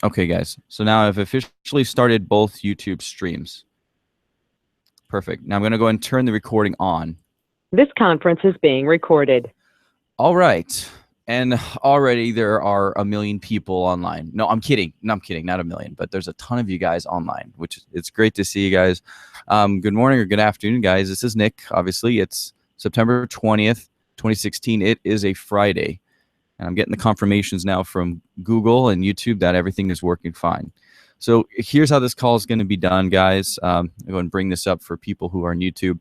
Okay, guys. So now I've officially started both YouTube streams. Perfect. Now I'm going to go and turn the recording on. This conference is being recorded. All right. And already there are a million people online. No, I'm kidding. No, I'm kidding. Not a million, but there's a ton of you guys online, which it's great to see you guys. Good morning or good afternoon, guys. This is Nick. Obviously, it's September 20th, 2016. It is a Friday. And I'm getting the confirmations now from Google and YouTube that everything is working fine. So here's how this call is going to be done, guys. I'm going to bring this up for people who are on YouTube.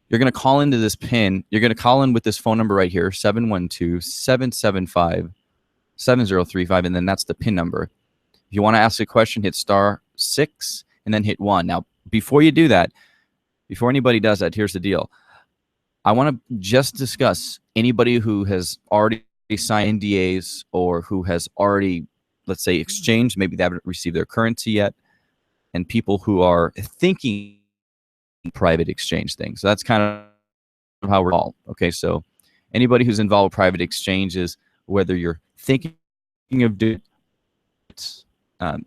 You're going to call into this pin. You're going to call in with this phone number right here, 712-775-7035, and then that's the pin number. If you want to ask a question, hit *6 and then hit 1. Now, before you do that, before anybody does that, here's the deal. I want to just discuss anybody who has already signed NDAs or who has already, let's say, exchanged, maybe they haven't received their currency yet, and people who are thinking private exchange things. So that's kind of how we're all. Okay, so anybody who's involved with private exchanges, whether you're thinking of doing it,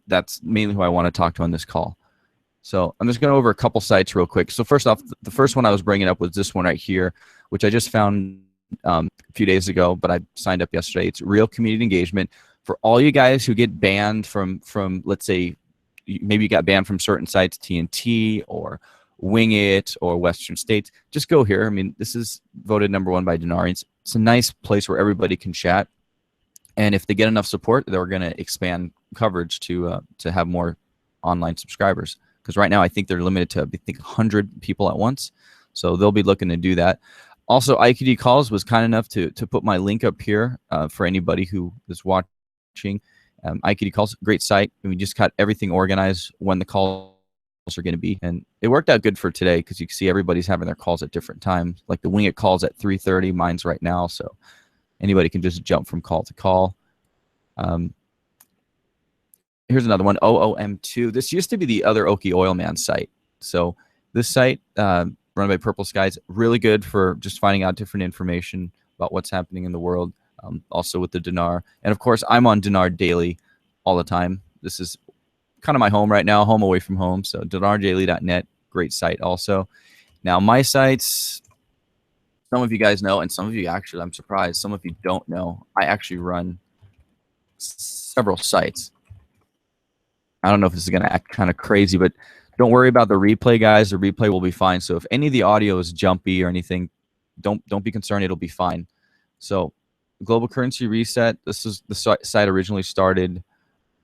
that's mainly who I want to talk to on this call. So I'm just going over a couple sites real quick. So first off, the first one I was bringing up was this one right here, which I just found a few days ago, but I signed up yesterday. It's Real Community Engagement. For all you guys who get banned from let's say, maybe you got banned from certain sites, TNT or Wing It or Western States, just go here. I mean, this is voted #1 by Dinar. It's a nice place where everybody can chat. And if they get enough support, they're going to expand coverage to have more online subscribers. Because right now I think they're limited to, I think, 100 people at once. So they'll be looking to do that. Also, IQD Calls was kind enough to put my link up here for anybody who is watching. IQD Calls, great site. And we just got everything organized when the calls are going to be. And it worked out good for today because you can see everybody's having their calls at different times. Like the Wing It calls at 3:30. Mine's right now. So anybody can just jump from call to call. Here's another one, OOM2. This used to be the other Okie Oil Man site. So this site, run by Purple Skies, really good for just finding out different information about what's happening in the world, also with the Dinar. And of course, I'm on Dinar daily all the time. This is kind of my home right now, home away from home. So dinardaily.net, great site also. Now, my sites, some of you guys know, and some of you actually, I'm surprised, some of you don't know, I actually run several sites. I don't know if this is going to act kind of crazy, but don't worry about the replay, guys. The replay will be fine. So if any of the audio is jumpy or anything, don't be concerned. It'll be fine. So Global Currency Reset, this is the site originally started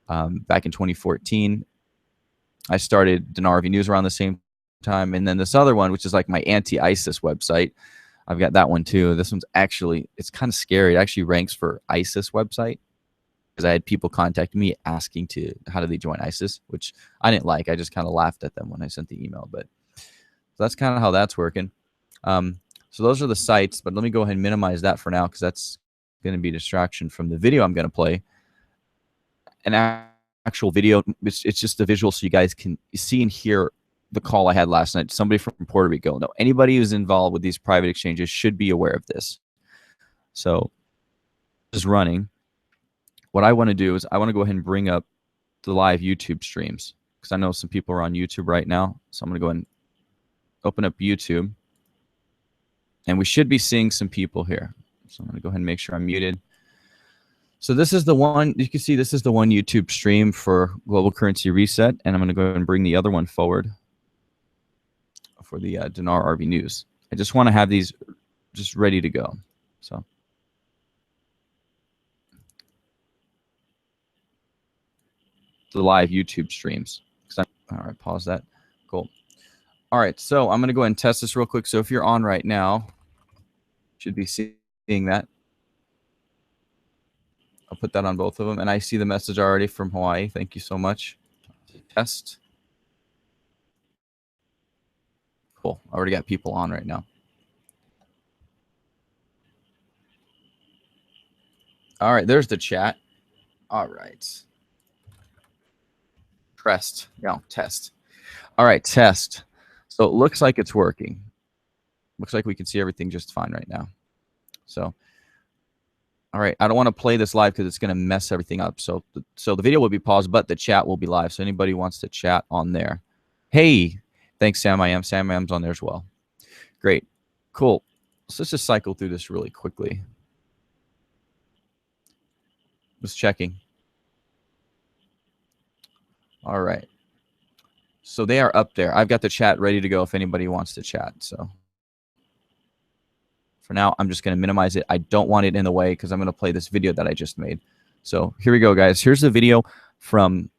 back in 2014. I started Dinar RV News around the same time. And then this other one, which is like my anti-ISIS website, I've got that one too. This one's actually, it's kind of scary. It actually ranks for ISIS website, because I had people contact me asking how do they join ISIS, which I didn't like. I just kind of laughed at them when I sent the email. But so that's kind of how that's working. So those are the sites, but let me go ahead and minimize that for now because that's going to be a distraction from the video I'm going to play. An actual video, it's just the visual so you guys can see and hear the call I had last night. Somebody from Puerto Rico. No, anybody who's involved with these private exchanges should be aware of this. So just running. What I want to do is I want to go ahead and bring up the live YouTube streams because I know some people are on YouTube right now. So I'm going to go ahead and open up YouTube. And we should be seeing some people here. So I'm going to go ahead and make sure I'm muted. So this is the one, you can see this is the one YouTube stream for Global Currency Reset. And I'm going to go ahead and bring the other one forward for the Dinar RV News. I just want to have these just ready to go. So the live YouTube streams. All right, pause that. Cool. All right, so I'm going to go ahead and test this real quick. So if you're on right now, should be seeing that. I'll put that on both of them. And I see the message already from Hawaii. Thank you so much. Test. Cool. I already got people on right now. All right, there's the chat. All right. Pressed. Yeah, test. All right, test. So it looks like it's working. Looks like we can see everything just fine right now. So All right, I don't want to play this live because it's going to mess everything up. So the video will be paused, but the chat will be live. So anybody wants to chat on there. Hey, thanks, Sam I Am. Sam I Am's on there as well. Great, cool. So let's just cycle through this really quickly. Just checking. All right. So they are up there. I've got the chat ready to go if anybody wants to chat. So for now, I'm just going to minimize it. I don't want it in the way because I'm going to play this video that I just made. So here we go, guys. Here's the video from,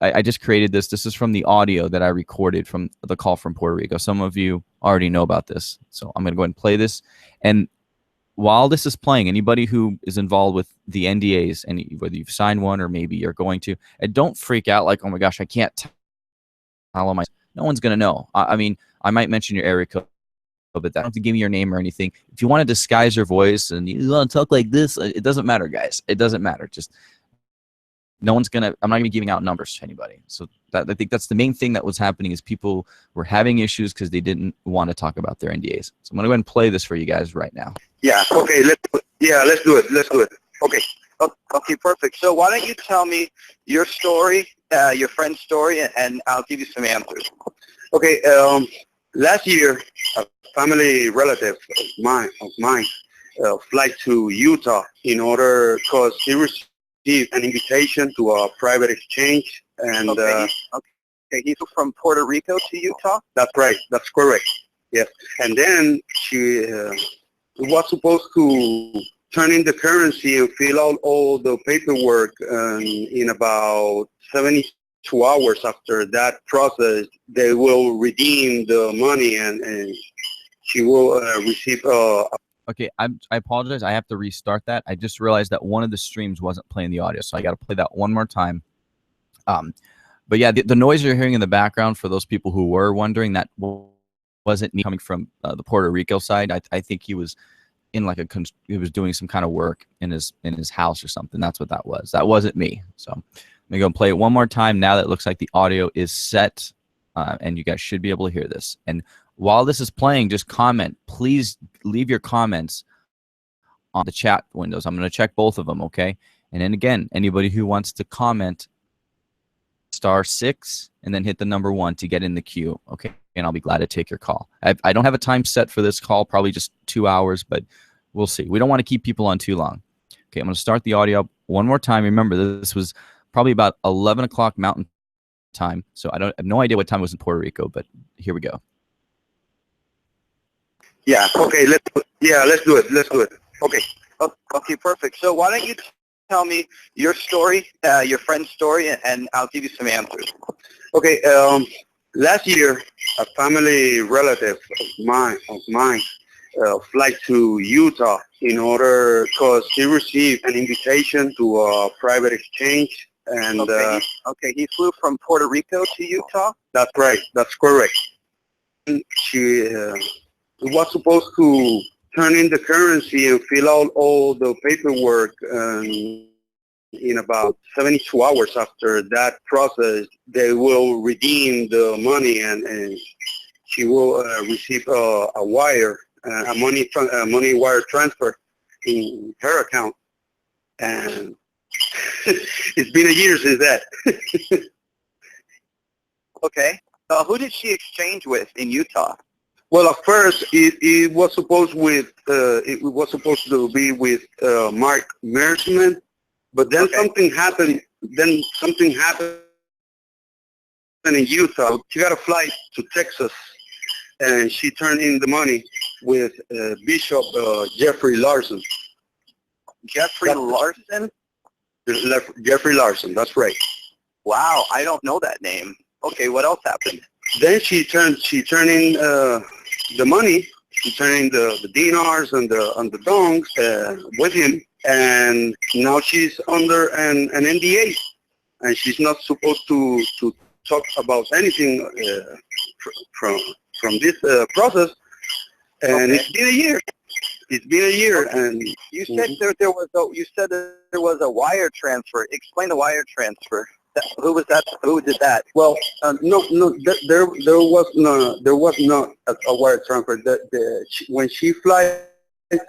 I just created this. This is from the audio that I recorded from the call from Puerto Rico. Some of you already know about this. So I'm going to go ahead and play this. And while this is playing, anybody who is involved with the NDAs, and whether you've signed one or maybe you're going to, and don't freak out like, oh my gosh, I can't tell them. No one's going to know. I mean, I might mention your area code, but that don't have to give me your name or anything. If you want to disguise your voice and you want to talk like this, it doesn't matter, guys. It doesn't matter. Just no one's going to, I'm not going to be giving out numbers to anybody. So I think that's the main thing that was happening is people were having issues because they didn't want to talk about their NDAs. So I'm going to go ahead and play this for you guys right now. Yeah, okay, let's do it. Let's do it. Okay. Okay, perfect. So why don't you tell me your story, your friend's story, and I'll give you some answers. Okay, last year, a family relative of mine flight to Utah in order, because he received an invitation to a private exchange. And okay, he's from Puerto Rico to Utah? That's right, that's correct, yes. And then she was supposed to turn in the currency and fill out all the paperwork in about 72 hours. After that process, they will redeem the money and she will receive Okay, I apologize. I have to restart that. I just realized that one of the streams wasn't playing the audio, so I got to play that one more time. But yeah, the noise you're hearing in the background, for those people who were wondering, that wasn't me coming from the Puerto Rico side. I think he was in like he was doing some kind of work in his house or something. That's what that was. That wasn't me. So I'm gonna go and play it one more time now that it looks like the audio is set, and you guys should be able to hear this. And while this is playing, just comment. Please leave your comments on the chat windows. I'm gonna check both of them, okay? And then again, anybody who wants to comment, *6 and then hit the number 1 to get in the queue, okay? And I'll be glad to take your call. I don't have a time set for this call, probably just 2 hours, but we'll see. We don't want to keep people on too long. Okay, I'm going to start the audio up one more time. Remember, this was probably about 11 o'clock Mountain Time, so I have no idea what time it was in Puerto Rico, but here we go. Yeah, okay, let's do it. Let's do it. Okay. Okay, perfect. So why don't you tell me your story, your friend's story, and I'll give you some answers. Okay, last year, a family relative of mine flight to Utah in order, because he received an invitation to a private exchange. And okay, he flew from Puerto Rico to Utah? That's right, that's correct. And she was supposed to turn in the currency and fill out all the paperwork in about 72 hours. After that process, they will redeem the money and she will receive a wire, a money wire transfer in her account. And it's been a year since that. Okay. Who did she exchange with in Utah? Well, at first it was supposed to be with Mark Meersman, but then something happened. Then something happened in Utah. She got a flight to Texas, and she turned in the money with Bishop Jeffrey Larson. Larson? Jeffrey Larson. That's right. Wow, I don't know that name. Okay, what else happened? Then she turned in the money. She turned in the dinars and the dongs with him, and now she's under an NDA, and she's not supposed to talk about anything from this process. And it's been a year. It's been a year, and you said there was a wire transfer. Explain the wire transfer. Who was that? Who did that? Well, no, there was not a wire transfer. When she fly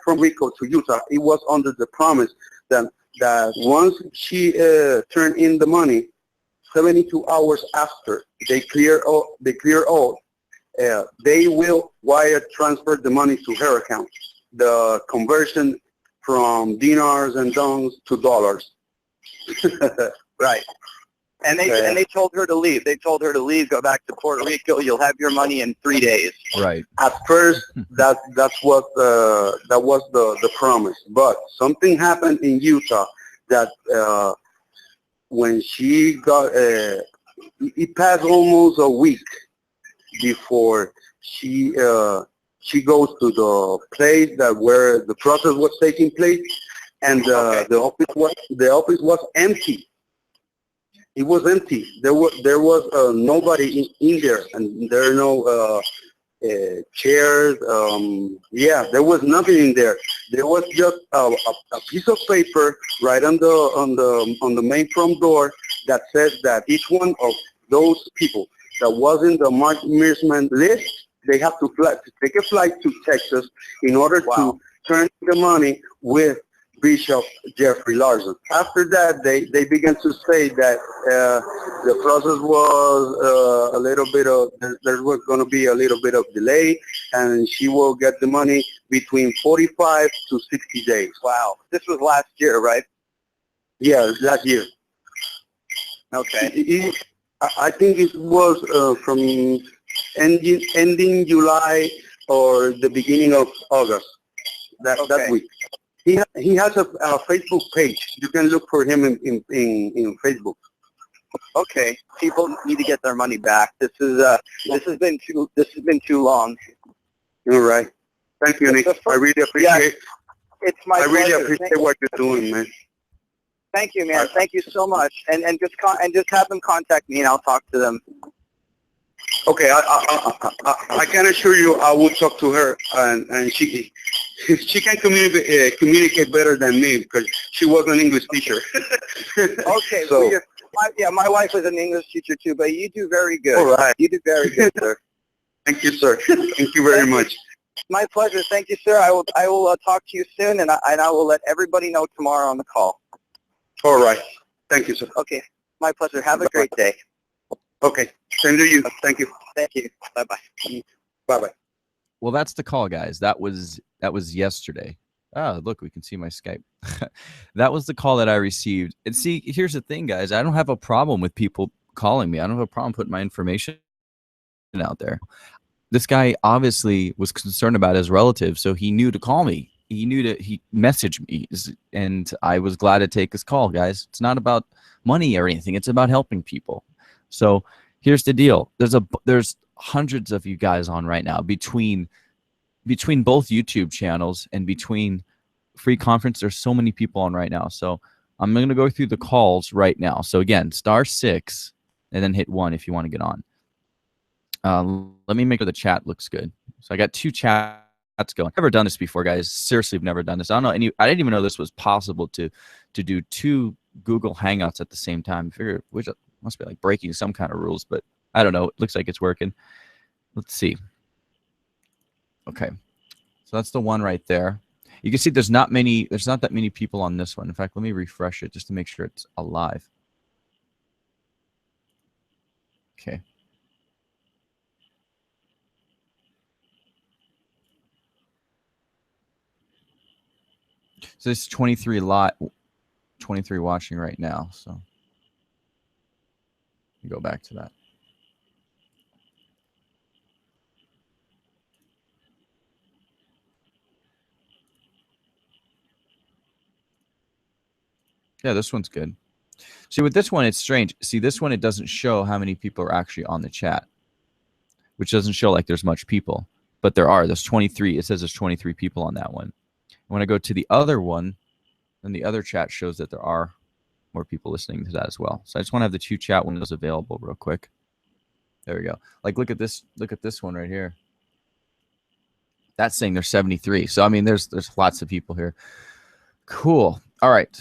from Rico to Utah, it was under the promise that once she turned in the money, 72 hours after they clear all, they will wire transfer the money to her account. The conversion from dinars and dongs to dollars. Right. And they told her to leave. They told her to leave, go back to Puerto Rico. You'll have your money in 3 days. Right. At first, that was the promise. But something happened in Utah that when she got, it passed almost a week before she goes to the place where the process was taking place, and the office was empty. It was empty. There was nobody in there, and there are no chairs. There was nothing in there. There was just a piece of paper right on the main front door that says that each one of those people that was in the Mark Meersman list, they have to take a flight to Texas in order to turn the money with Bishop Jeffrey Larson. After that, they began to say that the process was a little bit of, there was going to be a little bit of delay, and she will get the money between 45 to 60 days. Wow. This was last year, right? Yeah, last year. Okay. I think it was from ending July or the beginning of August, that week. He has a Facebook page. You can look for him in Facebook. Okay, people need to get their money back. This has been too long. All right. Thank you, Nick. I really appreciate. It's my pleasure. I really appreciate what you're doing, man. Thank you, man. Thank you so much. And just have them contact me, and I'll talk to them. Okay, I can assure you I will talk to her, and she can communicate better than me because she was an English teacher. Okay, so my wife was an English teacher too, but you do very good. All right. You do very good, sir. Thank you, sir. Thank you very much. My pleasure. Thank you, sir. I will talk to you soon, and I will let everybody know tomorrow on the call. All right. Thank you, sir. Okay, my pleasure. Have a great day. Okay. Same to you. Thank you. Thank you. Bye-bye. Bye-bye. Well, that's the call, guys. That was yesterday. Oh, look, we can see my Skype. That was the call that I received. And see, here's the thing, guys. I don't have a problem with people calling me. I don't have a problem putting my information out there. This guy obviously was concerned about his relative, so he knew to call me. He messaged me, and I was glad to take his call, guys. It's not about money or anything. It's about helping people. So here's the deal. There's hundreds of you guys on right now between both YouTube channels and between free conference. There's so many people on right now. So I'm going to go through the calls right now. So again, *6 and then hit 1 if you want to get on. Let me make sure the chat looks good. So I got 2 chats going. I've never done this before, guys. Seriously, I've never done this. I don't know I didn't even know this was possible to do 2 Google Hangouts at the same time. I figure which must be like breaking some kind of rules, but I don't know. It looks like it's working. Let's see. Okay. So that's the one right there. You can see there's not that many people on this one. In fact, let me refresh it just to make sure it's alive. Okay. So this is 23 watching right now. So go back to that. Yeah, this one's good. See, with this one, it's strange. See, this one, it doesn't show how many people are actually on the chat, which doesn't show like there's much people. But there's 23. It says there's 23 people on that one. When I go to the other one, then the other chat shows that there are more people listening to that as well. So I just want to have the 2 chat windows available real quick. There we go. Like, look at this one right here. That's saying there's 73. So I mean, there's lots of people here. Cool. All right.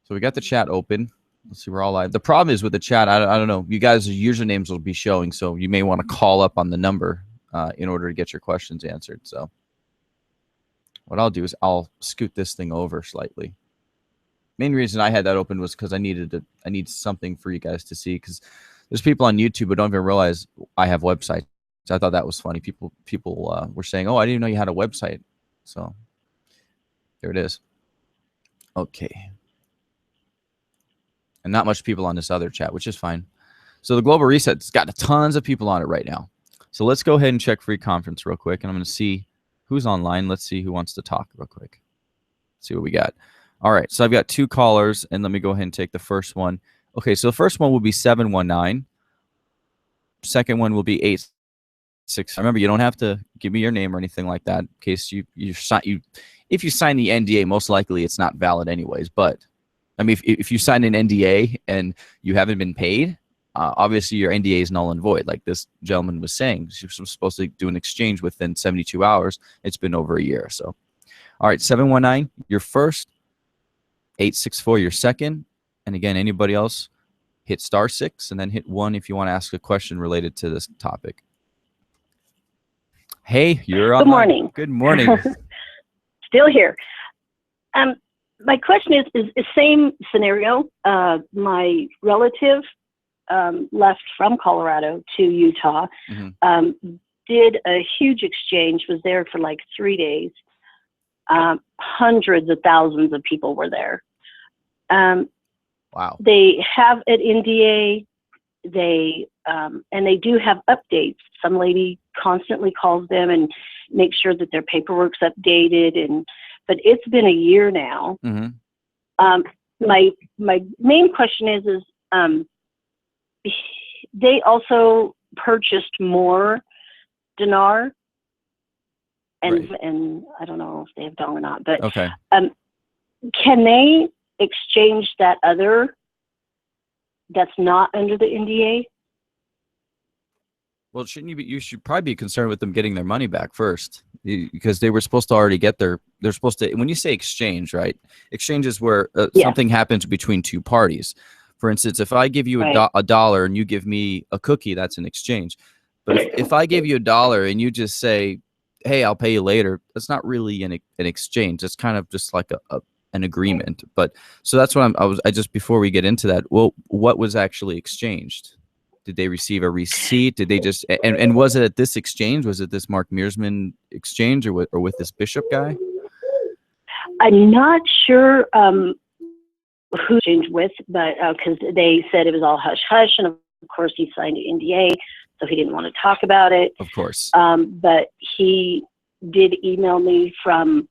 So we got the chat open. Let's see, we're all live. The problem is with the chat, I don't know. You guys' usernames will be showing, so you may want to call up on the number in order to get your questions answered. So what I'll do is I'll scoot this thing over slightly. Main reason I had that open was because I need something for you guys to see, because there's people on YouTube who don't even realize I have websites. So I thought that was funny. People were saying, "Oh, I didn't know you had a website." So there it is. Okay. And not much people on this other chat, which is fine. So the Global Reset's got tons of people on it right now. So let's go ahead and check free conference real quick. And I'm going to see who's online. Let's see who wants to talk real quick. Let's see what we got. All right. So I've got 2 callers, and let me go ahead and take the first one. Okay. So the first one will be 719. Second one will be 86. Remember, you don't have to give me your name or anything like that in case if you sign the NDA, most likely it's not valid anyways. But I mean, if you sign an NDA and you haven't been paid, obviously your NDA is null and void. Like this gentleman was saying, she was supposed to do an exchange within 72 hours. It's been over a year. So, all right, 719, your first, 864, your second. And again, anybody else, hit *6 and then hit 1 if you want to ask a question related to this topic. Hey, you're on. Good morning. Good morning. Still here. My question is the same scenario. My relative left from Colorado to Utah, did a huge exchange, was there for like 3 days. Hundreds of thousands of people were there. Wow. They have an NDA. And they do have updates. Some lady constantly calls them and makes sure that their paperwork's updated. But it's been a year now. My main question is they also purchased more dinar, and I don't know if they have dong or not, but okay. Can they exchange that other that's not under the NDA? Well, shouldn't you be? You should probably be concerned with them getting their money back first, because they were supposed to already get their. They're supposed to. When you say exchange, right? Exchange is where something happens between 2 parties. For instance, if I give you a dollar and you give me a cookie, that's an exchange. But if I give you a dollar and you just say, "Hey, I'll pay you later," that's not really an exchange. It's kind of just like an agreement. But so that's what I just before we get into that. Well, what was actually exchanged? Did they receive a receipt? Did they just and was it at this exchange? Was it this Mark Meersman exchange or with this Bishop guy? I'm not sure who exchanged with, but because they said it was all hush hush, and of course he signed an NDA, so he didn't want to talk about it. Of course. But he did email me from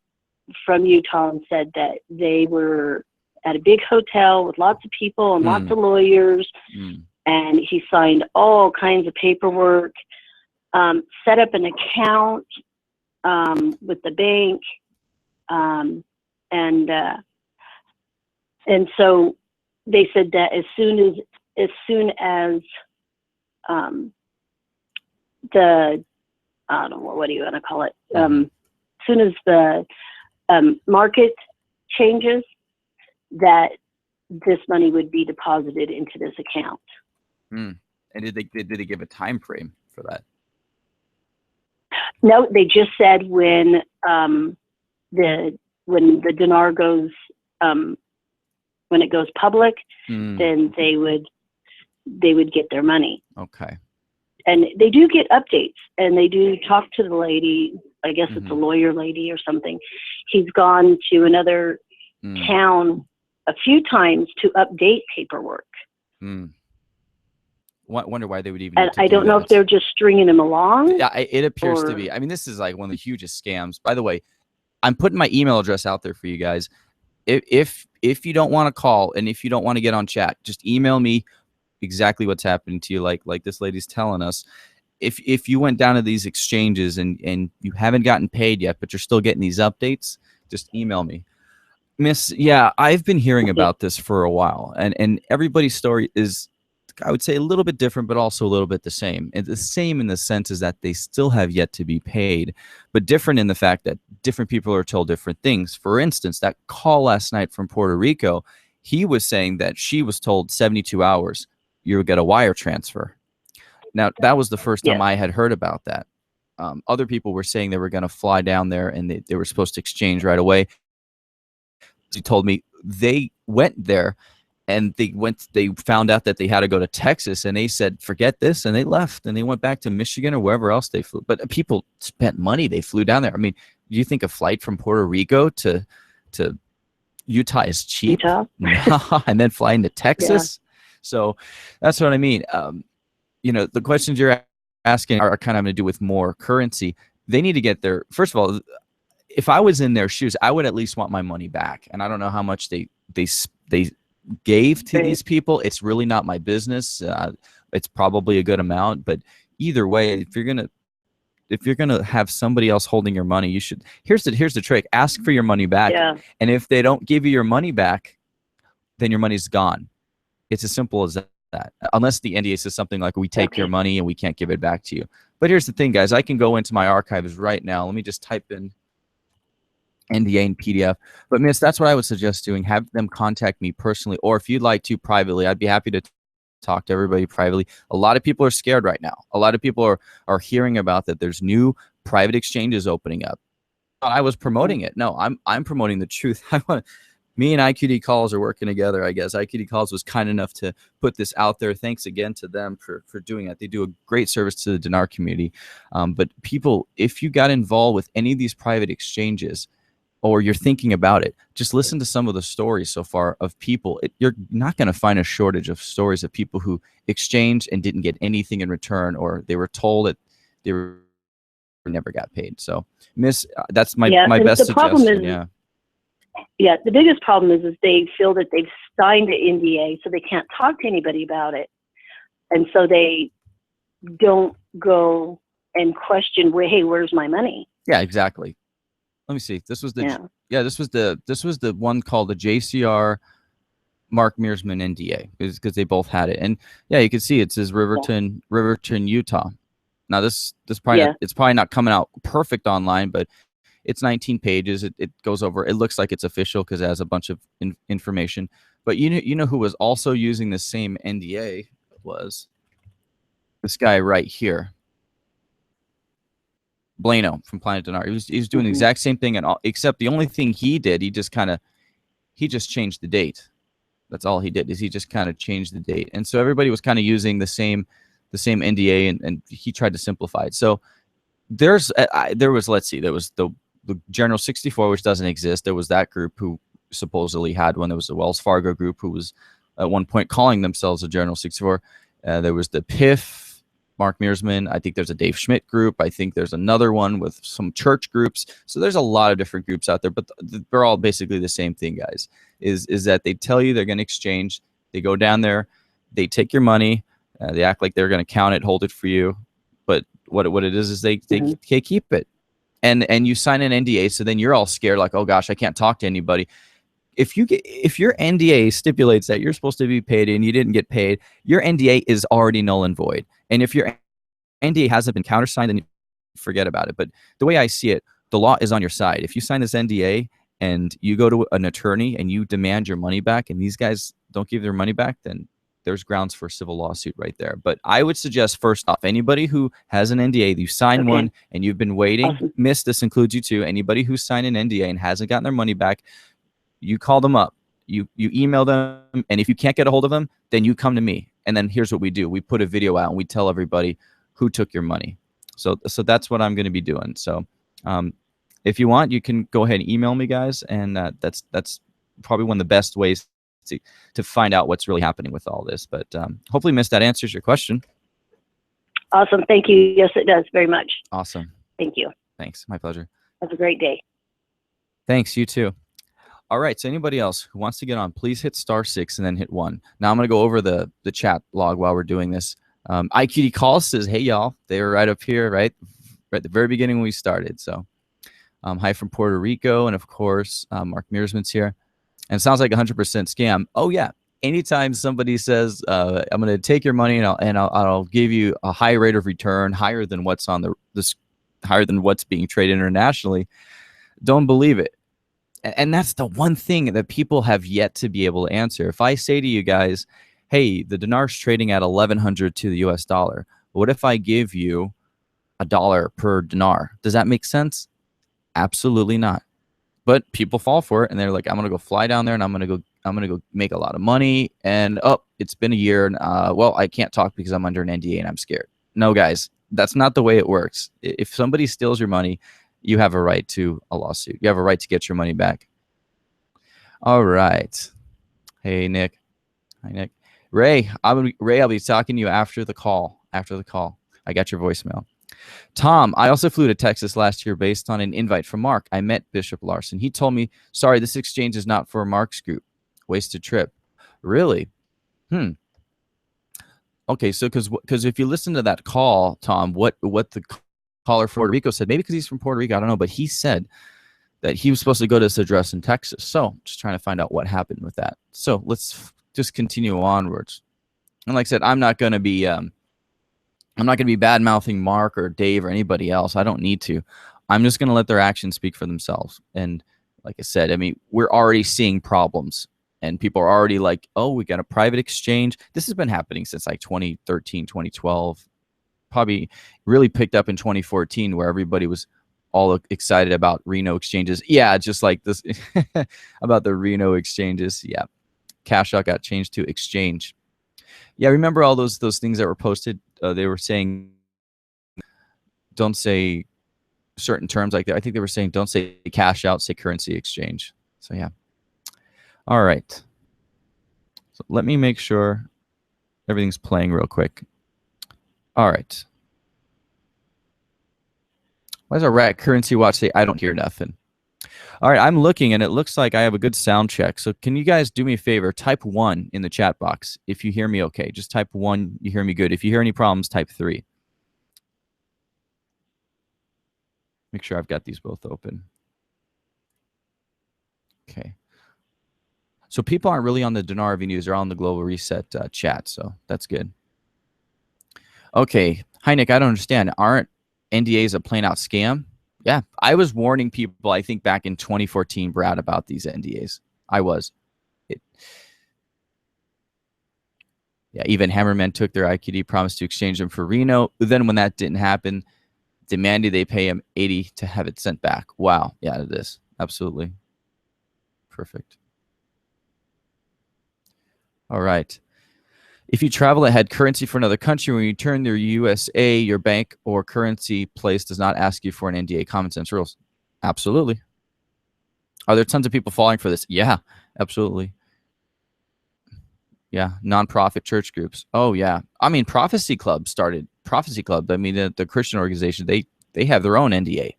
Utah and said that they were at a big hotel with lots of people and lots of lawyers. And he signed all kinds of paperwork, set up an account with the bank, and so they said that as soon as the I don't know what do you want to call it, as soon as the market changes, that this money would be deposited into this account. And did they give a time frame for that? No, they just said when the dinar goes when it goes public, then they would get their money. Okay. And they do get updates, and they do talk to the lady. I guess it's a lawyer lady or something. He's gone to another town a few times to update paperwork. Wonder why they would even. And I don't know if they're just stringing him along. Yeah, it appears to be. I mean, this is like one of the hugest scams. By the way, I'm putting my email address out there for you guys. If you don't want to call and if you don't want to get on chat, just email me exactly what's happening to you, like this lady's telling us. If you went down to these exchanges and you haven't gotten paid yet, but you're still getting these updates, just email me. Miss, yeah, I've been hearing about this for a while, and everybody's story is, I would say, a little bit different, but also a little bit the same. And the same in the sense is that they still have yet to be paid, but different in the fact that different people are told different things. For instance, that call last night from Puerto Rico, he was saying that she was told 72 hours, you'll get a wire transfer. Now, that was the first time I had heard about that. Other people were saying they were going to fly down there and they were supposed to exchange right away. He told me they went there and they found out that they had to go to Texas, and they said, forget this, and they left and they went back to Michigan or wherever else they flew. But people spent money. They flew down there. I mean, do you think a flight from Puerto Rico to Utah is cheap? Utah? And then flying to Texas? Yeah. So that's what I mean. You know, the questions you're asking are kind of going to do with more currency. They need to get their, first of all, if I was in their shoes, I would at least want my money back. And I don't know how much they gave to these people. It's really not my business. It's probably a good amount, but either way, if you're gonna have somebody else holding your money, you should. Here's the trick: ask for your money back. Yeah. And if they don't give you your money back, then your money's gone. It's as simple as that. Unless the NDA says something like, "We take your money and we can't give it back to you." But here's the thing, guys. I can go into my archives right now. Let me just type in NDA and PDF. But Miss, that's what I would suggest doing. Have them contact me personally, or if you'd like to privately, I'd be happy to talk to everybody privately. A lot of people are scared right now. A lot of people are hearing about that there's new private exchanges opening up. I was promoting it. No, I'm promoting the truth. Me and IQD Calls are working together, I guess. IQD Calls was kind enough to put this out there. Thanks again to them for doing that. They do a great service to the dinar community. But people, if you got involved with any of these private exchanges, or you're thinking about it, just listen to some of the stories so far of people. You're not going to find a shortage of stories of people who exchanged and didn't get anything in return, or they were told that they never got paid. So, Miss, that's my best suggestion. Yeah, the biggest problem is they feel that they've signed an NDA, so they can't talk to anybody about it, and so they don't go and question, hey, where's my money? Yeah, exactly. Let me see. This was the this was the one called the JCR Mark Meersman NDA, because they both had it. And yeah, you can see it says Riverton, Utah. Now this probably it's probably not coming out perfect online, but it's 19 pages. It goes over. It looks like it's official because it has a bunch of information. But you know who was also using the same NDA was this guy right here. Blano from Planet Dinar. He was doing the exact same thing, except the only thing he did, he just changed the date. That's all he did, is he just kind of changed the date. And so everybody was kind of using the same NDA, and he tried to simplify it. So there was the General 64, which doesn't exist. There was that group who supposedly had one. There was the Wells Fargo group who was at one point calling themselves a General 64. There was the PIF, Mark Meersman. I think there's a Dave Schmidt group. I think there's another one with some church groups. So there's a lot of different groups out there, but they're all basically the same thing, guys, is that they tell you they're going to exchange. They go down there, they take your money, they act like they're going to count it, hold it for you. But what it is they keep it. And you sign an NDA, so then you're all scared, like, oh gosh, I can't talk to anybody. If your NDA stipulates that you're supposed to be paid and you didn't get paid, your NDA is already null and void. And if your NDA hasn't been countersigned, then forget about it. But the way I see it, the law is on your side. If you sign this NDA and you go to an attorney and you demand your money back, and these guys don't give their money back, then there's grounds for a civil lawsuit right there. But I would suggest, first off, anybody who has an NDA, you sign one and you've been waiting, Miss, this includes you too. Anybody who signed an NDA and hasn't gotten their money back, you call them up, you email them, and if you can't get a hold of them, then you come to me. And then here's what we do. We put a video out and we tell everybody who took your money. So that's what I'm going to be doing. So if you want, you can go ahead and email me, guys. And that's probably one of the best ways to find out what's really happening with all this. But hopefully, Miss, that answers your question. Awesome. Thank you. Yes, it does very much. Awesome. Thank you. Thanks. My pleasure. Have a great day. Thanks. You too. All right, so anybody else who wants to get on, please hit *6 and then hit 1. Now I'm going to go over the chat log while we're doing this. IQD Calls says, hey, y'all. They were right up here, right at the very beginning when we started. So hi from Puerto Rico. And, of course, Mark Meersman's here. And it sounds like 100% scam. Oh, yeah. Anytime somebody says, I'm going to take your money and I'll give you a high rate of return, higher than what's on higher than what's being traded internationally, don't believe it. And that's the one thing that people have yet to be able to answer. If I say to you guys, hey, the dinar's trading at 1,100 to the US dollar, what if I give you $1 per dinar. Does that make sense? Absolutely not. But people fall for it, and they're like, I'm gonna go fly down there, and I'm gonna go make a lot of money. And oh, it's been a year, and well, I can't talk because I'm under an NDA and I'm scared. No, guys, that's not the way it works. If somebody steals your money, you have a right to a lawsuit. You have a right to get your money back. All right. Hey, Nick. Hi, Nick. Ray, I'll be talking to you after the call. After the call. I got your voicemail. Tom, I also flew to Texas last year based on an invite from Mark. I met Bishop Larson. He told me, sorry, this exchange is not for Mark's group. Wasted trip. Really? Okay, so because if you listen to that call, Tom, what the caller from Puerto Rico said, maybe because he's from Puerto Rico, I don't know, but he said that he was supposed to go to this address in Texas. So just trying to find out what happened with that. So let's just continue onwards. And like I said, I'm not going to be bad mouthing Mark or Dave or anybody else. I don't need to. I'm just going to let their actions speak for themselves. And like I said, I mean, we're already seeing problems. And people are already like, oh, we got a private exchange. This has been happening since like 2013, 2012. Probably really picked up in 2014 where everybody was all excited about Reno exchanges. Yeah, just like this about the Reno exchanges. Yeah. Cash out got changed to exchange. Yeah, remember all those things that were posted? They were saying, don't say certain terms like that. I think they were saying, don't say cash out, say currency exchange. So yeah. All right. So let me make sure everything's playing real quick. All right. Why does our rat currency watch say I don't hear nothing? All right, I'm looking, and it looks like I have a good sound check. So can you guys do me a favor? Type 1 in the chat box if you hear me okay. Just type 1, you hear me good. If you hear any problems, type 3. Make sure I've got these both open. Okay. So people aren't really on the Dinar Review News. They're on the Global Reset chat, so that's good. Okay. Hi, Nick. I don't understand. Aren't NDAs a plain-out scam? Yeah. I was warning people, I think, back in 2014, Brad, about these NDAs. I was. Yeah, even Hammerman took their IQD, promised to exchange them for Reno. But then when that didn't happen, demanded they pay him $80 to have it sent back. Wow. Yeah, it is. Absolutely. Perfect. All right. If you travel ahead currency for another country, when you return their USA, your bank or currency place does not ask you for an NDA. Common sense rules. Absolutely. Are there tons of people falling for this? Yeah, absolutely. Yeah, nonprofit church groups. Oh, yeah. I mean, Prophecy Club started. Prophecy Club, I mean, the Christian organization, they have their own NDA.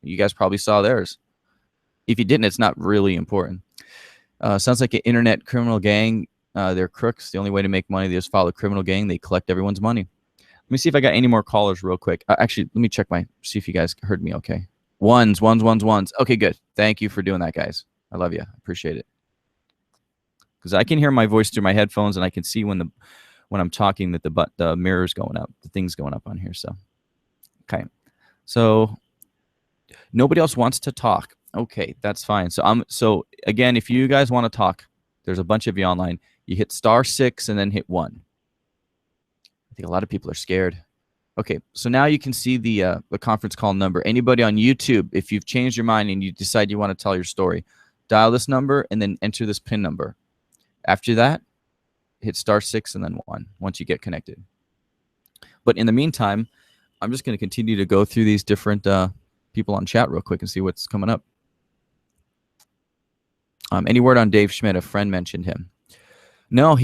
You guys probably saw theirs. If you didn't, it's not really important. Sounds like an internet criminal gang. They're crooks. The only way to make money, they just follow a criminal gang. They collect everyone's money. Let me see if I got any more callers real quick. Actually, let me check see if you guys heard me okay. Ones. Okay, good. Thank you for doing that, guys. I love you. I appreciate it. Because I can hear my voice through my headphones, and I can see when I'm talking that the mirror's going up, the thing's going up on here. So, okay. So nobody else wants to talk. Okay, that's fine. So again, if you guys want to talk, there's a bunch of you online. You hit *6 and then hit 1. I think a lot of people are scared. Okay, so now you can see the conference call number. Anybody on YouTube, if you've changed your mind and you decide you want to tell your story, dial this number and then enter this PIN number. After that, hit *6 and then 1 once you get connected. But in the meantime, I'm just going to continue to go through these different people on chat real quick and see what's coming up. Any word on Dave Schmidt? A friend mentioned him. No,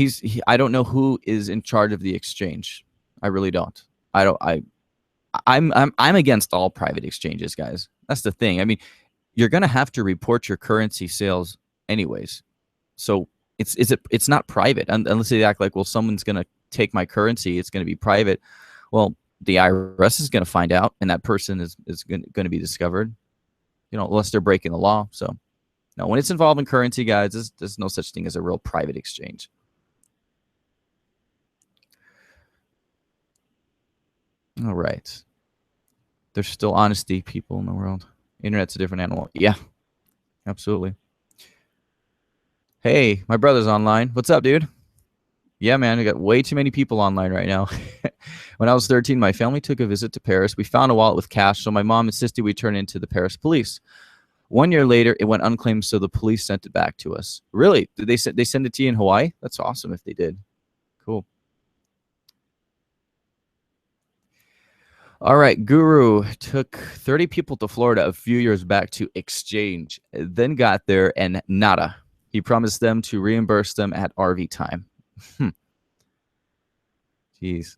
I don't know who is in charge of the exchange. I really don't. I'm against all private exchanges, guys. That's the thing. I mean, you're gonna have to report your currency sales anyways. So it's not private unless they act like, well, someone's gonna take my currency. It's gonna be private. Well, the IRS is gonna find out, and that person is gonna be discovered. You know, unless they're breaking the law. So. No, when it's involved in currency, guys, there's no such thing as a real private exchange. All right. There's still honesty, people in the world. Internet's a different animal. Yeah, absolutely. Hey, my brother's online. What's up, dude? Yeah, man, we got way too many people online right now. When I was 13, my family took a visit to Paris. We found a wallet with cash, so my mom insisted we turn it into the Paris police. 1 year later, it went unclaimed, so the police sent it back to us. Really? Did they send it to you in Hawaii? That's awesome if they did. Cool. All right, Guru took 30 people to Florida a few years back to exchange, then got there and nada. He promised them to reimburse them at RV time. Jeez.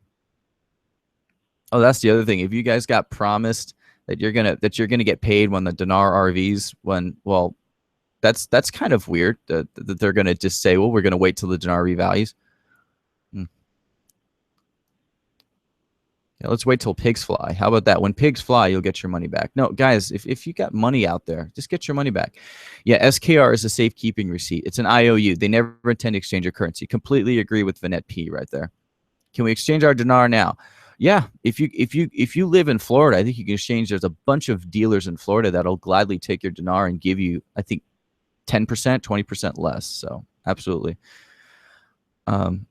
Oh, that's the other thing. If you guys got promised that you're gonna get paid when the dinar RVs, that's kind of weird that they're gonna just say, well, we're gonna wait till the dinar revalues. Yeah, let's wait till pigs fly. How about that? When pigs fly, you'll get your money back. No, guys, if you got money out there, just get your money back. Yeah, SKR is a safekeeping receipt. It's an IOU. They never intend to exchange your currency. Completely agree with Vanette P right there. Can we exchange our dinar now? Yeah, if you live in Florida, I think you can exchange. There's a bunch of dealers in Florida that'll gladly take your dinar and give you, I think, 10%, 20% less. So absolutely.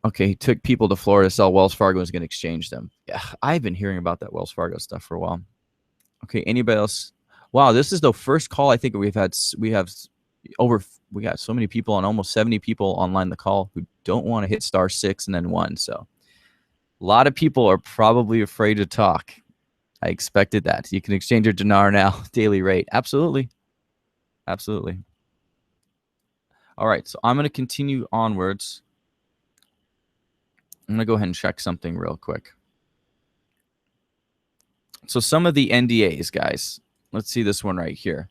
Okay, he took people to Florida to sell. Wells Fargo is going to exchange them. Yeah, I've been hearing about that Wells Fargo stuff for a while. Okay, anybody else? Wow, this is the first call I think we got so many people on, almost 70 people online the call who don't want to hit *6 and then 1. So a lot of people are probably afraid to talk. I expected that. You can exchange your dinar now, daily rate. Absolutely. Absolutely. All right, so I'm going to continue onwards. I'm going to go ahead and check something real quick. So some of the NDAs, guys. Let's see this one right here.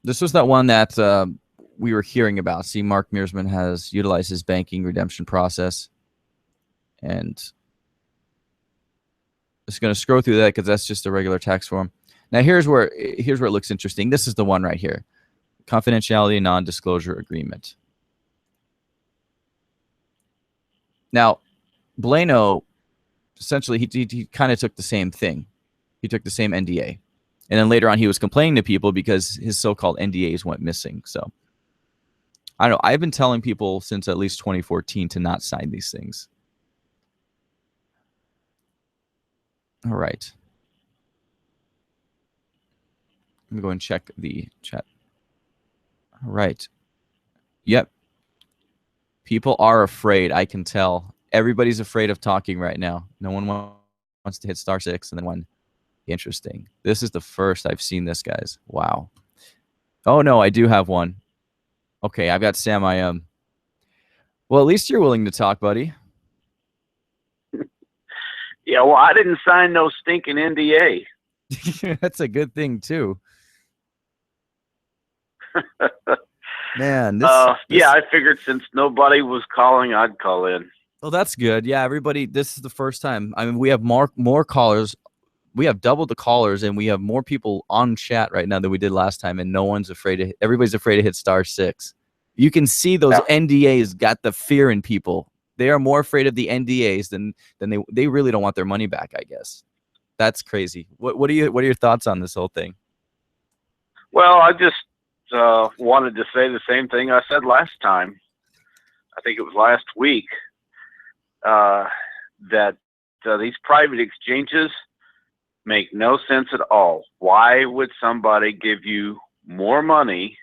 This was that one that we were hearing about. See, Mark Meersman has utilized his banking redemption process. And just going to scroll through that because that's just a regular tax form. Now, here's where it looks interesting. This is the one right here. Confidentiality non-disclosure agreement. Now, Blano, essentially, he kind of took the same thing. He took the same NDA. And then later on, he was complaining to people because his so-called NDAs went missing. So, I don't know. I've been telling people since at least 2014 to not sign these things. All right. Let me go and check the chat. All right. Yep. People are afraid. I can tell. Everybody's afraid of talking right now. No one wants to hit *6 and then 1. Interesting. This is the first I've seen this, guys. Wow. Oh, no, I do have one. Okay, I've got Sam I am. Well, at least you're willing to talk, buddy. Yeah, well, I didn't sign no stinking NDA. That's a good thing, too. Man, this, yeah, I figured since nobody was calling, I'd call in. Well, that's good. Yeah, everybody, this is the first time. I mean, we have more callers. We have double the callers, and we have more people on chat right now than we did last time, and no one's afraid to. Everybody's afraid to hit *6. You can see those NDAs got the fear in people. They are more afraid of the NDAs than they really don't want their money back, I guess. That's crazy. What are your thoughts on this whole thing? Well, I just wanted to say the same thing I said last time. I think it was last week. That these private exchanges make no sense at all. Why would somebody give you more money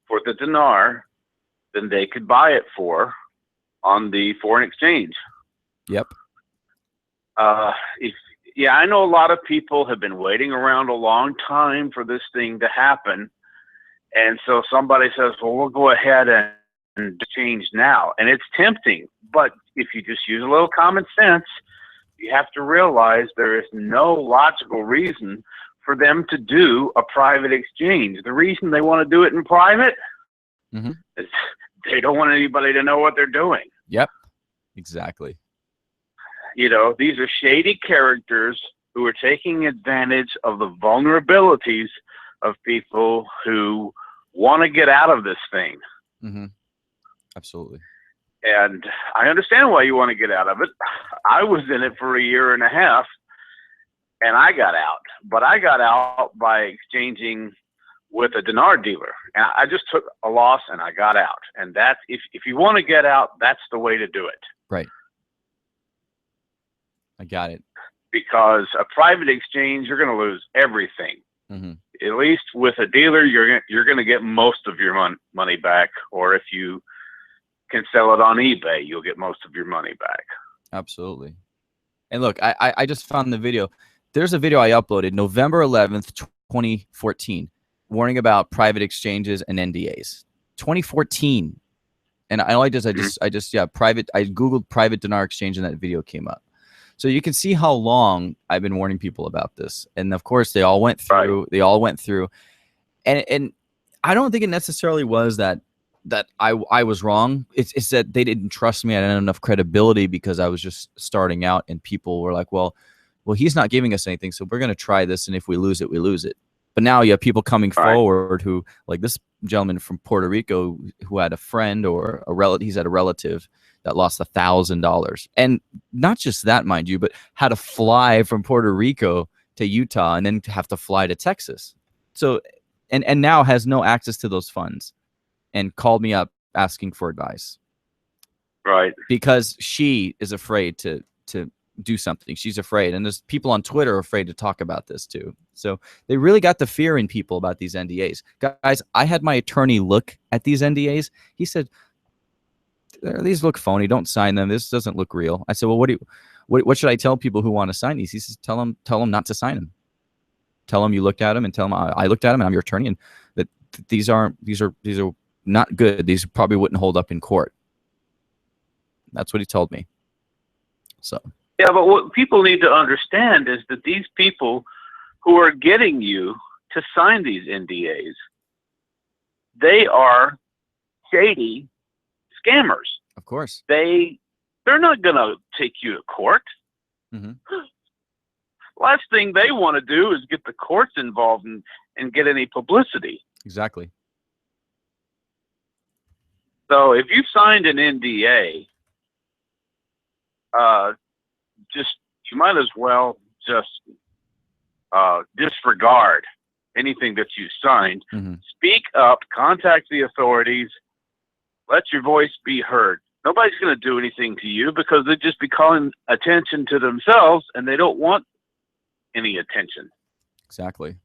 for the dinar than they could buy it for on the foreign exchange? Yep. Yeah, I know a lot of people have been waiting around a long time for this thing to happen. And so somebody says, well, we'll go ahead and change now. And it's tempting. But if you just use a little common sense, you have to realize there is no logical reason for them to do a private exchange. The reason they want to do it in private is they don't want anybody to know what they're doing. Yep, exactly. You know, these are shady characters who are taking advantage of the vulnerabilities of people who want to get out of this thing. Absolutely. And I understand why you want to get out of it. I was in it for 1.5 years, and I got out. But I got out by exchanging with a dinar dealer, and I just took a loss and I got out. And that's, if you want to get out, that's the way to do it. Right. I got it. Because a private exchange, you're going to lose everything. Mm-hmm. At least with a dealer, you're going to get most of your money back, or if you can sell it on eBay, you'll get most of your money back. Absolutely. And look, I just found the video. There's a video I uploaded November 11th, 2014, warning about private exchanges and NDAs. 2014. And all I did is I Googled private dinar exchange and that video came up. So you can see how long I've been warning people about this. And of course they all went through, and I don't think it necessarily was that I was wrong. It's that they didn't trust me. I didn't have enough credibility because I was just starting out, and people were like, well, he's not giving us anything, so we're going to try this, and if we lose it, we lose it. But now you have people coming forward who, like this gentleman from Puerto Rico who had a friend or a relative, he's had a relative that lost $1,000. And not just that, mind you, but had to fly from Puerto Rico to Utah and then have to fly to Texas. So, and now has no access to those funds, and called me up asking for advice. Right. Because she is afraid to do something. She's afraid. And there's people on Twitter afraid to talk about this too. So they really got the fear in people about these NDAs. Guys, I had my attorney look at these NDAs. He said, these look phony. Don't sign them. This doesn't look real. I said, well, what should I tell people who want to sign these? He says, tell them not to sign them. Tell them you looked at them, and tell them I looked at them and I'm your attorney, and that these are not good. These probably wouldn't hold up in court. That's what he told me. So. Yeah, but what people need to understand is that these people who are getting you to sign these NDAs, they are shady scammers. Of course. They're not going to take you to court. Mm-hmm. Last thing they want to do is get the courts involved and get any publicity. Exactly. So if you've signed an NDA, you might as well just disregard anything that you signed. Mm-hmm. Speak up, contact the authorities, let your voice be heard. Nobody's going to do anything to you because they'd just be calling attention to themselves, and they don't want any attention. Exactly.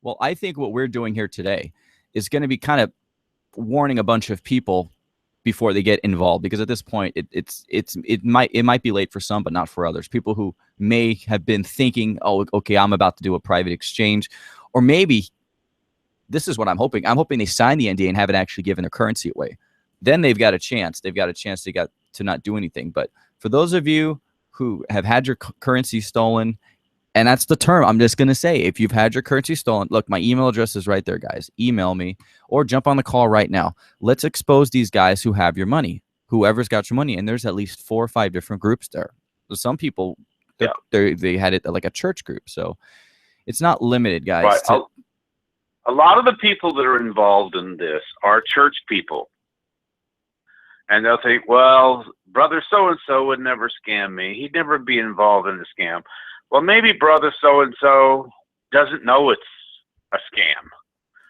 Well, I think what we're doing here today is going to be kind of warning a bunch of people before they get involved, because at this point it might be late for some, but not for others. People who may have been thinking, oh, okay, I'm about to do a private exchange, or maybe this is what I'm hoping. I'm hoping they sign the NDA and haven't actually given their currency away. Then they've got a chance. They've got a chance to not do anything. But for those of you who have had your currency stolen, and that's the term I'm just going to say, if you've had your currency stolen, look, my email address is right there, guys. Email me or jump on the call right now. Let's expose these guys who have your money, whoever's got your money. And there's at least 4 or 5 different groups there. So some people, they had it like a church group. So it's not limited, guys. Right. A lot of the people that are involved in this are church people. And they'll think, well, brother so-and-so would never scam me. He'd never be involved in a scam. Well, maybe brother so-and-so doesn't know it's a scam.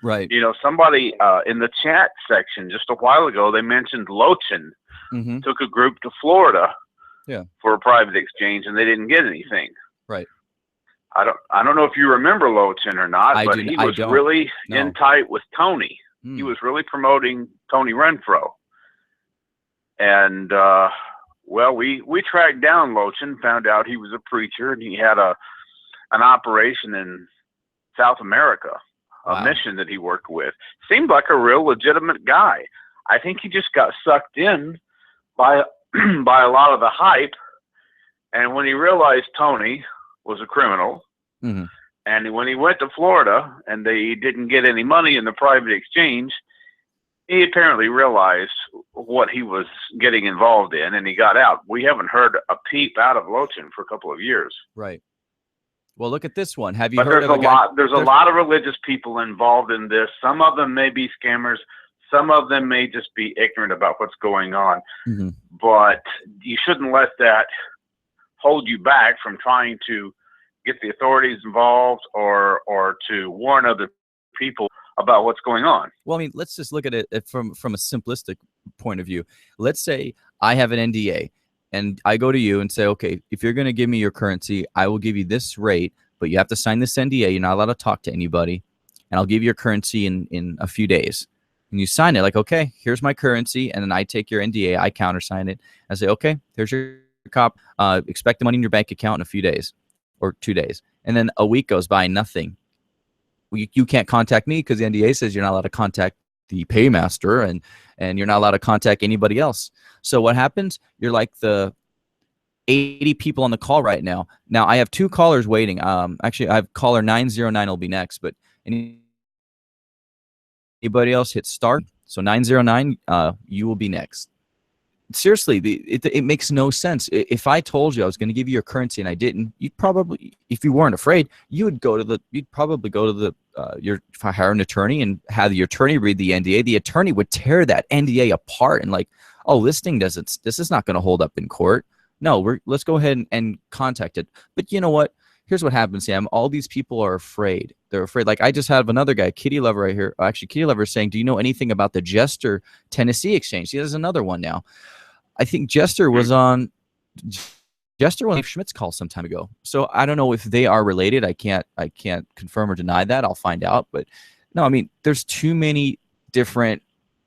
Right. You know, somebody in the chat section just a while ago, they mentioned Lochin took a group to Florida for a private exchange, and they didn't get anything. Right. I don't know if you remember Lochin or not, but he was really in tight with Tony. He was really promoting Tony Renfro. And well, we tracked down Lochin, found out he was a preacher, and he had an operation in South America, a mission that he worked with. Seemed like a real legitimate guy. I think he just got sucked in by by a lot of the hype, and when he realized Tony was a criminal, and when he went to Florida and they didn't get any money in the private exchange, he apparently realized what he was getting involved in, and he got out. We haven't heard a peep out of Lochin for a couple of years. Right. Well, look at this one. Have you heard there's of there's a lot of religious people involved in this. Some of them may be scammers. Some of them may just be ignorant about what's going on. But you shouldn't let that hold you back from trying to get the authorities involved or to warn other people about what's going on. Well, I mean, let's just look at it from a simplistic point of view. Let's say I have an NDA and I go to you and say, okay, if you're going to give me your currency, I will give you this rate, but you have to sign this NDA. You're not allowed to talk to anybody, and I'll give you your currency in a few days. And you sign it like, okay, here's my currency, and then I take your NDA, I countersign it. I say, okay, here's your cop. Expect the money in your bank account in a few days or 2 days. And then a week goes by, nothing. You can't contact me because the NDA says you're not allowed to contact the paymaster, and you're not allowed to contact anybody else. So what happens? You're like the 80 people on the call right now. Now I have 2 callers waiting. Actually, I have caller 909 will be next, but anybody else hit star. So 909, you will be next. Seriously, it makes no sense. If I told you I was going to give you your currency and I didn't, you'd probably, if you weren't afraid, you'd probably go to the hire an attorney and have the attorney read the NDA. The attorney would tear that NDA apart and like, oh, this is not going to hold up in court. No, let's go ahead and contact it. But you know what? Here's what happens, Sam. All these people are afraid. They're afraid. Like I just have another guy, Kitty Lover right here. Actually, Kitty Lover is saying, do you know anything about the Jester Tennessee exchange? He has another one now. I think Jester was on Schmidt's call some time ago. So I don't know if they are related. I can't confirm or deny that. I'll find out. But no, I mean, there's too many different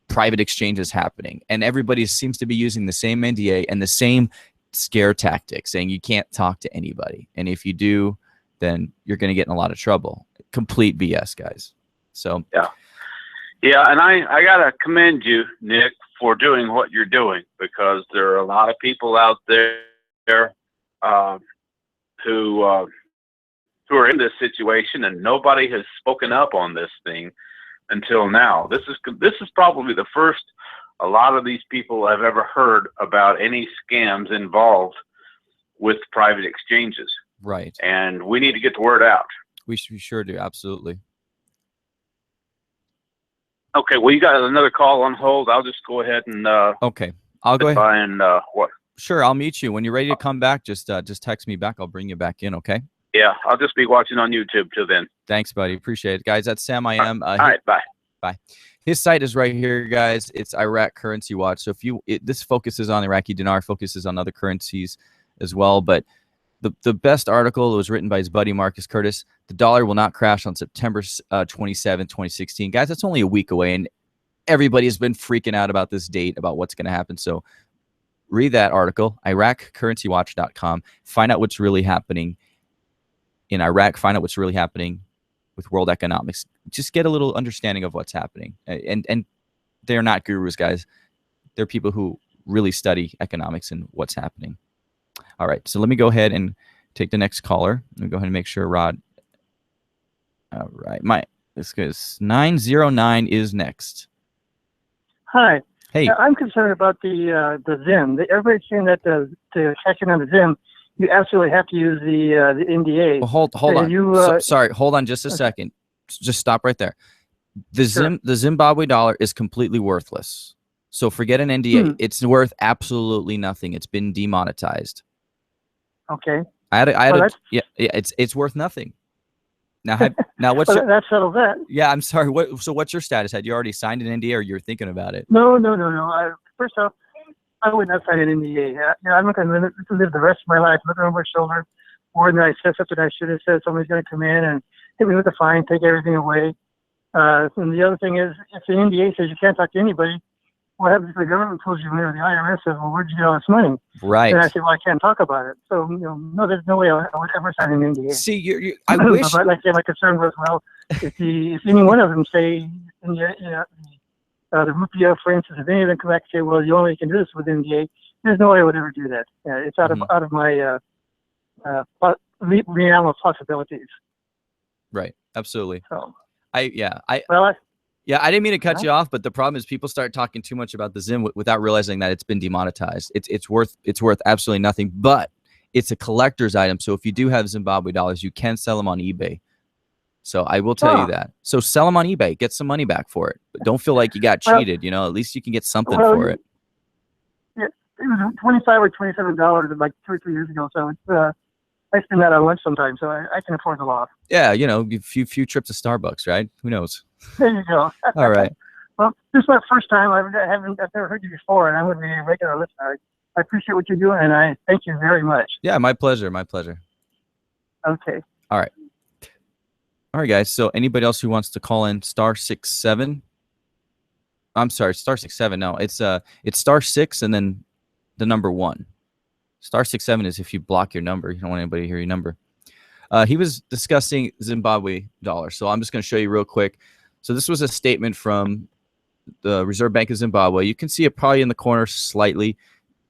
private exchanges happening, and everybody seems to be using the same NDA and the same scare tactics, saying you can't talk to anybody, and if you do, then you're going to get in a lot of trouble. Complete BS, guys. So yeah, and I gotta commend you, Nick, for doing what you're doing, because there are a lot of people out there who are in this situation, and nobody has spoken up on this thing until now. This is probably the first a lot of these people have ever heard about any scams involved with private exchanges. Right. And we need to get the word out. We sure do. Absolutely. Okay. Well, you got another call on hold. I'll just go ahead and okay. I'll go ahead. And what? Sure. I'll meet you when you're ready to come back. Just text me back. I'll bring you back in. Okay. Yeah. I'll just be watching on YouTube till then. Thanks, buddy. Appreciate it, guys. That's Sam. I am. All right. Bye. Bye. His site is right here, guys. It's Iraq Currency Watch. So this focuses on Iraqi Dinar, focuses on other currencies as well. But the best article was written by his buddy Marcus Curtis. The dollar will not crash on September 27, 2016. Guys, that's only a week away, and everybody has been freaking out about this date, about what's going to happen. So read that article, IraqCurrencyWatch.com. Find out what's really happening in Iraq. Find out what's really happening with world economics. Just get a little understanding of what's happening. And they're not gurus, guys. They're people who really study economics and what's happening. All right, so let me go ahead and take the next caller. Let me go ahead and make sure Rod. All right, this guy's 909 is next. Hi. Hey. I'm concerned about the ZIM. Everybody's saying that to cash in on the ZIM, you absolutely have to use the NDA. Well, hold on. Sorry, hold on just a second. Just stop right there. The Zimbabwe dollar is completely worthless. So forget an NDA. It's worth absolutely nothing. It's been demonetized. Okay. It's worth nothing. Now what's that settles that. Yeah, I'm sorry. What's your status? Had you already signed an NDA, or you're thinking about it? No. First off, I would not sign an NDA. I'm not going to live the rest of my life looking over my shoulder, more than I said something I should have said. Somebody's going to come in and hit me with a fine, take everything away. And the other thing is, if the NDA says you can't talk to anybody, what happens if the government pulls you in, or the IRS says, well, where'd you get all this money? Right. And I say, well, I can't talk about it. So, no, there's no way I would ever sign an NDA. See, I wish. But like my concern was, well, if any one of them say, the Rupiah, for instance, if any of them come back and say, well, you only can do this with NDA, there's no way I would ever do that. It's out of my realm of possibilities. Right. Absolutely. So, I didn't mean to cut you off, but the problem is people start talking too much about the Zim without realizing that it's been demonetized. It's worth absolutely nothing, but it's a collector's item. So if you do have Zimbabwe dollars, you can sell them on eBay. So I will tell you that. So sell them on eBay, get some money back for it. But don't feel like you got cheated. At least you can get something for it. Yeah, it was $25 or $27 like 2 or 3 years ago. So I spend that on lunch sometimes, so I can afford the loss. Yeah, you know, a few trips to Starbucks, right? Who knows? There you go. All right. Well, this is my first time. I've never heard you before, and I'm going to be a regular listener. I appreciate what you're doing, and I thank you very much. Yeah, my pleasure. My pleasure. Okay. All right. All right, guys. So anybody else who wants to call in *67? I'm sorry, *67. No, it's *6 and then the number 1. *67 is if you block your number. You don't want anybody to hear your number. He was discussing Zimbabwe dollar. So I'm just going to show you real quick. So this was a statement from the Reserve Bank of Zimbabwe. You can see it probably in the corner slightly.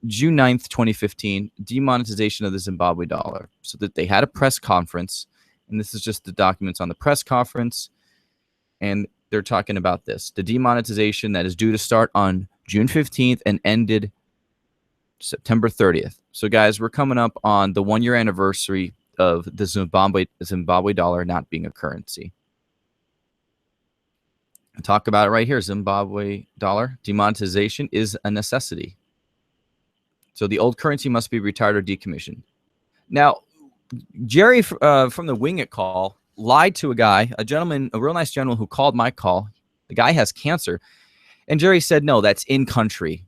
June 9th, 2015, demonetization of the Zimbabwe dollar. So that they had a press conference, and this is just the documents on the press conference, and they're talking about this. The demonetization that is due to start on June 15th and ended September 30th. So guys, we're coming up on the 1-year anniversary of the Zimbabwe dollar not being a currency. I'll talk about it right here. Zimbabwe dollar demonetization is a necessity. So the old currency must be retired or decommissioned. Now, Jerry from the Wing It call lied to a gentleman, a real nice gentleman who called my call. The guy has cancer. And Jerry said, no, that's in country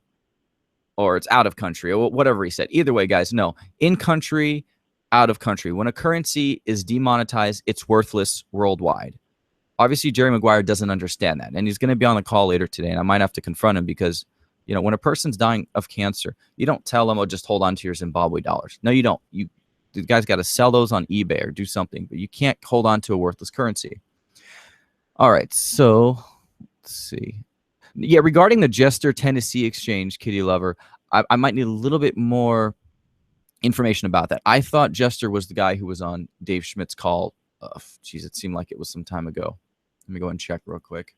or it's out of country or whatever he said. Either way, guys, no, in country, out of country. When a currency is demonetized, it's worthless worldwide. Obviously, Jerry Maguire doesn't understand that. And he's going to be on the call later today. And I might have to confront him because, you know, when a person's dying of cancer, you don't tell them, oh, just hold on to your Zimbabwe dollars. No, you don't. The guy's got to sell those on eBay or do something, but you can't hold on to a worthless currency. All right, so let's see. Yeah, regarding the Jester Tennessee exchange, Kitty Lover, I might need a little bit more information about that. I thought Jester was the guy who was on Dave Schmidt's call. Geez, it seemed like it was some time ago. Let me go and check real quick.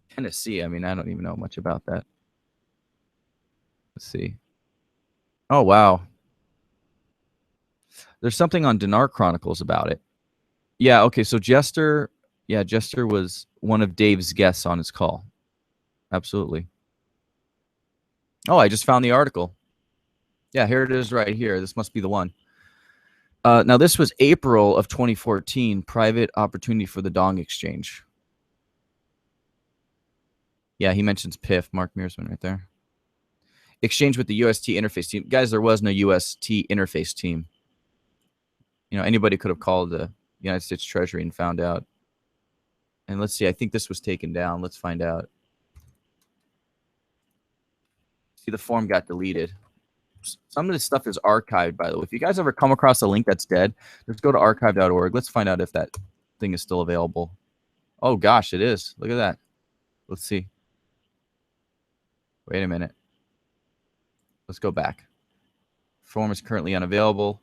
Tennessee, I mean, I don't even know much about that. Let's see. Oh, wow. There's something on Dinar Chronicles about it. Yeah, okay, so Jester was one of Dave's guests on his call. Absolutely. Oh, I just found the article. Yeah, here it is right here. This must be the one. Now, this was April of 2014, private opportunity for the Dong exchange. Yeah, he mentions PIF, Mark Meersman right there. Exchange with the UST interface team. Guys, there was no UST interface team. You know, anybody could have called the United States Treasury and found out. And let's see, I think this was taken down. Let's find out. See, the form got deleted. Some of this stuff is archived, by the way. If you guys ever come across a link that's dead, just go to archive.org. Let's find out if that thing is still available. Oh, gosh, it is. Look at that. Let's see. Wait a minute. Let's go back. Form is currently unavailable.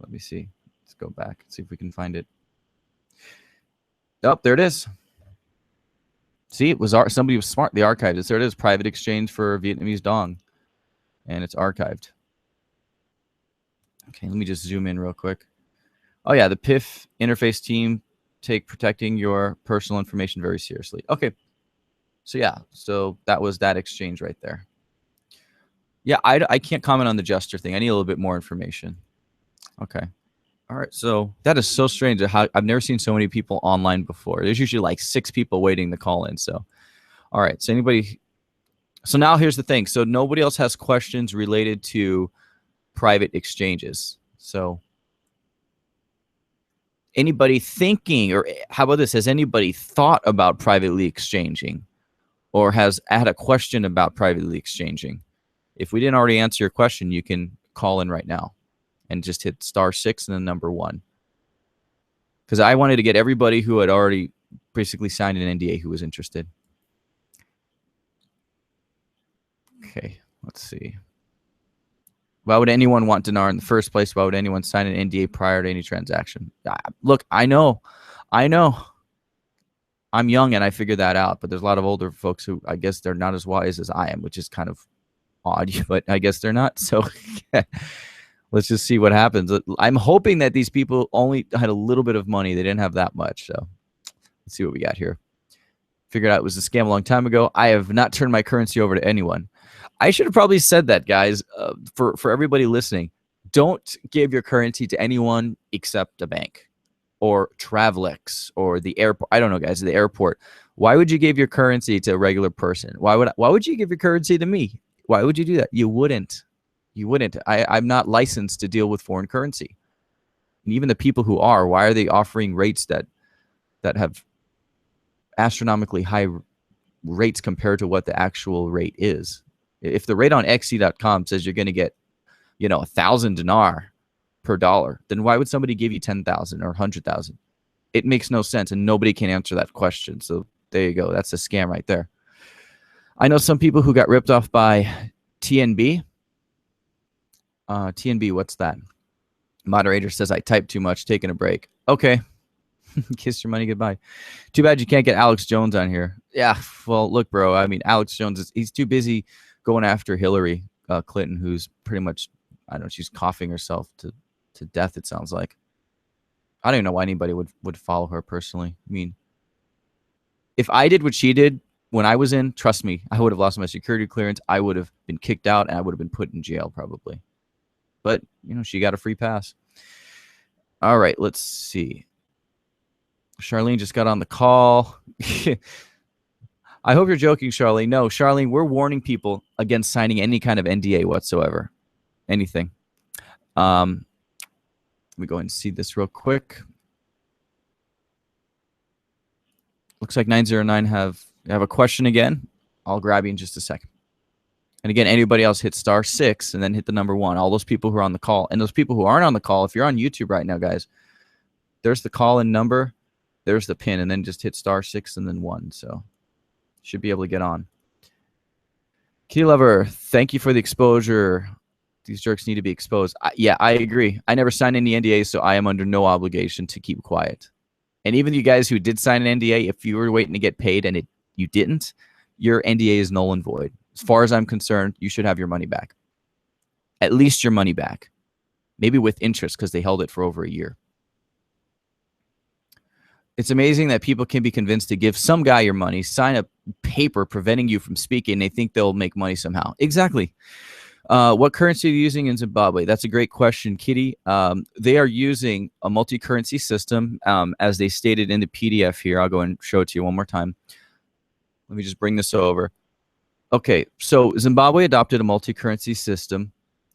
Let me see. Let's go back. See if we can find it. Oh, there it is. See, it was somebody was smart. They archived it. There it is. Private exchange for Vietnamese Dong. And it's archived. Okay, let me just zoom in real quick. Oh, yeah, the PIF interface team take protecting your personal information very seriously. Okay. So, yeah, so that was that exchange right there. Yeah, I can't comment on the Jester thing. I need a little bit more information. Okay. All right, so that is so strange. How I've never seen so many people online before. There's usually like 6 people waiting to call in. So, all right, so anybody... So now here's the thing. So nobody else has questions related to private exchanges. So anybody thinking, or how about this? Has anybody thought about privately exchanging or has had a question about privately exchanging? If we didn't already answer your question, you can call in right now and just hit *6 and then number 1. Because I wanted to get everybody who had already basically signed an NDA who was interested. Okay, let's see. Why would anyone want dinar in the first place? Why would anyone sign an NDA prior to any transaction? Look, I know. I'm young and I figured that out, but there's a lot of older folks who I guess they're not as wise as I am, which is kind of odd, but I guess they're not. So let's just see what happens. I'm hoping that these people only had a little bit of money. They didn't have that much. So let's see what we got here. Figured out it was a scam a long time ago. I have not turned my currency over to anyone. I should have probably said that, guys. For everybody listening, don't give your currency to anyone except a bank or Travelex or the airport. I don't know, guys. The airport. Why would you give your currency to a regular person? Why would you give your currency to me? Why would you do that? You wouldn't. You wouldn't. I'm not licensed to deal with foreign currency. And even the people who are, why are they offering rates that have astronomically high rates compared to what the actual rate is? If the rate on XC.com says you're going to get, 1,000 dinar per dollar, then why would somebody give you 10,000 or 100,000? It makes no sense, and nobody can answer that question. So there you go. That's a scam right there. I know some people who got ripped off by TNB. TNB, what's that? Moderator says I typed too much, taking a break. Okay. Kiss your money goodbye. Too bad you can't get Alex Jones on here. Yeah, well, look, bro. I mean, Alex Jones, he's too busy going after Hillary Clinton, who's pretty much, I don't know, she's coughing herself to death, it sounds like. I don't even know why anybody would follow her personally. I mean, if I did what she did when I was in, trust me, I would have lost my security clearance. I would have been kicked out, and I would have been put in jail probably. But, she got a free pass. All right, let's see. Charlene just got on the call. I hope you're joking, Charlene. No, Charlene, we're warning people against signing any kind of NDA whatsoever. Anything. Let me go ahead and see this real quick. Looks like 909 have a question again. I'll grab you in just a second. And again, anybody else hit *6 and then hit the number 1. All those people who are on the call. And those people who aren't on the call, if you're on YouTube right now, guys, there's the call-in number. There's the pin. And then just hit *6 and then 1. So should be able to get on. Key Lover, thank you for the exposure. These jerks need to be exposed. Yeah, I agree. I never signed any NDAs, so I am under no obligation to keep quiet. And even you guys who did sign an NDA, if you were waiting to get paid and you didn't, your NDA is null and void. As far as I'm concerned, you should have your money back. At least your money back. Maybe with interest because they held it for over a year. It's amazing that people can be convinced to give some guy your money, sign a paper preventing you from speaking, and they think they'll make money somehow. Exactly. What currency are you using in Zimbabwe? That's a great question, Kitty. They are using a multi-currency system, as they stated in the PDF here. I'll go and show it to you one more time. Let me just bring this over. Okay, so Zimbabwe adopted a multi-currency system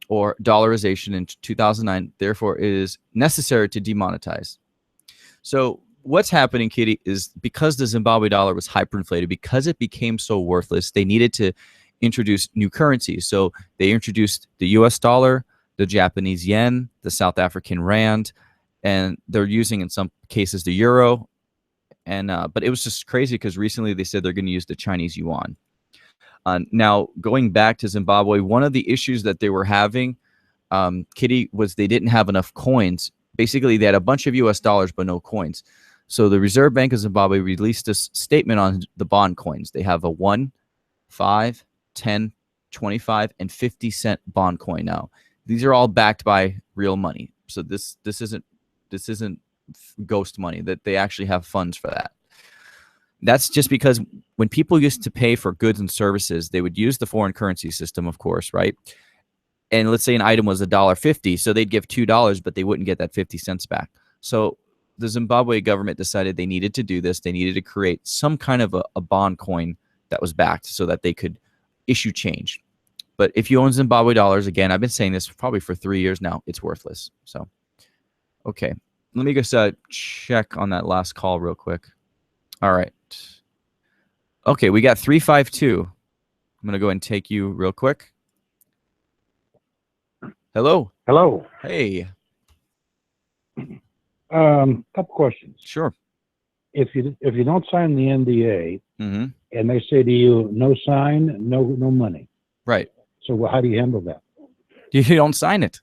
or dollarization in 2009. Therefore, it is necessary to demonetize. So what's happening, Kitty, is because the Zimbabwe dollar was hyperinflated, because it became so worthless, they needed to introduce new currencies. So they introduced the US dollar, the Japanese yen, the South African rand, and they're using in some cases the euro. And but it was just crazy because recently they said they're going to use the Chinese yuan. Now, going back to Zimbabwe, one of the issues that they were having, Kitty, was they didn't have enough coins. Basically, they had a bunch of US dollars but no coins. So the Reserve Bank of Zimbabwe released this statement on the bond coins. They have a 1, 5, 10, 25, and 50-cent bond coin now. These are all backed by real money. So this isn't ghost money, that they actually have funds for that. That's just because when people used to pay for goods and services, they would use the foreign currency system, of course, right? And let's say an item was $1.50, so they'd give $2, but they wouldn't get that 50 cents back. So the Zimbabwe government decided they needed to do this. They needed to create some kind of a bond coin that was backed so that they could issue change. But if you own Zimbabwe dollars, again, I've been saying this probably for 3 years now, it's worthless. So, okay. Let me just check on that last call real quick. All right. Okay, we got 352. I'm going to go ahead and take you real quick. Hello. Hello. Hey. Couple questions. Sure. If you don't sign the NDA, Mm-hmm. and they say to you, no sign, no money. Right. So how do you handle that? You don't sign it.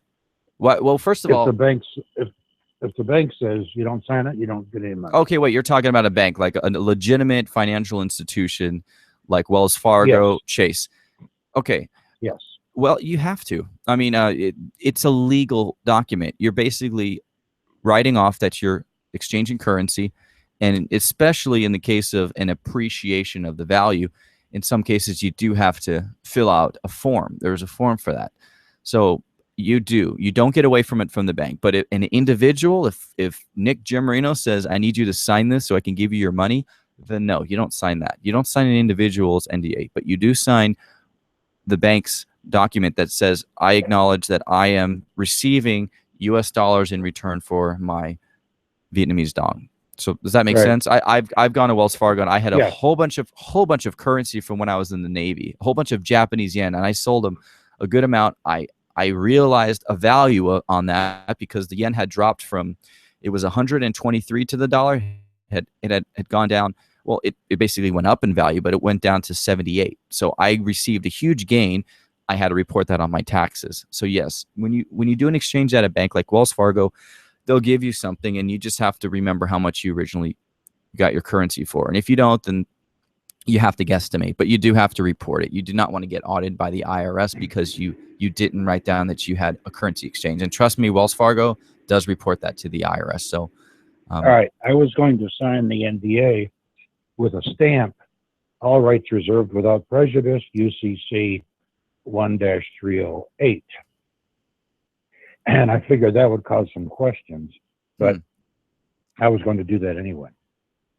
Well, first of all, if the bank says you don't sign it, you don't get any money. okay, wait, you're talking about a bank, like a legitimate financial institution like Wells Fargo, Yes. Chase. Okay. Yes. Well, you have to. I mean, it's a legal document. You're basically writing off that you're exchanging currency, and especially in the case of an appreciation of the value, in some cases you do have to fill out a form. There's a form for that. So you don't get away from it from the bank. But if an individual, if Nick Giammarino says, I need you to sign this so I can give you your money, then no, you don't sign that. You don't sign an individual's NDA, but you do sign the bank's document that says, I acknowledge that I am receiving US dollars in return for my Vietnamese Dong. So does that make sense? I've gone to Wells Fargo and I had a whole bunch of currency from when I was in the Navy, a whole bunch of Japanese yen, and I sold them a good amount. I realized a value on that because the yen had dropped from, it was 123 to the dollar. It had gone down. Well, it basically went up in value, but it went down to 78. So I received a huge gain. I had to report that on my taxes. So yes, when you do an exchange at a bank like Wells Fargo, they'll give you something, and you just have to remember how much you originally got your currency for. And if you don't, then you have to guesstimate, but you do have to report it. You do not want to get audited by the IRS because you didn't write down that you had a currency exchange. And trust me, Wells Fargo does report that to the IRS. So, all right, I was going to sign the NDA with a stamp, all rights reserved without prejudice, UCC 1-308. And I figured that would cause some questions, but I was going to do that anyway.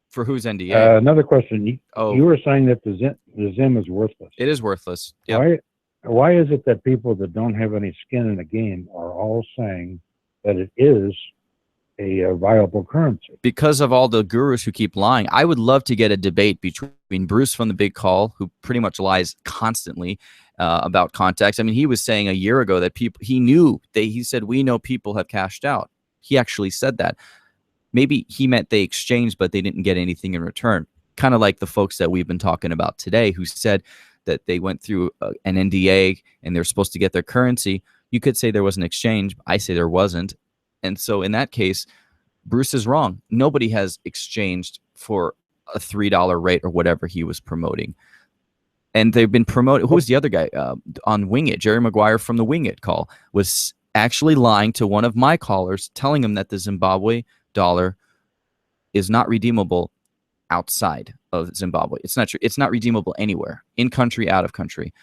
For whose NDA? Another question. You were saying that the Zim is worthless. It is worthless. Yep. Why is it that people that don't have any skin in the game are all saying that it is a viable currency? Because of all the gurus who keep lying. I would love to get a debate between Bruce from the Big Call, who pretty much lies constantly about context. I mean, he was saying a year ago that he said, we know people have cashed out. He actually said that. Maybe he meant they exchanged, but they didn't get anything in return. Kind of like the folks that we've been talking about today who said that they went through an NDA and they're supposed to get their currency. You could say there was an exchange. I say there wasn't. And so in that case, Bruce is wrong. Nobody has exchanged for a $3 rate or whatever he was promoting. And they've been promoted. Who was the other guy on Wing It? Jerry Maguire from the Wing It call was actually lying to one of my callers, telling him that the Zimbabwe dollar is not redeemable outside of Zimbabwe. It's not true. It's not redeemable anywhere, in country, out of country.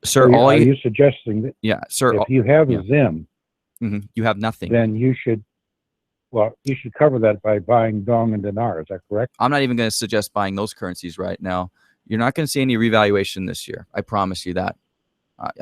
Sir, are you suggesting that? Yeah, sir. If you have a Zim, you have nothing. Then you should cover that by buying Dong and Dinar. Is that correct? I'm not even going to suggest buying those currencies right now. You're not going to see any revaluation this year. I promise you that.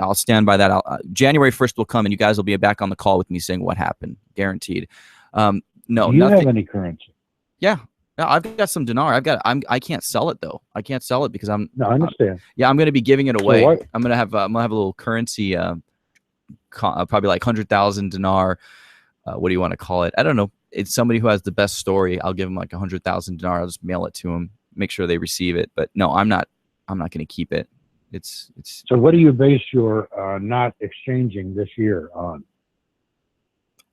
I'll stand by that. January 1st will come, and you guys will be back on the call with me saying what happened. Guaranteed. No, do you nothing. have any currency? Yeah. I've got some dinar. I can't sell it though. I can't sell it because I'm. No, I understand. I'm going to be giving it away. So I'm going to have a little currency, probably like 100,000 dinar. What do you want to call it? I don't know. It's somebody who has the best story. I'll give them like 100,000 dinar. I'll just mail it to them. Make sure they receive it. But no, I'm not going to keep it. It's. So what do you base your not exchanging this year on?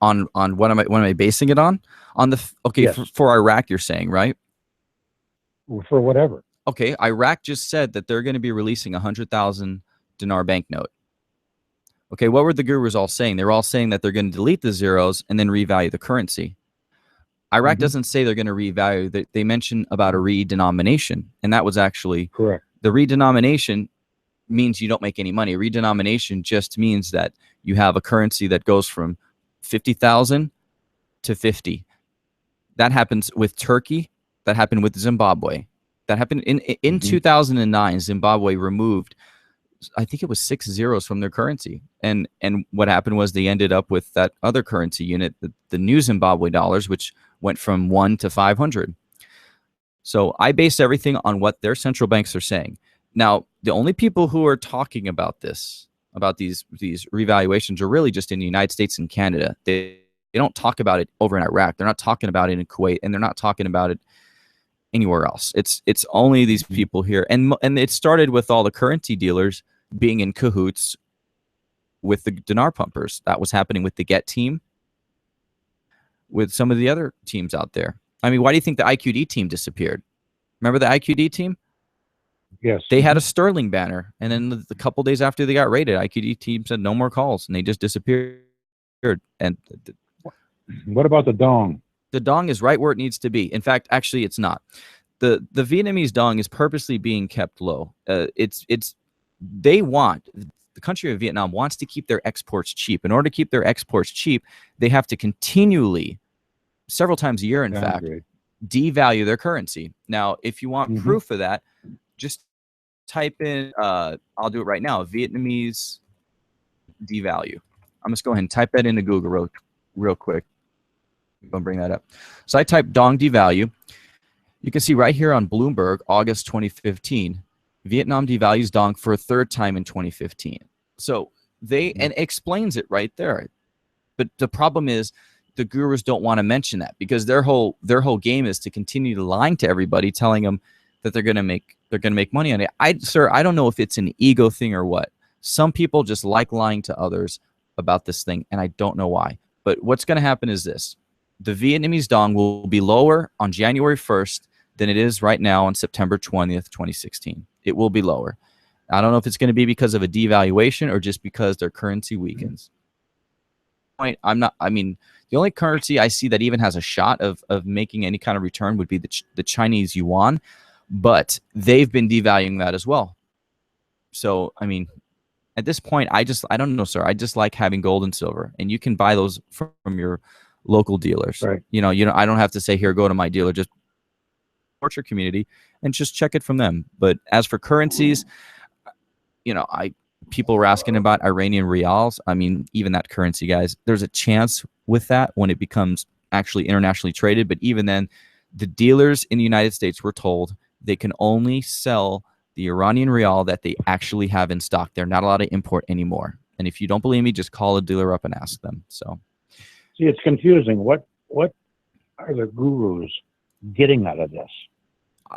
On what am I basing it on? On the yes. for Iraq, you're saying, right? For whatever. Okay, Iraq just said that they're going to be releasing 100,000 dinar banknote. Okay, what were the gurus all saying? They were all saying that they're going to delete the zeros and then revalue the currency. Iraq doesn't say they're going to revalue. They mentioned about a redenomination, and that was actually correct. The redenomination means you don't make any money. Redenomination just means that you have a currency that goes from 50,000 to 50. That happens with Turkey. That happened with Zimbabwe. That happened in 2009. Zimbabwe removed, I think it was 6 zeros from their currency. And what happened was they ended up with that other currency unit, the new Zimbabwe dollars, which went from 1 to 500. So I base everything on what their central banks are saying. Now, the only people who are talking about this, about these revaluations, are really just in the United States and Canada. They don't talk about it over in Iraq. They're not talking about it in Kuwait, and they're not talking about it anywhere else. It's only these people here, and it started with all the currency dealers being in cahoots with the dinar pumpers. That was happening with the Get team, with some of the other teams out there. I mean, why do you think the IQD team disappeared? Remember the IQD team? Yes. They had a sterling banner, and then a couple days after they got raided, IQD team said no more calls, and they just disappeared. And what about the Dong? The Dong is right where it needs to be. In fact, actually, it's not. the Vietnamese dong is purposely being kept low. The country of Vietnam wants to keep their exports cheap. In order to keep their exports cheap, they have to continually, several times a year, in fact, devalue their currency. Now, if you want proof of that, just type in, I'll do it right now, Vietnamese devalue. I'm just go ahead and type that into Google real quick. I'm going to bring that up. So I type dong devalue. You can see right here on Bloomberg, August 2015, Vietnam devalues dong for a third time in 2015. So and it explains it right there. But the problem is the gurus don't want to mention that, because their whole game is to continue lying to everybody, telling them that they're going to make money on it. Sir, I don't know if it's an ego thing or what. Some people just like lying to others about this thing, and I don't know why. But what's going to happen is this. The Vietnamese dong will be lower on January 1st than it is right now on September 20th, 2016. It will be lower. I don't know if it's going to be because of a devaluation or just because their currency weakens. The only currency I see that even has a shot of making any kind of return would be the Chinese yuan, but they've been devaluing that as well. So, I mean, at this point, I don't know, sir. I just like having gold and silver, and you can buy those from your local dealers. Right. I don't have to say, here, go to my dealer. Just support your community and just check it from them. But as for currencies, people were asking about Iranian reals. I mean, even that currency, guys, there's a chance with that when it becomes actually internationally traded. But even then, the dealers in the United States were told they can only sell the Iranian real that they actually have in stock. They're not allowed to import anymore. And if you don't believe me, just call a dealer up and ask them. So, see, it's confusing. What are the gurus getting out of this?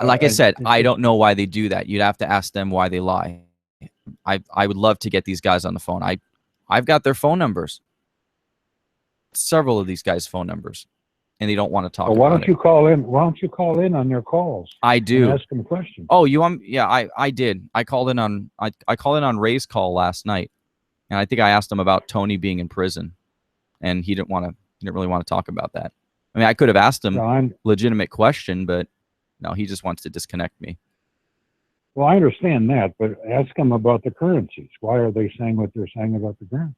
Like I said, I don't know why they do that. You'd have to ask them why they lie. I would love to get these guys on the phone. I've got their phone numbers. Several of these guys' phone numbers, and they don't want to talk. Well, why don't you call in? Why don't you call in on their calls? I do. And ask them questions. Oh, I did. I called in on Ray's call last night, and I think I asked him about Tony being in prison, and he didn't really want to talk about that. I mean, I could have asked him a legitimate question, but no, he just wants to disconnect me. Well, I understand that, but ask them about the currencies. Why are they saying what they're saying about the currency?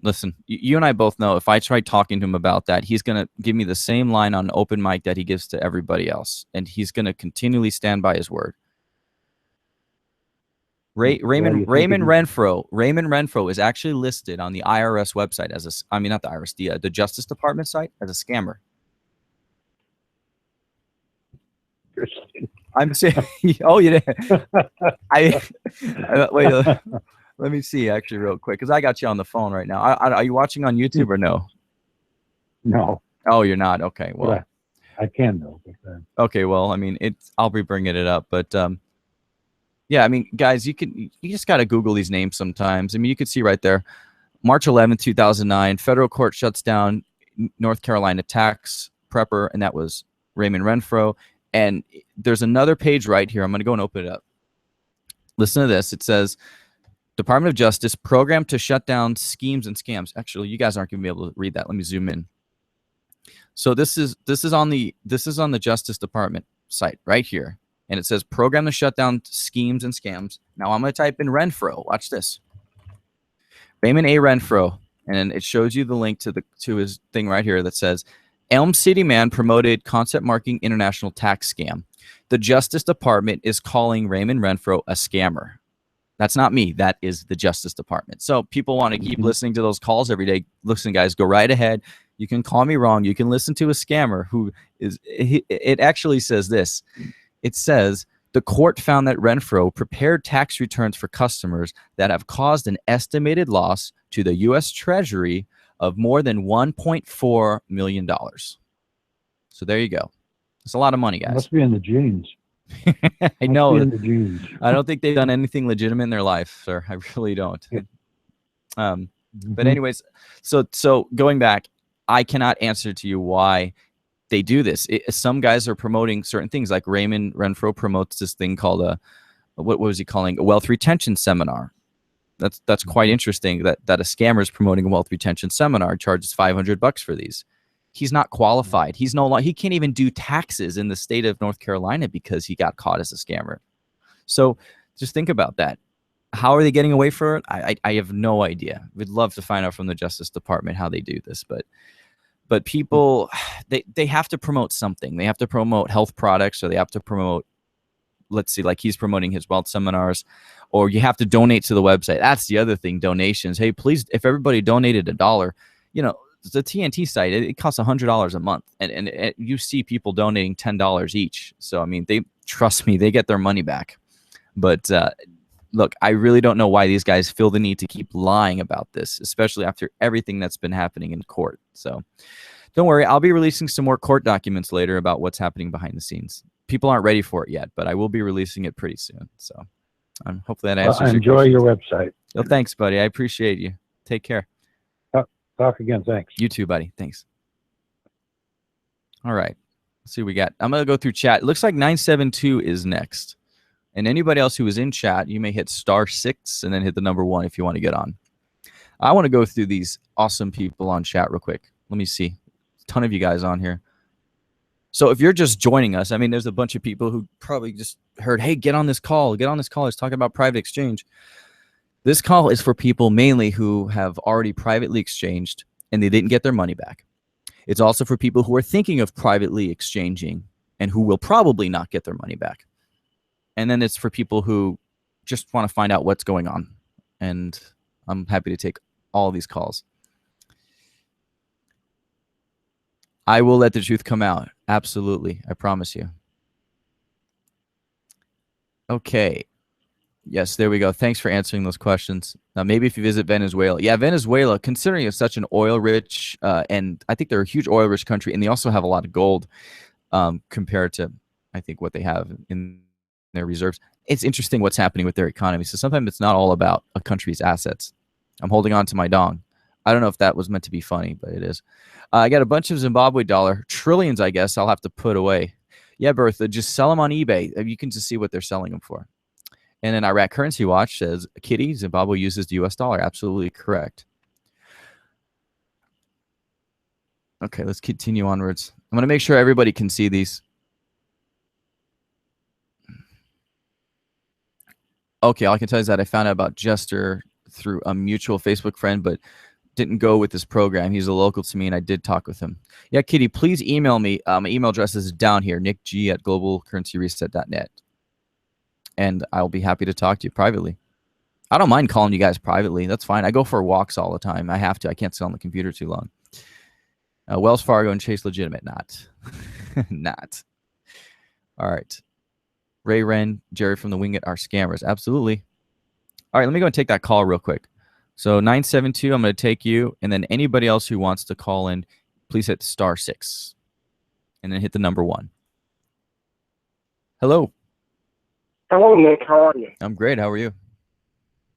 Listen, you and I both know if I try talking to him about that, he's going to give me the same line on open mic that he gives to everybody else, and he's going to continually stand by his word. Raymond Renfro is actually listed on the IRS website as not the IRS, the Justice Department site as a scammer. I'm saying, oh, you did. Wait. Let me see actually real quick, because I got you on the phone right now. Are you watching on YouTube or no? No. Oh, you're not. Okay. Well, I can though. Okay. Well, I mean, I'll be bringing it up, but yeah. I mean, guys, you just got to Google these names sometimes. I mean, you could see right there, March 11th, 2009, federal court shuts down North Carolina tax prepper, and that was Raymond Renfro. And there's another page right here. I'm going to go and open it up. Listen to this. It says, Department of Justice program to shut down schemes and scams. Actually, you guys aren't going to be able to read that. Let me zoom in. So this is on the Justice Department site right here, and it says program to shut down schemes and scams. Now I'm going to type in Renfro. Watch this. Raymond A. Renfro, and it shows you the link to his thing right here that says, Elm City man promoted concept marking international tax scam. The Justice Department is calling Raymond Renfro a scammer. That's not me. That is the Justice Department. So people want to keep listening to those calls every day. Listen, guys, go right ahead. You can call me wrong. You can listen to a scammer who is. It actually says this. It says the court found that Renfro prepared tax returns for customers that have caused an estimated loss to the U.S. Treasury of more than $1.4 million. So there you go. It's a lot of money, guys. Must be in the genes. I know. In the genes. I don't think they've done anything legitimate in their life, sir. I really don't. But anyways, so going back, I cannot answer to you why they do this. Some guys are promoting certain things, like Raymond Renfro promotes this thing called what was he calling, a wealth retention seminar. That's quite interesting that a scammer is promoting a wealth retention seminar, charges $500 for these. he's not qualified. He can't even do taxes in the state of North Carolina because he got caught as a scammer. So just think about that. How are they getting away for it? I have no idea. We'd love to find out from the Justice Department how they do this, but people, they have to promote something. They have to promote health products, or they have to promote, let's see, like he's promoting his wealth seminars, or you have to donate to the website. That's the other thing, donations. Hey, please, if everybody donated $1, you know, the TNT site, it costs $100 a month, and you see people donating $10 each. So, I mean, trust me, they get their money back. But look, I really don't know why these guys feel the need to keep lying about this, especially after everything that's been happening in court. So don't worry, I'll be releasing some more court documents later about what's happening behind the scenes. People aren't ready for it yet, but I will be releasing it pretty soon. So hopefully that answers enjoy your website. Well, thanks, buddy. I appreciate you. Take care. Talk again. Thanks. You too, buddy. Thanks. All right. Let's see what we got. I'm going to go through chat. It looks like 972 is next. And anybody else who is in chat, you may hit *6 and then hit the number 1 if you want to get on. I want to go through these awesome people on chat real quick. Let me see. A ton of you guys on here. So if you're just joining us, I mean, there's a bunch of people who probably just heard, hey, get on this call. Get on this call. It's talking about private exchange. This call is for people mainly who have already privately exchanged and they didn't get their money back. It's also for people who are thinking of privately exchanging and who will probably not get their money back. And then it's for people who just want to find out what's going on. And I'm happy to take all of these calls. I will let the truth come out. Absolutely. I promise you. Okay. Yes, there we go. Thanks for answering those questions. Now, maybe if you visit Venezuela. Yeah, Venezuela, considering it's such an oil-rich, and I think they're a huge oil-rich country, and they also have a lot of gold compared to, I think, what they have in their reserves. It's interesting what's happening with their economy. So sometimes it's not all about a country's assets. I'm holding on to my dong. I don't know if that was meant to be funny, but it is. I got a bunch of Zimbabwe dollar, trillions, I guess, I'll have to put away. Yeah, Bertha, just sell them on eBay. You can just see what they're selling them for. And then Iraq Currency Watch says, Kitty, Zimbabwe uses the US dollar. Absolutely correct. Okay, let's continue onwards. I'm going to make sure everybody can see these. Okay, all I can tell you is that I found out about Jester through a mutual Facebook friend, but didn't go with this program. He's a local to me, and I did talk with him. Yeah, Kitty, please email me. My email address is down here, nickg@globalcurrencyreset.net. And I'll be happy to talk to you privately. I don't mind calling you guys privately. That's fine. I go for walks all the time. I have to. I can't sit on the computer too long. Wells Fargo and Chase Legitimate. Not. Not. All right. Ray Wren, Jerry from the Wingit are scammers. Absolutely. All right, let me go and take that call real quick. So 972, I'm going to take you. And then anybody else who wants to call in, please hit *6. And then hit the number 1. Hello. Hello, Nick. How are you? I'm great. How are you?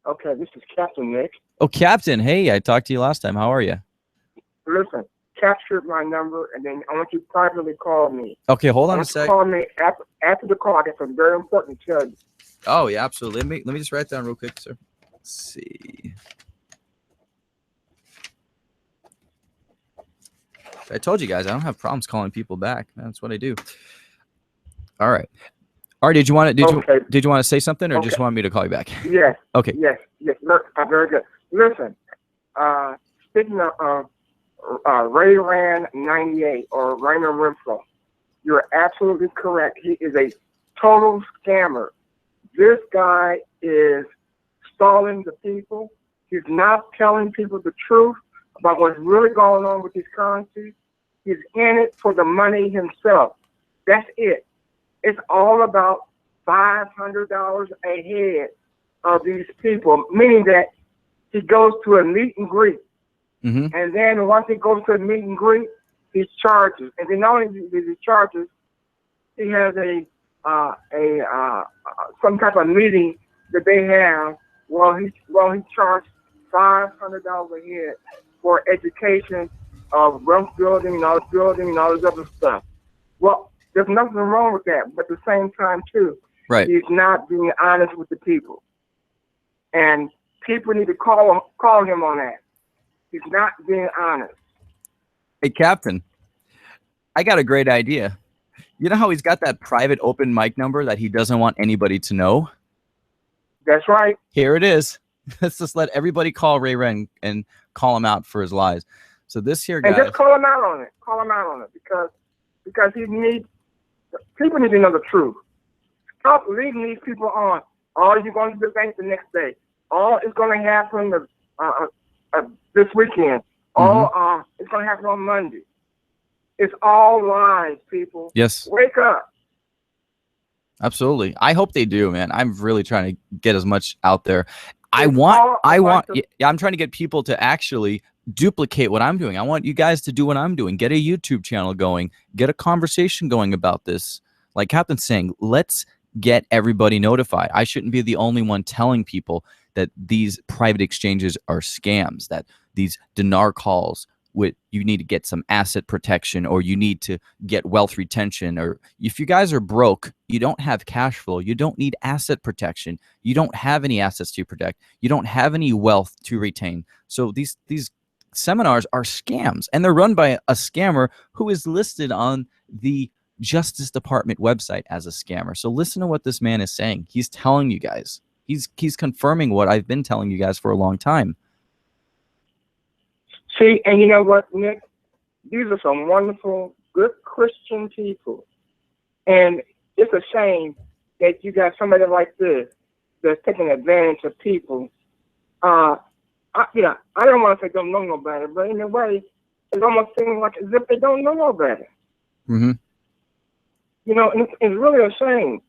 Okay, this is Captain Nick. Oh, Captain. Hey, I talked to you last time. How are you? Listen, capture my number, and then I want you to privately call me. Okay, hold on a sec. Call me after the call. I got something very important to tell you. Oh, yeah, absolutely. Let me just write down real quick, sir. Let's see. I told you guys, I don't have problems calling people back. That's what I do. All right. All right, did you want to say something, or just want me to call you back? Yes. Okay. Yes. Look, very good. Listen, speaking of Ray Rand 98 or Raymond Renfro, you're absolutely correct. He is a total scammer. This guy is stalling the people. He's not telling people the truth about what's really going on with these currencies. He's in it for the money himself. That's it. It's all about $500 a head of these people, meaning that he goes to a meet and greet. Mm-hmm. And then once he goes to a meet and greet, he charges. And then not only does he charges, he has some type of meeting that they have. He charged $500 a head for education of wealth building and all this other stuff. Well, there's nothing wrong with that, but at the same time, too, right, he's not being honest with the people. And people need to call him on that. He's not being honest. Hey, Captain. I got a great idea. You know how he's got that private open mic number that he doesn't want anybody to know? That's right. Here it is. Let's just let everybody call Ray Ren and call him out for his lies. So this here guy. And just call him out on it. Call him out on it because people need to know the truth. Stop leading these people on. Oh, you're going to the bank the next day. Oh, it's going to happen this weekend. Oh, it's going to happen on Monday. It's all lies, people. Yes. Wake up. Absolutely. I hope they do, man. I'm really trying to get as much out there. I'm trying to get people to actually duplicate what I'm doing. I want you guys to do what I'm doing. Get a YouTube channel going. Get a conversation going about this. Like Captain's saying, let's get everybody notified. I shouldn't be the only one telling people that these private exchanges are scams, that these dinar calls, you need to get some asset protection, or you need to get wealth retention, or if you guys are broke, you don't have cash flow, you don't need asset protection, you don't have any assets to protect, you don't have any wealth to retain. So these seminars are scams, and they're run by a scammer who is listed on the Justice Department website as a scammer. So listen to what this man is saying. He's telling you guys. He's confirming what I've been telling you guys for a long time. See, and you know what, Nick? These are some wonderful, good Christian people. And it's a shame that you got somebody like this that's taking advantage of people. I don't want to say don't know no better, but in a way, it almost seems like as if they don't know no better. Mm-hmm. You know, and it's really a shame.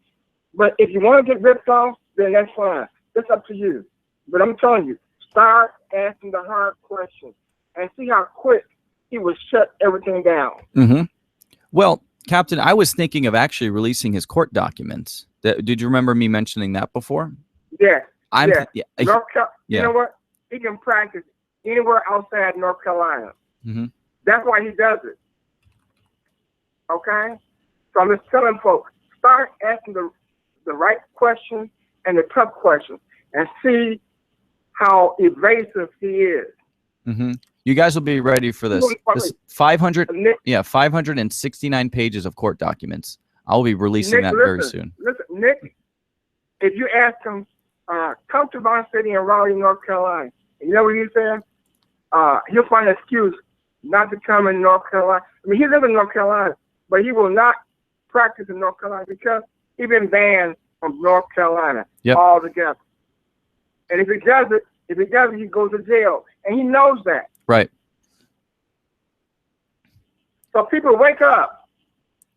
But if you want to get ripped off, then that's fine. It's up to you. But I'm telling you, start asking the hard questions and see how quick he will shut everything down. Mm-hmm. Well, Captain, I was thinking of actually releasing his court documents. Did you remember me mentioning that before? Yeah. You know what? He can practice anywhere outside North Carolina. Mm-hmm. That's why he does it. Okay? So I'm just telling folks, start asking the right questions and the tough questions and see how evasive he is. Mm-hmm. You guys will be ready for this. This 569 pages of court documents. I'll be releasing that very soon. Listen, Nick, if you ask him, come to my city in Raleigh, North Carolina, you know what he said? He'll find an excuse not to come in North Carolina. I mean, he lives in North Carolina, but he will not practice in North Carolina because he's been banned from North Carolina altogether. And if he does it, he goes to jail. And he knows that. Right. So people, wake up.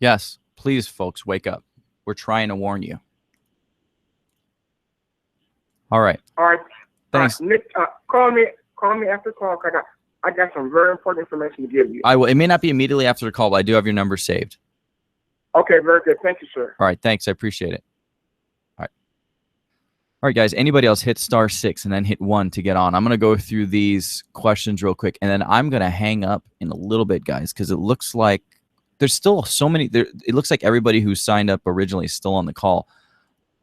Yes. Please, folks, wake up. We're trying to warn you. All right. All right. Thanks. Nick, call me after the call. I got some very important information to give you. I will. It may not be immediately after the call, but I do have your number saved. Okay, very good. Thank you, sir. All right. Thanks. I appreciate it. All right, guys, anybody else hit *6 and then hit 1 to get on. I'm going to go through these questions real quick, and then I'm going to hang up in a little bit, guys, because it looks like there's still so many. It looks like everybody who signed up originally is still on the call.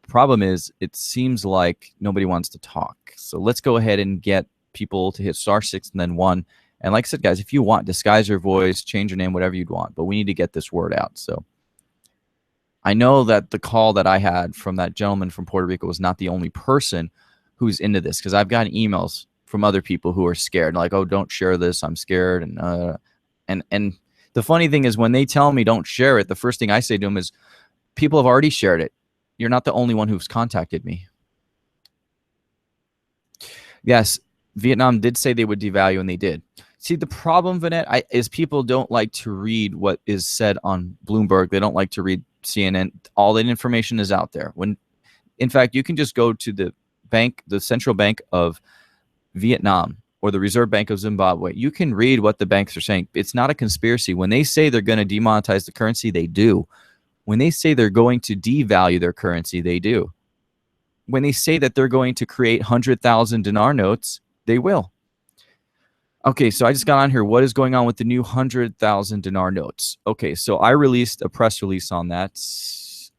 Problem is, it seems like nobody wants to talk. So let's go ahead and get people to hit *6 and then 1. And like I said, guys, if you want, disguise your voice, change your name, whatever you'd want. But we need to get this word out. So I know that the call that I had from that gentleman from Puerto Rico was not the only person who's into this, because I've gotten emails from other people who are scared, like, oh, don't share this, I'm scared. And the funny thing is, when they tell me don't share it, the first thing I say to them is, people have already shared it. You're not the only one who's contacted me. Yes, Vietnam did say they would devalue, and they did. See, the problem, Vanette, is people don't like to read what is said on Bloomberg. They don't like to read CNN. All that information is out there. In fact, you can just go to the bank, the Central Bank of Vietnam, or the Reserve Bank of Zimbabwe. You can read what the banks are saying. It's not a conspiracy. When they say they're going to demonetize the currency, they do. When they say they're going to devalue their currency, they do. When they say that they're going to create 100,000 dinar notes, they will. Okay, so I just got on here. What is going on with the new 100,000 dinar notes? Okay, so I released a press release on that.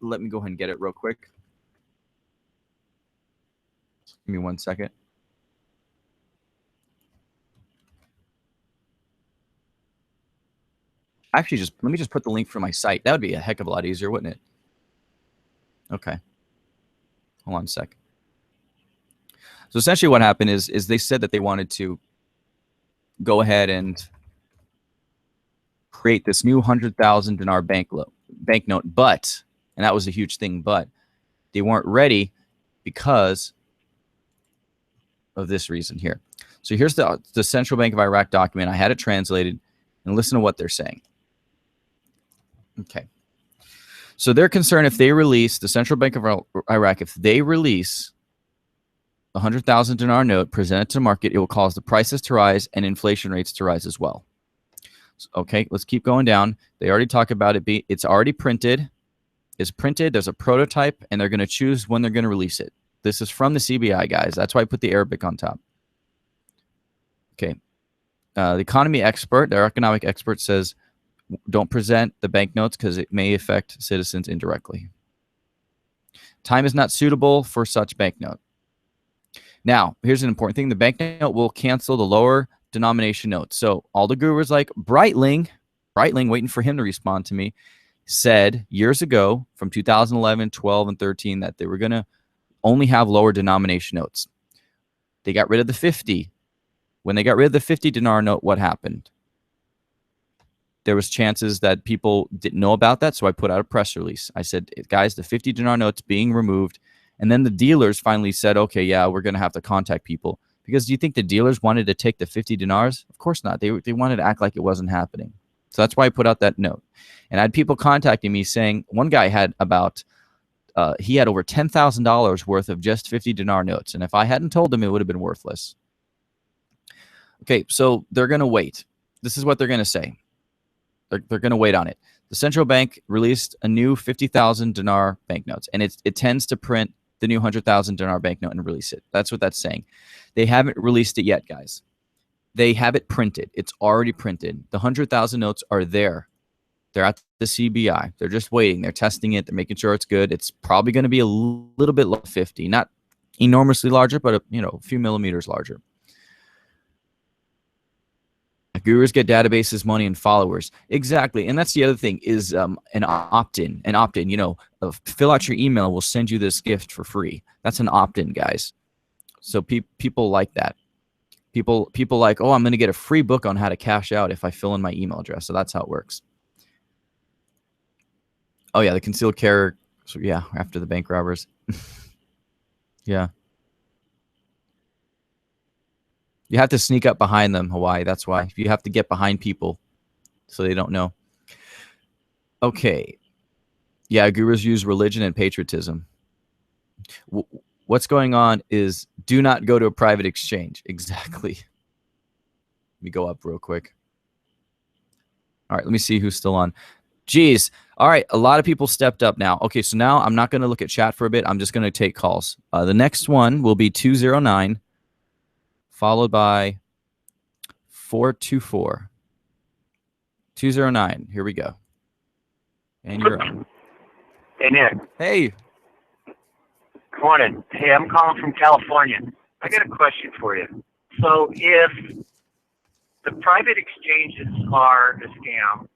Let me go ahead and get it real quick. Give me 1 second. Actually, just let me just put the link for my site. That would be a heck of a lot easier, wouldn't it? Okay. Hold on a sec. So essentially what happened is they said that they wanted to go ahead and create this new 100,000 dinar banknote, but, and that was a huge thing, but they weren't ready because of this reason here. So here's the Central Bank of Iraq document. I had it translated, and listen to what they're saying. Okay. So they're concerned if they release, the Central Bank of Iraq, if they release a 100,000 dinar note presented to the market, it will cause the prices to rise and inflation rates to rise as well. So, okay, let's keep going down. They already talk about it. It's already printed. It's printed. There's a prototype, and they're going to choose when they're going to release it. This is from the CBI, guys. That's why I put the Arabic on top. Okay. The economy expert, their economic expert, says don't present the banknotes because it may affect citizens indirectly. Time is not suitable for such banknote. Now, here's an important thing. The banknote will cancel the lower denomination notes. So all the gurus like Breitling, waiting for him to respond to me, said years ago from 2011, 12, and 13 that they were going to only have lower denomination notes. They got rid of the 50. When they got rid of the 50 dinar note, what happened? There was chances that people didn't know about that, so I put out a press release. I said, guys, the 50 dinar note's being removed. And then the dealers finally said, okay, yeah, we're going to have to contact people. Because do you think the dealers wanted to take the 50 dinars? Of course not. They wanted to act like it wasn't happening. So that's why I put out that note. And I had people contacting me saying, one guy had about, he had over $10,000 worth of just 50 dinar notes. And if I hadn't told him, it would have been worthless. Okay, so they're going to wait. This is what they're going to say. They're going to wait on it. The central bank released a new 50,000 dinar banknotes, and it tends to print the new 100,000 dinar banknote and release it. That's what that's saying. They haven't released it yet, guys. They have it printed. It's already printed. The 100,000 notes are there. They're at the CBI. They're just waiting. They're testing it. They're making sure it's good. It's probably going to be a little bit low, 50, not enormously larger, but a few millimeters larger. Gurus get databases, money, and followers. Exactly. And that's the other thing is an opt-in. An opt-in, fill out your email. We'll send you this gift for free. That's an opt-in, guys. So people like that. People like, oh, I'm going to get a free book on how to cash out if I fill in my email address. So that's how it works. Oh, yeah, the concealed carrier. So, yeah, after the bank robbers. Yeah. You have to sneak up behind them, Hawaii. That's why. You have to get behind people so they don't know. Okay. Yeah, gurus use religion and patriotism. What's going on is do not go to a private exchange. Exactly. Let me go up real quick. All right, let me see who's still on. Geez. All right, a lot of people stepped up now. Okay, so now I'm not going to look at chat for a bit. I'm just going to take calls. The next one will be 209. Followed by 424. 209. Here we go. And you're on. Hey, Nick. Hey. Good morning. Hey, I'm calling from California. I got a question for you. So if the private exchanges are a scam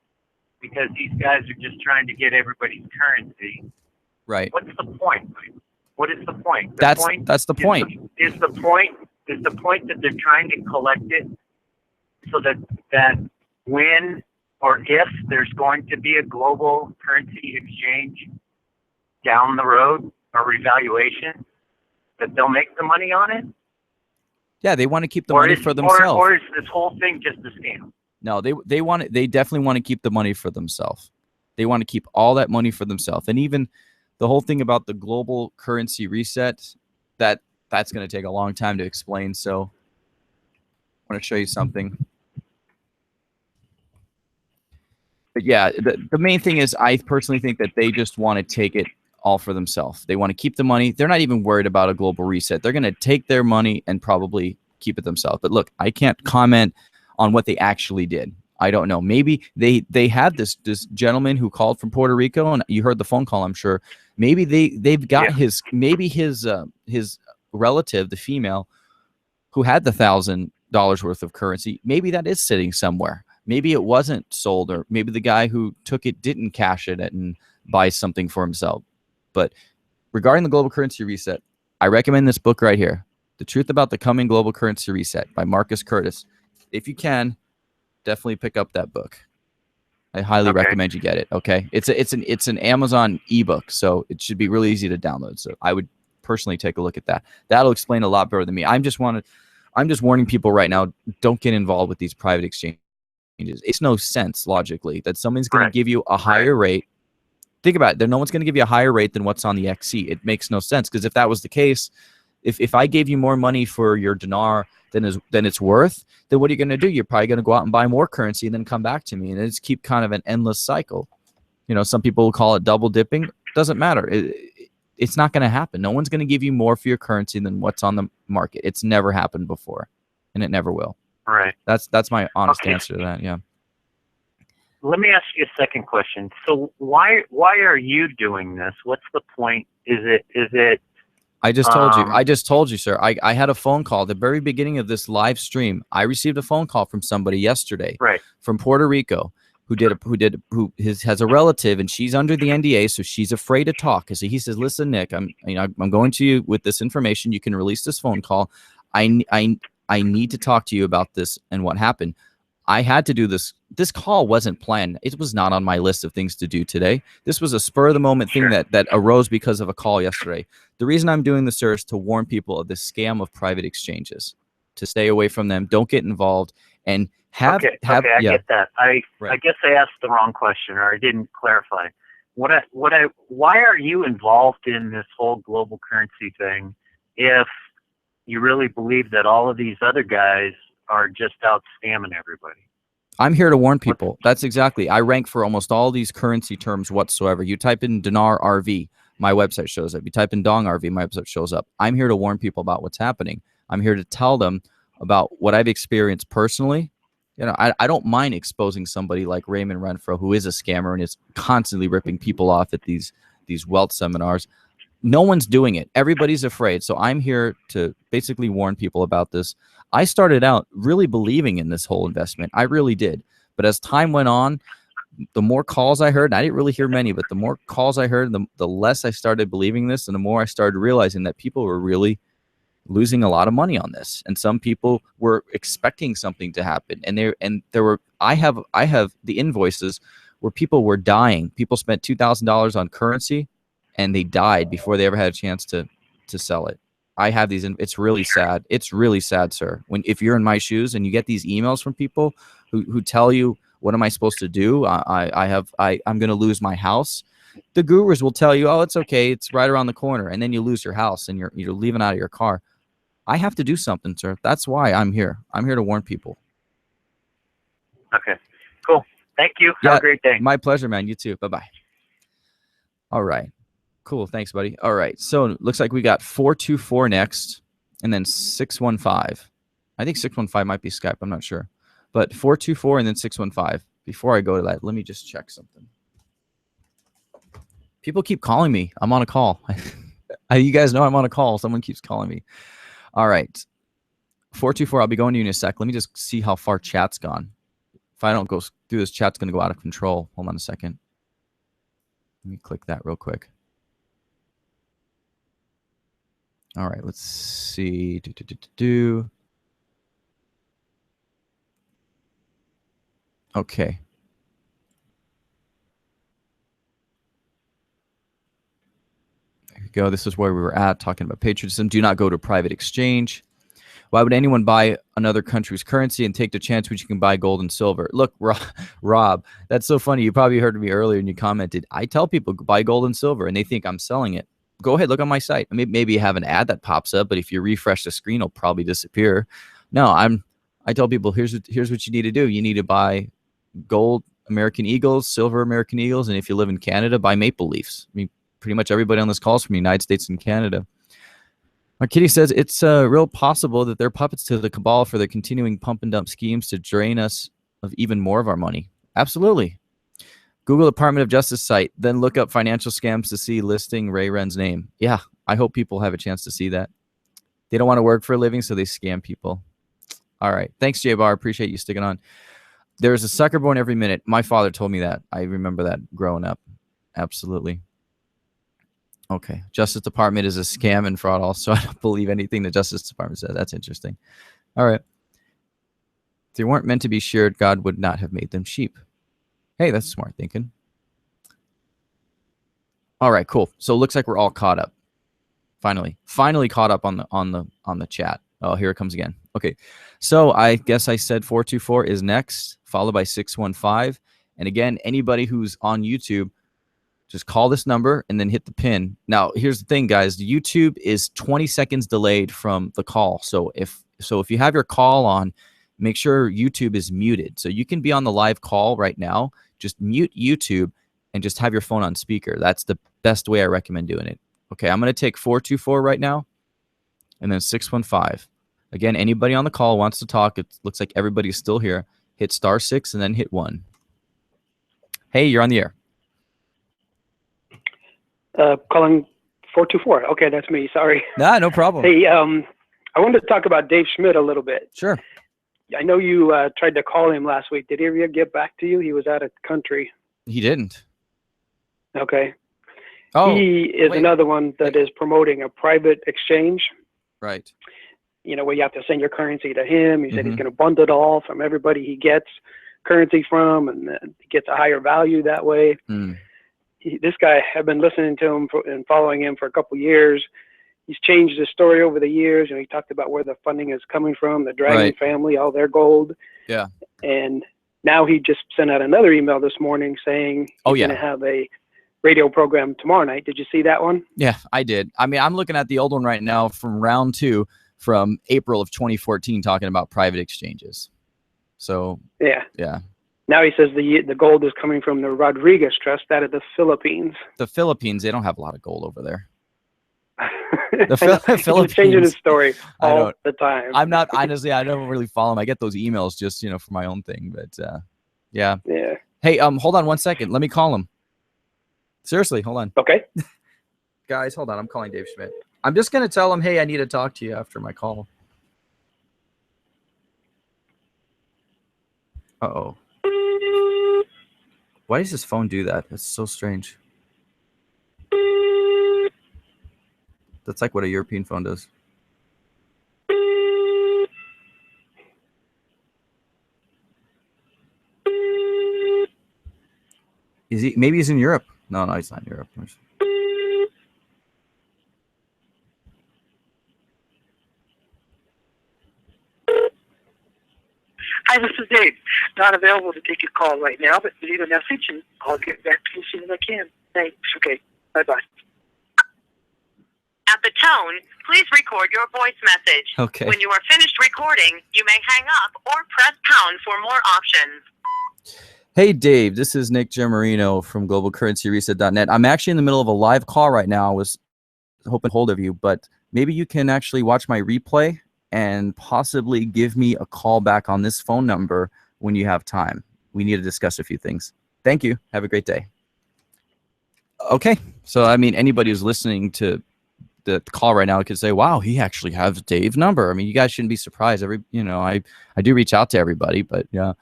because these guys are just trying to get everybody's currency, right? What's the point? What is the point? That's the point. Is the point that they're trying to collect it so that when or if there's going to be a global currency exchange down the road or revaluation, that they'll make the money on it? Yeah, they want to keep the money for themselves. Or is this whole thing just a scam? No, they definitely want to keep the money for themselves. They want to keep all that money for themselves. And even the whole thing about the global currency reset, that's going to take a long time to explain. So I want to show you something. But yeah, the main thing is I personally think that they just want to take it all for themselves. They want to keep the money. They're not even worried about a global reset. They're going to take their money and probably keep it themselves. But look, I can't comment on what they actually did. I don't know. Maybe they had this gentleman who called from Puerto Rico, and you heard the phone call, I'm sure. Maybe they've got his relative, the female, who had the $1,000 worth of currency. Maybe that is sitting somewhere. Maybe it wasn't sold, or maybe the guy who took it didn't cash it and buy something for himself. But regarding the global currency reset, I recommend this book right here, The Truth About the Coming Global Currency Reset by Marcus Curtis. If you can, definitely pick up that book. I highly recommend you get it. Okay, it's an Amazon ebook, so it should be really easy to download. So I would personally take a look at that. That'll explain a lot better than me. I'm just warning people right now: don't get involved with these private exchanges. It's no sense logically that someone's going to give you a higher rate. Think about it. No one's going to give you a higher rate than what's on the XC. It makes no sense, because if that was the case, if I gave you more money for your dinar than it's worth, then what are you going to do? You're probably going to go out and buy more currency and then come back to me, and it's keep kind of an endless cycle. You know, some people will call it double dipping. Doesn't matter. It's not going to happen. No one's going to give you more for your currency than what's on the market. It's never happened before, and it never will. Right. That's my honest answer to that. Yeah. Let me ask you a second question. So why are you doing this? What's the point? Is it? I just told you. I just told you, sir. I had a phone call at the very beginning of this live stream. I received a phone call from somebody yesterday, from Puerto Rico, who has a relative, and she's under the NDA, so she's afraid to talk. Because he says, "Listen, Nick, I'm going to you with this information. You can release this phone call. I need to talk to you about this and what happened." I had to do this. This call wasn't planned. It was not on my list of things to do today. This was a spur of the moment thing that arose because of a call yesterday. The reason I'm doing this, sir, is to warn people of the scam of private exchanges, to stay away from them. Don't get involved, and I get that. I guess I asked the wrong question, or I didn't clarify. Why are you involved in this whole global currency thing if you really believe that all of these other guys are just out scamming everybody? I'm here to warn people. That's exactly. I rank for almost all these currency terms whatsoever. You type in dinar RV, my website shows up. You type in Dong RV, my website shows up. I'm here to warn people about what's happening. I'm here to tell them about what I've experienced personally. You know, I don't mind exposing somebody like Raymond Renfro, who is a scammer and is constantly ripping people off at these wealth seminars. No one's doing it. Everybody's afraid. So I'm here to basically warn people about this. I started out really believing in this whole investment. I really did. But as time went on, the more calls I heard, and I didn't really hear many, but the more calls I heard, the less I started believing this, and the more I started realizing that people were really losing a lot of money on this. And some people were expecting something to happen. I have the invoices where people were dying. People spent $2,000 on currency, and they died before they ever had a chance to sell it. I have these, and it's really sad. It's really sad, sir. If you're in my shoes and you get these emails from people who tell you, what am I supposed to do? I'm going to lose my house. The gurus will tell you, oh, it's okay. It's right around the corner. And then you lose your house and you're leaving out of your car. I have to do something, sir. That's why I'm here. I'm here to warn people. Okay, cool. Thank you. Have a great day. My pleasure, man. You too. Bye-bye. All right. Cool. Thanks, buddy. All right. So it looks like we got 424 next, and then 615. I think 615 might be Skype. I'm not sure. But 424 and then 615. Before I go to that, let me just check something. People keep calling me. I'm on a call. You guys know I'm on a call. Someone keeps calling me. All right. 424, I'll be going to you in a sec. Let me just see how far chat's gone. If I don't go through this, chat's going to go out of control. Hold on a second. Let me click that real quick. All right, let's see. Okay. There we go. This is where we were at, talking about patriotism. Do not go to private exchange. Why would anyone buy another country's currency and take the chance which you can buy gold and silver? Look, Rob, that's so funny. You probably heard me earlier and you commented. I tell people buy gold and silver, and they think I'm selling it. Go ahead, look on my site. Maybe you have an ad that pops up, but if you refresh the screen, it'll probably disappear. No, I tell people, here's what you need to do. You need to buy gold American Eagles, silver American Eagles, and if you live in Canada, buy Maple Leafs. I mean, pretty much everybody on this call is from the United States and Canada. Our Kitty says it's real possible that they're puppets to the cabal for their continuing pump and dump schemes to drain us of even more of our money. Absolutely. Google Department of Justice site, then look up financial scams to see listing Ray Wren's name. Yeah, I hope people have a chance to see that. They don't want to work for a living, so they scam people. All right. Thanks, J-Bar. Appreciate you sticking on. There's a sucker born every minute. My father told me that. I remember that growing up. Absolutely. Okay. Justice Department is a scam and fraud also. I don't believe anything the Justice Department said. That's interesting. All right. If they weren't meant to be sheared, God would not have made them sheep. Hey, that's smart thinking. All right, cool. So it looks like we're all caught up. Finally caught up on the chat. Oh, here it comes again. Okay. So I guess I said 424 is next, followed by 615. And again, anybody who's on YouTube, just call this number and then hit the pin. Now, here's the thing, guys. YouTube is 20 seconds delayed from the call. So if you have your call on, make sure YouTube is muted. So you can be on the live call right now. Just mute YouTube and just have your phone on speaker. That's the best way I recommend doing it. Okay, I'm going to take 424 right now and then 615. Again, anybody on the call wants to talk. It looks like everybody's still here. Hit *6 and then hit 1. Hey, you're on the air. Calling 424. Okay, that's me. Sorry. Nah, no problem. Hey, I wanted to talk about Dave Schmidt a little bit. Sure. I know you tried to call him last week. Did he ever get back to you? He was out of the country. He didn't. Okay. Oh, he is another one that is promoting a private exchange. Right. You know, where you have to send your currency to him. He said he's going to bundle it all from everybody he gets currency from, and he gets a higher value that way. This guy, I've been listening to him and following him for a couple years. He's changed his story over the years. You know, he talked about where the funding is coming from, the Dragon family, all their gold. Yeah. And now he just sent out another email this morning saying he's going to have a radio program tomorrow night. Did you see that one? Yeah, I did. I mean, I'm looking at the old one right now from round 2 from April of 2014 talking about private exchanges. So, yeah. Now he says the gold is coming from the Rodriguez Trust out of the Philippines. The Philippines, they don't have a lot of gold over there. The Philippines. He's changing his story all the time. I'm not, honestly, I don't really follow him. I get those emails just, you know, for my own thing. But, yeah. Yeah. Hey, hold on 1 second. Let me call him. Seriously, hold on. Okay. Guys, hold on. I'm calling Dave Schmidt. I'm just going to tell him, hey, I need to talk to you after my call. Uh-oh. Why does his phone do that? It's so strange. That's like what a European phone does. Is he? Maybe he's in Europe. No, he's not in Europe. Hi, this is Dave. Not available to take your call right now, but leave a message and I'll get back to you as soon as I can. Thanks. Okay. Bye-bye. At the tone, please record your voice message. Okay. When you are finished recording, you may hang up or press pound for more options. Hey, Dave. This is Nick Gemarino from globalcurrencyreset.net. I'm actually in the middle of a live call right now. I was hoping to hold of you, but maybe you can actually watch my replay and possibly give me a call back on this phone number when you have time. We need to discuss a few things. Thank you. Have a great day. Okay. So, I mean, anybody who's listening to the call right now could say, wow, he actually has Dave's number. I mean, you guys shouldn't be surprised. I do reach out to everybody, but yeah.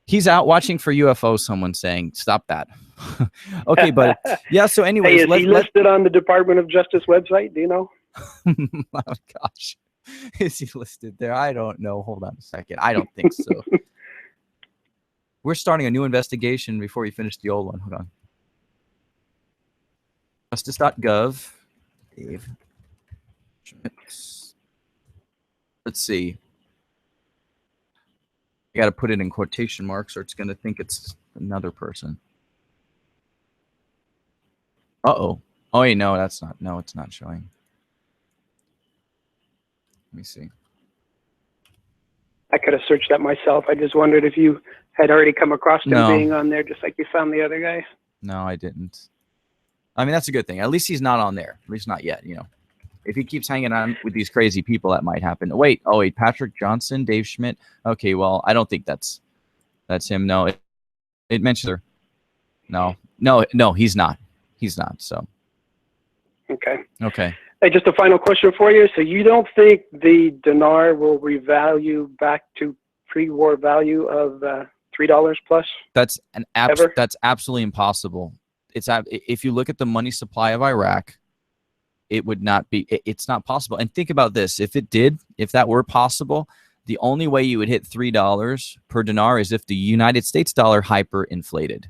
He's out watching for UFOs, someone saying, stop that. Okay, but yeah, so anyways. Hey, is he listed on the Department of Justice website? Do you know? Oh, gosh. Is he listed there? I don't know. Hold on a second. I don't think so. We're starting a new investigation before we finish the old one. Hold on. Justice.gov. Dave. Let's see. You got to put it in quotation marks or it's going to think it's another person. Uh-oh. Oh, wait, no, that's not. No, it's not showing. Let me see. I could have searched that myself. I just wondered if you had already come across him being on there, just like you found the other guy. No, I didn't. I mean, that's a good thing. At least he's not on there. At least not yet, you know. If he keeps hanging on with these crazy people, that might happen. Wait, Patrick Johnson, Dave Schmidt. Okay, well, I don't think that's him. No, it mentions her. No, he's not. He's not, so. Okay. Hey, just a final question for you. So you don't think the dinar will revalue back to pre-war value of $3 plus? That's ever? That's absolutely impossible. If you look at the money supply of Iraq, it would not be. It's not possible. And think about this: if that were possible, the only way you would hit $3 per dinar is if the United States dollar hyperinflated.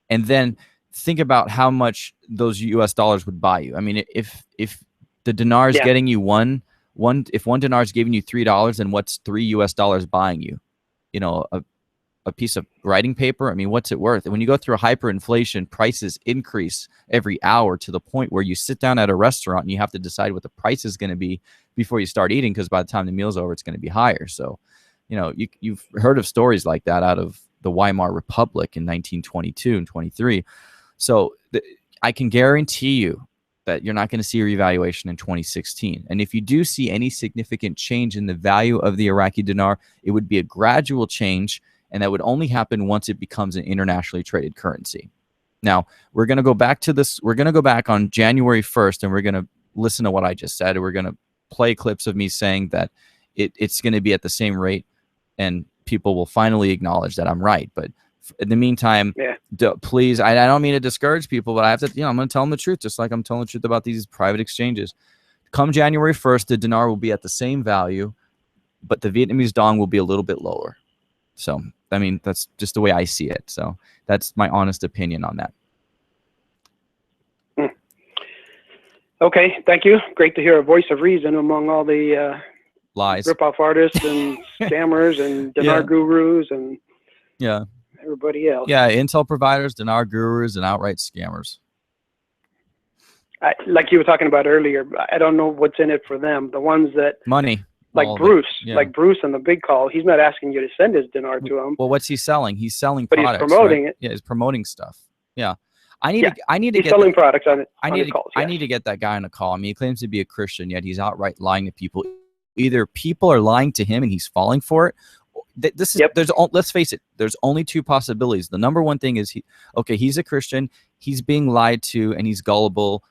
And then think about how much those U.S. dollars would buy you. I mean, if the dinar is getting you if one dinar is giving you $3, then what's $3 US buying you? You know, a piece of writing paper. I mean, what's it worth? And when you go through a hyperinflation, prices increase every hour to the point where you sit down at a restaurant and you have to decide what the price is going to be before you start eating, because by the time the meal's over, it's going to be higher. So, you know, you've heard of stories like that out of the Weimar Republic in 1922 and 23. So I can guarantee you that you're not going to see a revaluation in 2016. And if you do see any significant change in the value of the Iraqi dinar, it would be a gradual change, and that would only happen once it becomes an internationally traded currency. Now, we're going to go back to this. We're going to go back on January 1st, and we're going to listen to what I just said. We're going to play clips of me saying that it's going to be at the same rate, and people will finally acknowledge that I'm right. But in the meantime, please, I don't mean to discourage people, but I have to, I'm going to tell them the truth, just like I'm telling the truth about these private exchanges. Come January 1st, the dinar will be at the same value, but the Vietnamese Dong will be a little bit lower. So, I mean, that's just the way I see it. So that's my honest opinion on that. Okay, thank you. Great to hear a voice of reason among all the lies, rip-off artists and scammers and dinar gurus and everybody else. Yeah, intel providers, dinar gurus, and outright scammers. Like you were talking about earlier, I don't know what's in it for them. The ones that money, like Bruce, like Bruce on the big call, he's not asking you to send his dinar to him. Well, what's he selling? He's selling but products. He's promoting it. Yeah, he's promoting stuff. Yeah, I need to he's get selling products on it. I need to get that guy on a call. I mean, he claims to be a Christian, yet he's outright lying to people. Either people are lying to him and he's falling for it. This is let's face it, there's only two possibilities. The number one thing is he's a Christian, he's being lied to, and he's gullible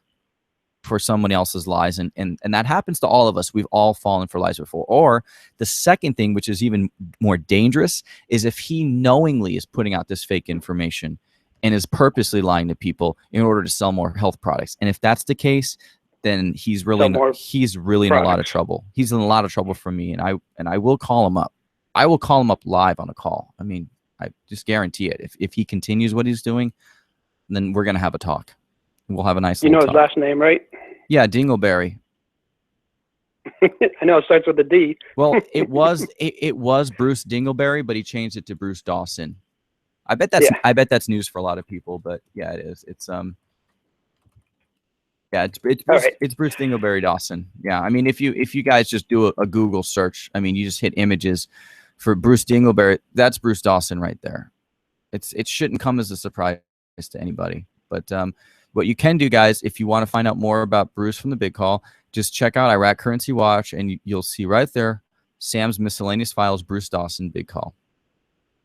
for someone else's lies, and that happens to all of us. We've all fallen for lies before. Or the second thing, which is even more dangerous, is if he knowingly is putting out this fake information and is purposely lying to people in order to sell more health products. And if that's the case, then he's really in a lot of trouble. He's in a lot of trouble for me, and I will call him up. I will call him up live on a call. I mean, I just guarantee it. If he continues what he's doing, then we're gonna have a talk. We'll have a nice. You know his talk. last name, right? Yeah, Dingleberry. I know it starts with a D. Well, it was Bruce Dingleberry, but he changed it to Bruce Dawson. I bet that's news for a lot of people, but yeah, it is. It's it's Bruce Dingleberry Dawson. Yeah, I mean, if you guys just do a Google search, I mean, you just hit images for Bruce Dingleberry, that's Bruce Dawson right there. It shouldn't come as a surprise to anybody. But what you can do, guys, if you want to find out more about Bruce from the Big Call, just check out Iraq Currency Watch, and you'll see right there Sam's Miscellaneous Files, Bruce Dawson, Big Call.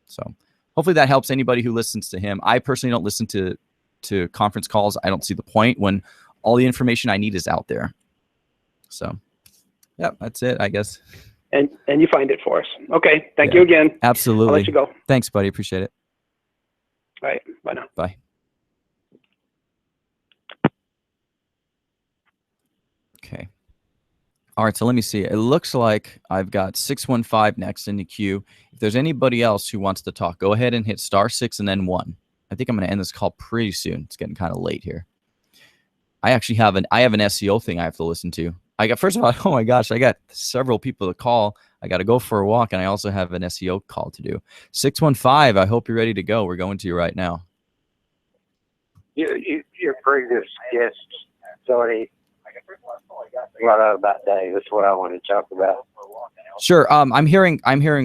So hopefully that helps anybody who listens to him. I personally don't listen to conference calls. I don't see the point when all the information I need is out there. So, yeah, that's it, I guess. And you find it for us. Okay, thank you again. Absolutely. I'll let you go. Thanks, buddy. Appreciate it. All right, bye now. Bye. Okay. All right, so let me see. It looks like I've got 615 next in the queue. If there's anybody else who wants to talk, go ahead and hit *6 and then 1. I think I'm going to end this call pretty soon. It's getting kind of late here. I actually have an SEO thing I have to listen to. First of all, oh my gosh, I got several people to call. I got to go for a walk, and I also have an SEO call to do. 615, I hope you're ready to go. We're going to you right now. Your previous guest already brought out about Dave. That's what I want to talk about. Sure. I'm hearing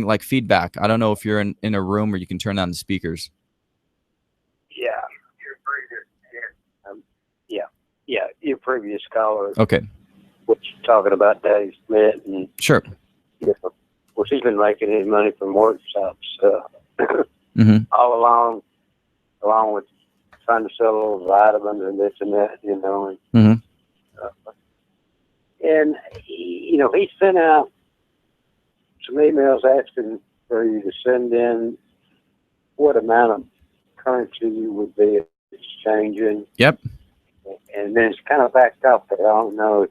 like feedback. I don't know if you're in a room where you can turn on the speakers. Your previous caller. Okay. What you're talking about, Dave Smith, and sure. Well, she's been making any money from workshops all along with trying to sell little vitamins and this and that, and he sent out some emails asking for you to send in what amount of currency you would be exchanging. Yep. And then it's kind of backed up there. I don't know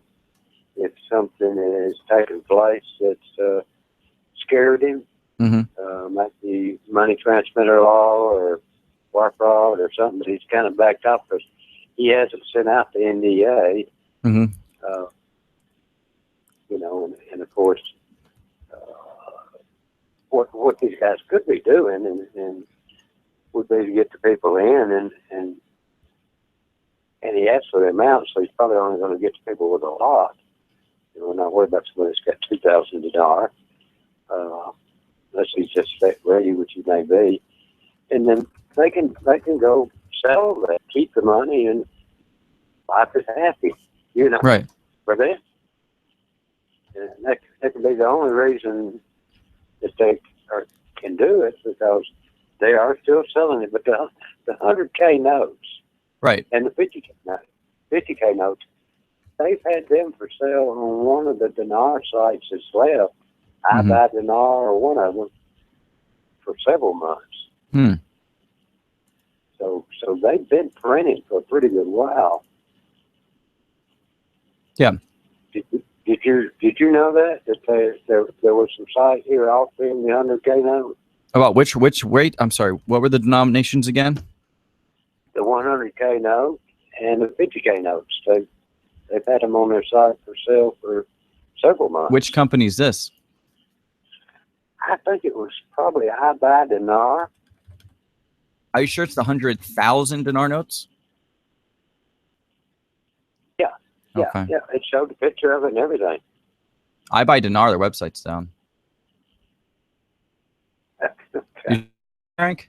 if something is taking place that's scared him. Might be money transmitter law or wire fraud or something, but he's kind of backed up because he hasn't sent out the NDA. You know, and of course, what these guys could be doing and would be to get the people in and he asked for the amount, so he's probably only going to get the people with a lot. You know, not worried about somebody that's got 2,000 dinar, unless he's just ready, which he may be. And then they can go sell that, keep the money, and life is happy. You know, right? For them, and that can be the only reason that they can do it, because they are still selling it. But the 100K notes. Right. And the 50K notes, they've had them for sale on one of the dinar sites that's left. I buy dinar or one of them for several months. So they've been printing for a pretty good while. Yeah. Did you know that there was some site here offering the 100K note? About which wait, I'm sorry, what were the denominations again? The 100K note and the 50K notes. They've had them on their site for sale for several months. Which company is this? I think it was probably I Buy Dinar. Are you sure it's the 100,000 dinar notes? Yeah. Okay. Yeah. It showed a picture of it and everything. I Buy Dinar, their website's down. Okay. Frank?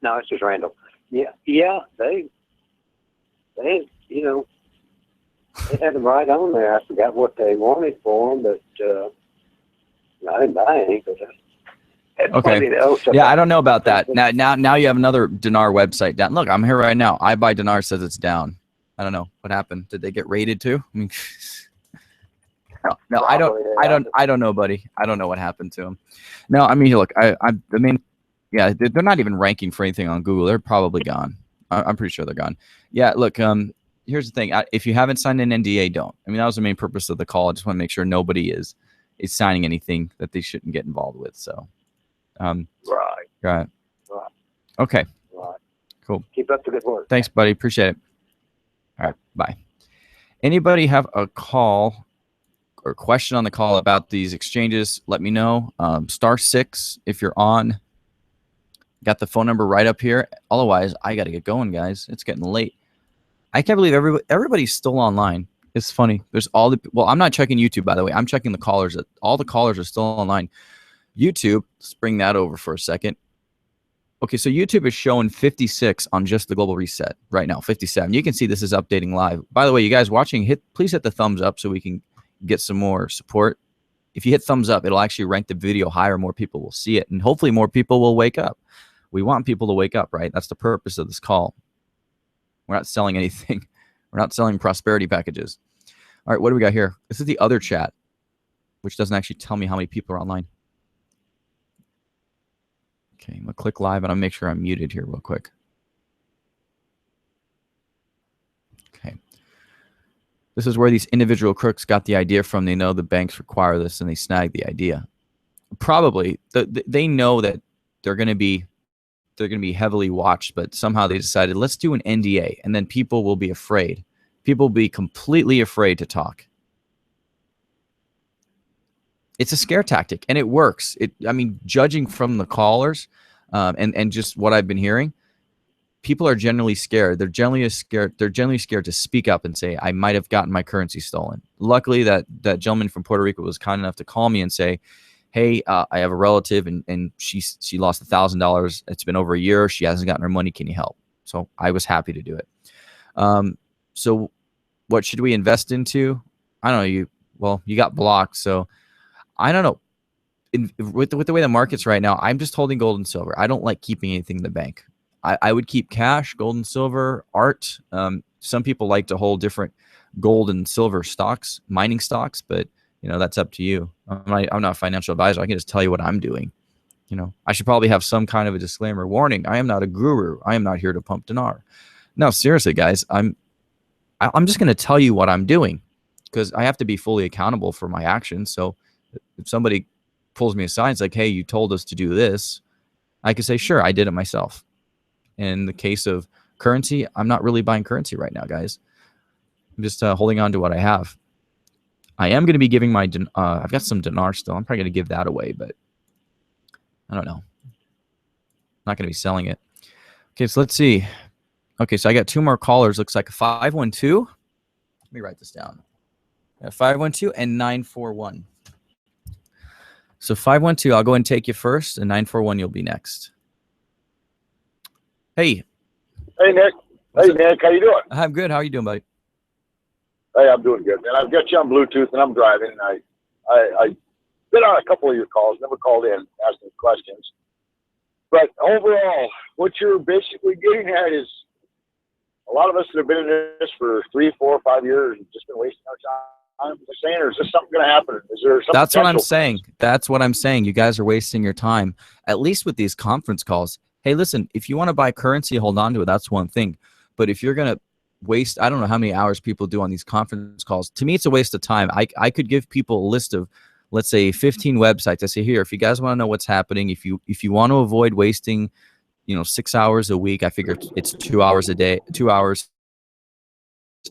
No, it's just Randall. Yeah, they you know, they had them right on there. I forgot what they wanted for them, but I didn't buy any. Okay. Yeah, I don't know about that. Now you have another dinar website down. Look, I'm here right now. I Buy Dinar says it's down. I don't know what happened. Did they get raided too? I mean, no, I don't know, buddy. I don't know what happened to them. No, I mean, look, I mean, yeah, they're not even ranking for anything on Google. They're probably gone. I'm pretty sure they're gone. Yeah, look, here's the thing. If you haven't signed an NDA, don't. I mean, that was the main purpose of the call. I just want to make sure nobody is signing anything that they shouldn't get involved with. So, right. Okay. Right. Cool. Keep up the good work. Thanks, buddy. Appreciate it. All right. Bye. Anybody have a call or question on the call about these exchanges? Let me know. *6 if you're on. Got the phone number right up here. Otherwise, I got to get going, guys. It's getting late. I can't believe everybody's still online. It's funny. There's well, I'm not checking YouTube, by the way. I'm checking the callers. All the callers are still online. YouTube, let's bring that over for a second. Okay, so YouTube is showing 56 on just the global reset right now, 57. You can see this is updating live. By the way, you guys watching, please hit the thumbs up so we can get some more support. If you hit thumbs up, it'll actually rank the video higher. More people will see it, and hopefully more people will wake up. We want people to wake up, right? That's the purpose of this call. We're not selling anything. We're not selling prosperity packages. All right, what do we got here? This is the other chat, which doesn't actually tell me how many people are online. Okay, I'm going to click live, and I'll make sure I'm muted here real quick. Okay. This is where these individual crooks got the idea from. They know the banks require this, and they snag the idea. Probably, they know that they're going to be heavily watched, but somehow they decided, let's do an NDA, and then people will be afraid. People will be completely afraid to talk. It's a scare tactic, and it works. I mean, judging from the callers and just what I've been hearing, people are generally scared. They're generally scared to speak up and say, I might have gotten my currency stolen. Luckily, that gentleman from Puerto Rico was kind enough to call me and say, hey, I have a relative, and she lost $1,000. It's been over a year. She hasn't gotten her money. Can you help? So I was happy to do it. So what should we invest into? I don't know. You got blocked, so I don't know. With the way the market's right now, I'm just holding gold and silver. I don't like keeping anything in the bank. I would keep cash, gold and silver, art. Some people like to hold different gold and silver stocks, mining stocks, but that's up to you. I'm not a financial advisor. I can just tell you what I'm doing. You know, I should probably have some kind of a disclaimer warning. I am not a guru. I am not here to pump dinar. No, seriously, guys, I'm just going to tell you what I'm doing, because I have to be fully accountable for my actions. So if somebody pulls me aside, it's like, hey, you told us to do this, I could say, sure, I did it myself. In the case of currency, I'm not really buying currency right now, guys. I'm just holding on to what I have. I am going to be giving my, I've got some dinar still. I'm probably going to give that away, but I don't know. Not going to be selling it. Okay, so let's see. Okay, so I got 2 more callers. Looks like 512. Let me write this down. 512 and 941. So 512, I'll go and take you first, and 941, you'll be next. Hey. Hey, Nick. Hey, Nick. How you doing? I'm good. How are you doing, buddy? Hey, I'm doing good, man. I've got you on Bluetooth, and I'm driving. And I been on a couple of your calls, never called in, asking questions. But overall, what you're basically getting at is a lot of us that have been in this for 3, 4, 5 years have just been wasting our time. Just saying, or is this something going to happen? Is there something? That's what I'm saying. That's what I'm saying. You guys are wasting your time, at least with these conference calls. Hey, listen, if you want to buy currency, hold on to it. That's one thing. But if you're going to waste, I don't know how many hours people do on these conference calls. To me, it's a waste of time. I could give people a list of, let's say, 15 websites. I say, here, if you guys want to know what's happening, if you want to avoid wasting, 6 hours a week, I figure it's 2 hours a day, 2 hours,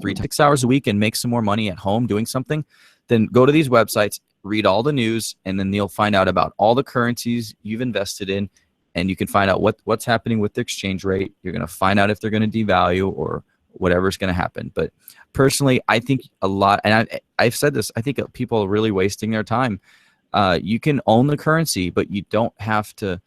6 hours a week, and make some more money at home doing something, then go to these websites, read all the news, and then you'll find out about all the currencies you've invested in, and you can find out what's happening with the exchange rate. You're going to find out if they're going to devalue or whatever's going to happen. But personally, I think a lot, and I've said this, I think people are really wasting their time. You can own the currency, but you don't have to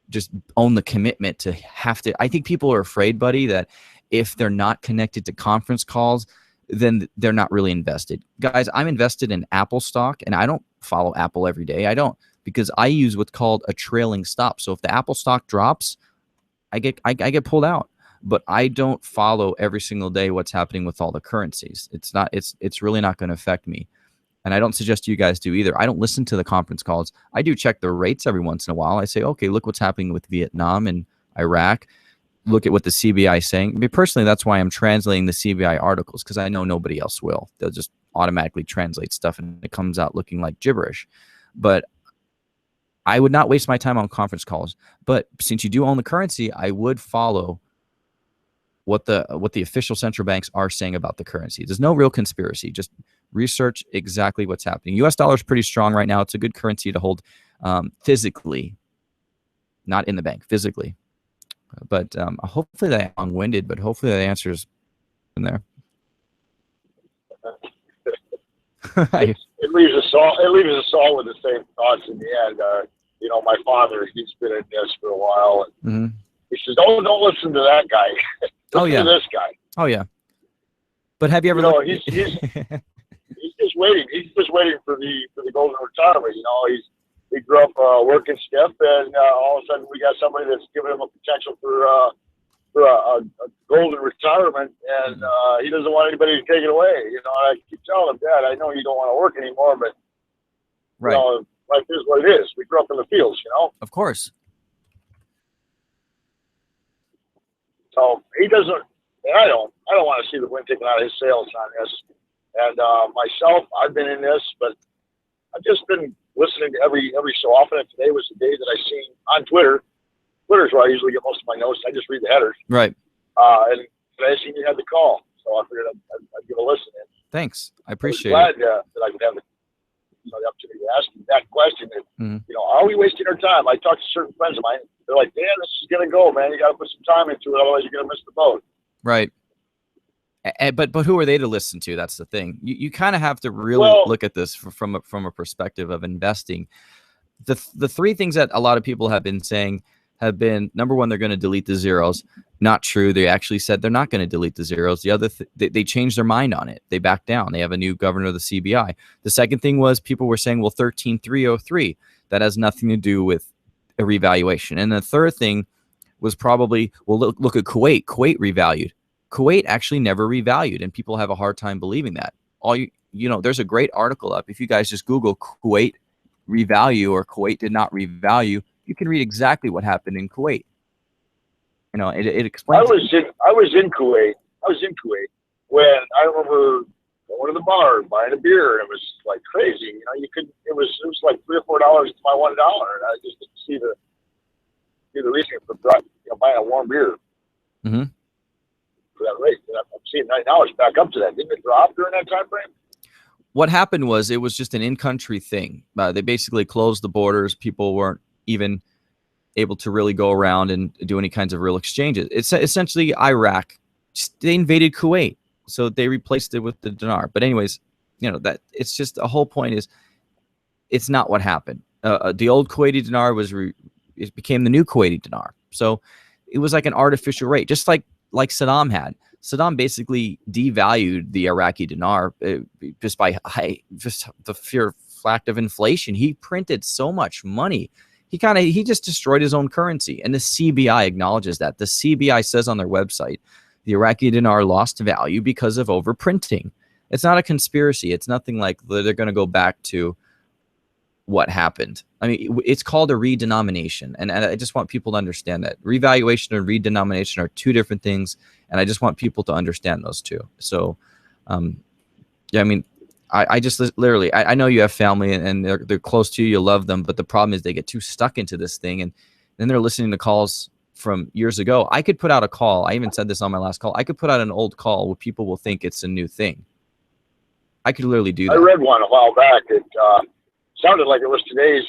just own the commitment to have to. I think people are afraid, buddy, that if they're not connected to conference calls, then they're not really invested. Guys, I'm invested in Apple stock, and I don't follow Apple every day. I don't, because I use what's called a trailing stop. So if the Apple stock drops, I get pulled out. But I don't follow every single day what's happening with all the currencies. It's really not going to affect me. And I don't suggest you guys do either. I don't listen to the conference calls. I do check the rates every once in a while. I say, okay, look what's happening with Vietnam and Iraq. Look at what the CBI is saying. I mean, personally, that's why I'm translating the CBI articles, because I know nobody else will. They'll just automatically translate stuff, and it comes out looking like gibberish. But I would not waste my time on conference calls. But since you do own the currency, I would follow what the official central banks are saying about the currency. There's no real conspiracy. Just research exactly what's happening. U.S. dollar is pretty strong right now. It's a good currency to hold physically, not in the bank, physically. But hopefully that long-winded, but hopefully that answers in there. It leaves us all with the same thoughts in the end. My father, he's been in this for a while, and he says, "Don't listen to that guy. Listen to this guy." Oh yeah. But have you ever? He's just waiting. He's just waiting for the golden retirement. He grew up working stiff, and all of a sudden we got somebody that's giving him a potential for a golden retirement, and he doesn't want anybody to take it away. I keep telling him, Dad, I know you don't want to work anymore, but life is what it is. We grew up in the fields, Of course. So he doesn't, and I don't want to see the wind taken out of his sails on this. And myself, I've been in this, but I've just been listening to every so often. And today was the day that I seen on Twitter. Twitter's where I usually get most of my notes. I just read the headers. Right. And today I seen you had the call, so I figured I'd give a listen. And thanks. I appreciate glad, it. that I could have the opportunity to ask you that question. Are we wasting our time? I talked to certain friends of mine. They're like, "Dan, this is gonna go, man. You got to put some time into it, otherwise you're gonna miss the boat." Right. But who are they to listen to? That's the thing. You kind of have to really look at this from a perspective of investing. The three things that a lot of people have been saying have been, number one, they're going to delete the zeros. Not true. They actually said they're not going to delete the zeros. The other, they changed their mind on it. They backed down. They have a new governor of the CBI. The second thing was people were saying, well, 13,303. That has nothing to do with a revaluation. And the third thing was probably, well, look at Kuwait. Kuwait revalued. Kuwait actually never revalued, and people have a hard time believing that. There's a great article up. If you guys just Google Kuwait revalue or Kuwait did not revalue, you can read exactly what happened in Kuwait. You know, it I explains. was in Kuwait. When I remember going to the bar, buying a beer, and it was like crazy. You know, it was like $3 or $4 to my $1, and I just didn't see the reason for buying a warm beer Mm-hmm. for that rate. And I'm seeing right now it's back up to that. Didn't it drop during that time frame? What happened was it was just an in-country thing. They basically closed the borders. People weren't even able to really go around and do any kinds of real exchanges. It's essentially Iraq. They invaded Kuwait, so they replaced it with the dinar. But anyways, you know, that it's just the whole point is it's not what happened. The old Kuwaiti dinar it became the new Kuwaiti dinar. So it was like an artificial rate, just like Saddam had. Saddam basically devalued the Iraqi dinar just by the sheer fact of inflation. He printed so much money. He just destroyed his own currency. And the CBI acknowledges that. The CBI says on their website, the Iraqi dinar lost value because of overprinting. It's not a conspiracy. It's nothing like they're going to go back to what happened. I mean, it's called a redenomination. And I just want people to understand that. Revaluation and redenomination are two different things. And I just want people to understand those two. So, yeah, I mean, I just literally, I know you have family and they're close to you, you love them, but the problem is they get too stuck into this thing, and then they're listening to calls from years ago. I could put out a call. I even said this on my last call. I could put out an old call where people will think it's a new thing. I could literally do that. I read one a while back. It sounded like it was today's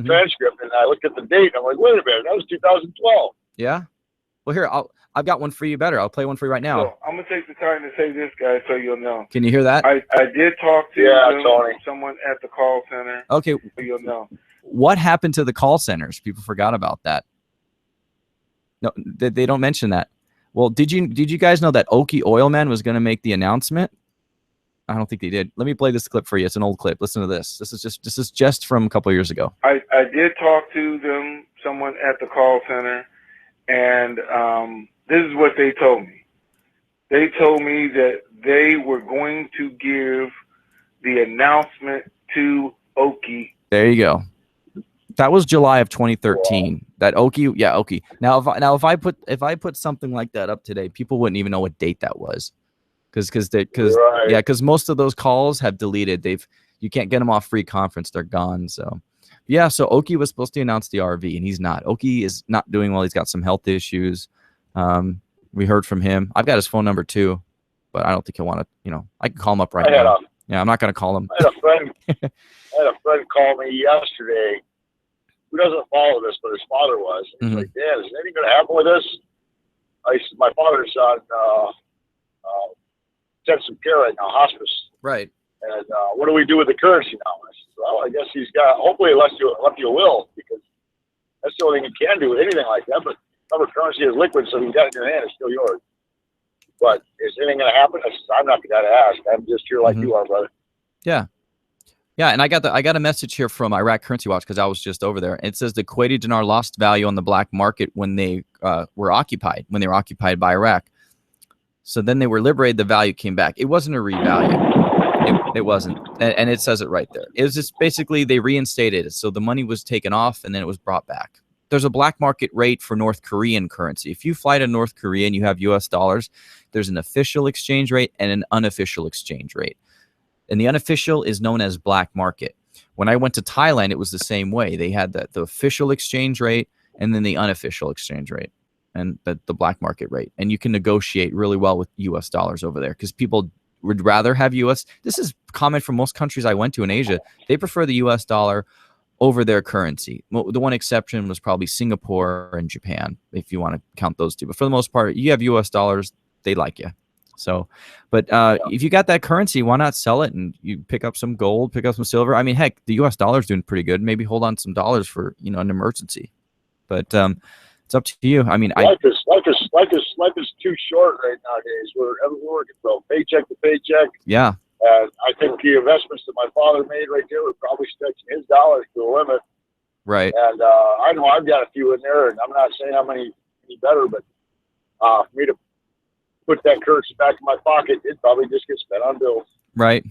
transcript, and I looked at the date, and I'm like, wait a minute, that was 2012. Yeah? Well, here, I've got one for you better. I'll play one for you right now. So I'm going to take the time to say this, guys, so you'll know. Can you hear that? I did talk to someone at the call center. Okay. So you'll know. What happened to the call centers? People forgot about that. No, they don't mention that. Well, did you guys know that Okie Oilman was going to make the announcement? I don't think they did. Let me play this clip for you. It's an old clip. Listen to this. This is just from a couple of years ago. I did talk to someone at the call center, and this is what they told me. They told me that they were going to give the announcement to Okie. There you go. That was July of 2013. That Okie, yeah, Okie. Now if I put something like that up today, people wouldn't even know what date that was, because most of those calls have deleted. You can't get them off free conference. They're gone. So yeah, so Okie was supposed to announce the RV, and he's not. Okie is not doing well. He's got some health issues. We heard from him. I've got his phone number too, but I don't think he'll want to. You know, I can call him up right now. Yeah, I'm not going to call him. I had a friend call me yesterday who doesn't follow this, but his father was. He's like, Dad, is anything going to happen with this? I said, my father's on intensive care right now, hospice. Right. And what do we do with the currency now? I said, well, I guess he's got, hopefully he left you a will, because that's the only thing you can do with anything like that. But remember, currency is liquid, so you got it in your hand, it's still yours. But is anything going to happen? I said, I'm not going to ask. I'm just here like you are, brother. Yeah. Yeah, and I got a message here from Iraq Currency Watch, because I was just over there. It says the Kuwaiti dinar lost value on the black market when they were occupied by Iraq. So then they were liberated, the value came back. It wasn't a revalue. It wasn't. And it says it right there. It was just basically they reinstated it. So the money was taken off and then it was brought back. There's a black market rate for North Korean currency. If you fly to North Korea and you have US dollars, there's an official exchange rate and an unofficial exchange rate. And the unofficial is known as black market. When I went to Thailand, it was the same way. They had the official exchange rate and then the unofficial exchange rate and the black market rate. And you can negotiate really well with US dollars over there, because people would rather have US. This is common for most countries I went to in Asia. They prefer the US dollar over their currency. The one exception was probably Singapore and Japan, if you want to count those two. But for the most part, you have US dollars, they like you. So, but if you got that currency, why not sell it and you pick up some gold, pick up some silver? I mean, heck, the US dollar is doing pretty good. Maybe hold on some dollars for, an emergency. But it's up to you. I mean, life is too short right nowadays. We're working from paycheck to paycheck. Yeah. And I think the investments that my father made right there were probably stretching his dollars to the limit. Right. And I know I've got a few in there, and I'm not saying how many any better, but for me to put that currency back in my pocket, it probably just gets spent on bills. Right.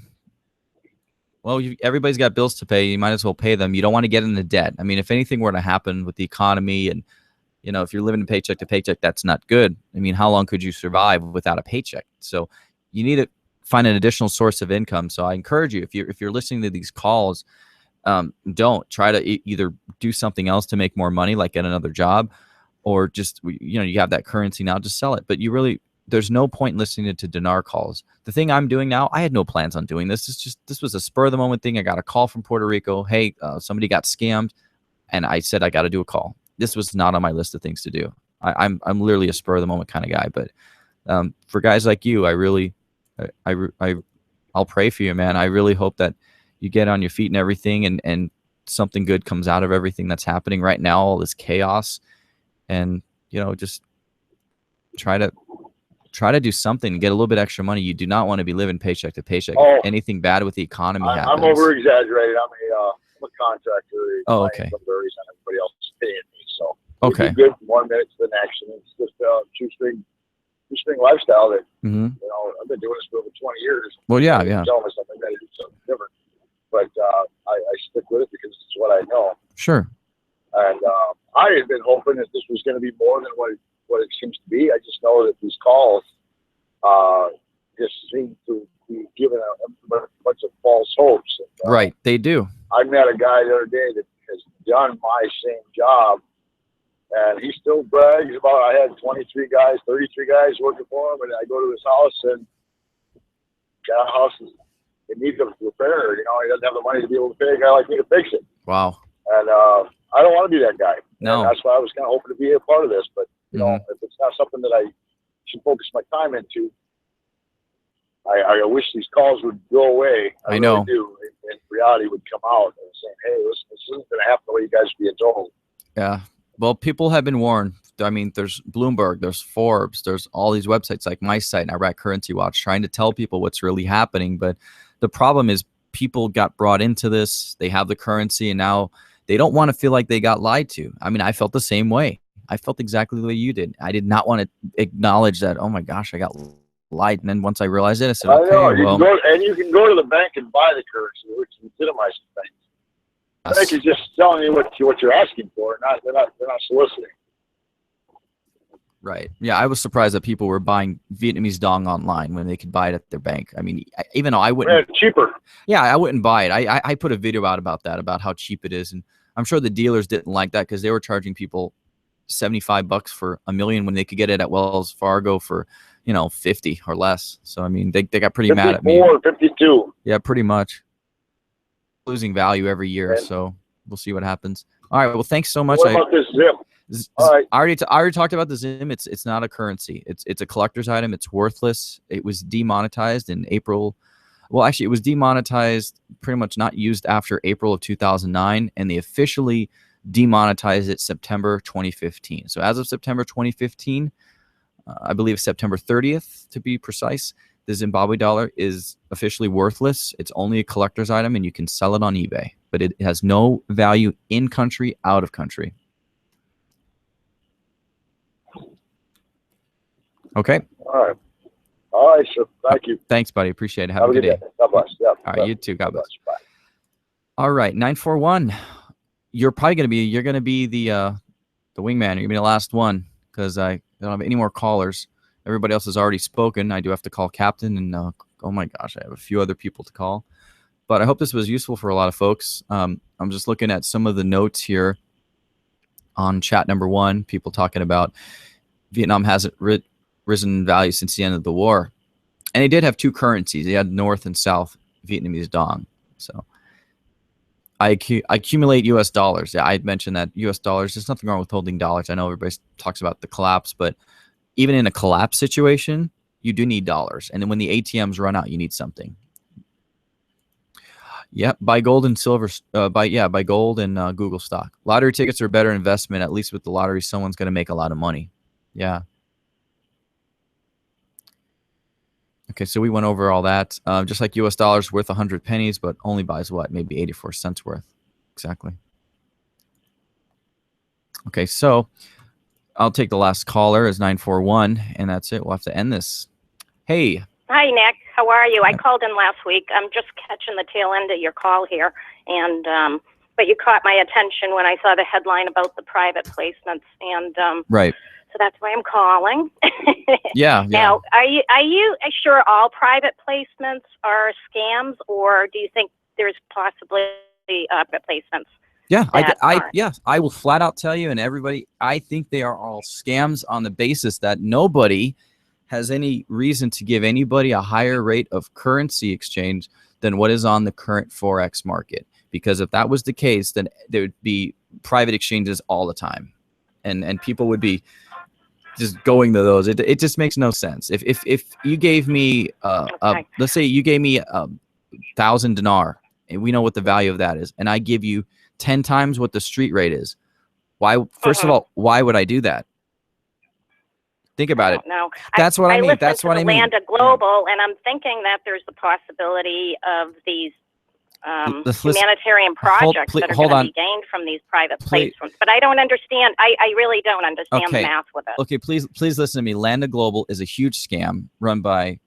well, everybody's got bills to pay. You might as well pay them. You don't want to get into debt. I mean, if anything were to happen with the economy and, if you're living paycheck to paycheck, that's not good. I mean, how long could you survive without a paycheck? So you need to find an additional source of income. So I encourage you, if you're listening to these calls, don't try to either do something else to make more money, like get another job, or just, you have that currency now, just sell it. But there's no point in listening to dinar calls. The thing I'm doing now, I had no plans on doing this. This was a spur of the moment thing. I got a call from Puerto Rico. Hey, somebody got scammed. And I said, I got to do a call. This was not on my list of things to do. I'm literally a spur of the moment kind of guy. But for guys like you, I'll pray for you, man. I really hope that you get on your feet and everything, and something good comes out of everything that's happening right now, all this chaos. And, just try to do something and get a little bit extra money. You do not want to be living paycheck to paycheck. Oh, if anything bad with the economy happens. I'm over exaggerating. I'm a contractor. Oh, okay. Everybody else is paying me, so okay. It's good from 1 minute to the next, and it's just a two-string lifestyle that I've been doing this for over 20 years. Well, yeah. Tell myself I got to do something different, but I stick with it because it's what I know. Sure. And I had been hoping that this was going to be more than what it seems to be. I just know that these calls just seem to be given a bunch of false hopes. And, right, they do. I met a guy the other day that has done my same job, and he still brags about I had 23 guys, 33 guys working for him, and I go to his house, and that house is in need of repair. He doesn't have the money to be able to pay a guy like me to fix it. Wow. And I don't want to be that guy. No. And that's why I was kind of hoping to be a part of this, but if it's not something that I should focus my time into, I wish these calls would go away. I know. Really do. And reality would come out and saying, hey, listen, this isn't going to happen the way you guys are being told. Yeah. Well, people have been warned. I mean, there's Bloomberg, there's Forbes, there's all these websites like my site, Iraq Currency Watch, trying to tell people what's really happening. But the problem is people got brought into this. They have the currency, and now they don't want to feel like they got lied to. I mean, I felt the same way. I felt exactly the way you did. I did not want to acknowledge that, oh my gosh, I got lied. And then once I realized it, I said, okay, I know. well. You can go to the bank and buy the currency, which legitimizes things. The bank is just telling you what you're asking for. They're not soliciting. Right. Yeah, I was surprised that people were buying Vietnamese Dong online when they could buy it at their bank. I mean, even though I wouldn't. Yeah, cheaper. Yeah, I wouldn't buy it. I put a video out about that, about how cheap it is. And I'm sure the dealers didn't like that because they were charging people $75 for $1 million when they could get it at Wells Fargo for, 50 or less. So, I mean, they got pretty mad at me. 52. Yeah, pretty much. Losing value every year. So we'll see what happens. All right. Well, thanks so much. What about this Zim? All right. I already talked about the Zim. It's not a currency. It's a collector's item. It's worthless. It was demonetized in April. Well, actually, it was demonetized, pretty much not used after April of 2009, and they officially demonetized it September 2015. So as of September 2015, I believe September 30th to be precise, the Zimbabwe dollar is officially worthless. It's only a collector's item, and you can sell it on eBay, but it has no value in country, out of country. Okay. All right, sir. Thank you. Thanks, buddy. Appreciate it. Have a good day. God bless. Yeah. All right, you too. God bless. Bye. All right, 941. You're probably gonna be the wingman. You're gonna be the last one because I don't have any more callers. Everybody else has already spoken. I do have to call Captain, and oh my gosh, I have a few other people to call. But I hope this was useful for a lot of folks. I'm just looking at some of the notes here on chat number 1. People talking about Vietnam hasn't risen in value since the end of the war, and they did have 2 currencies. They had North and South Vietnamese Dong. So I accumulate U.S. dollars. Yeah, I had mentioned that U.S. dollars. There's nothing wrong with holding dollars. I know everybody talks about the collapse, but even in a collapse situation, you do need dollars. And then when the ATMs run out, you need something. Yeah, buy gold and silver. Buy gold and Google stock. Lottery tickets are a better investment. At least with the lottery, someone's going to make a lot of money. Yeah. Okay, so we went over all that. Just like U.S. dollars worth 100 pennies, but only buys what? Maybe 84 cents worth. Exactly. Okay, so I'll take the last caller as 941, and that's it. We'll have to end this. Hey, Hi, Nick. How are you? I called in last week. I'm just catching the tail end of your call here, and but you caught my attention when I saw the headline about the private placements, and Right. so that's why I'm calling. Yeah. Now, are you sure all private placements are scams, or do you think there's possibly placements? Yeah, that aren't? I will flat out tell you and everybody, I think they are all scams on the basis that nobody has any reason to give anybody a higher rate of currency exchange than what is on the current Forex market. Because if that was the case, then there would be private exchanges all the time. And people would be just going to those. It just makes no sense. If you gave me let's say you gave me 1,000 dinar, and we know what the value of that is, and I give you 10 times what the street rate is, why? First of all, why would I do that? Think about it. No, That's what I mean. That's what I mean. Landa Global, and I'm thinking that there's the possibility of these humanitarian projects that are going to be gained from these private placements. But I don't understand. I really don't understand the math with it. Okay, please listen to me. Landa Global is a huge scam run by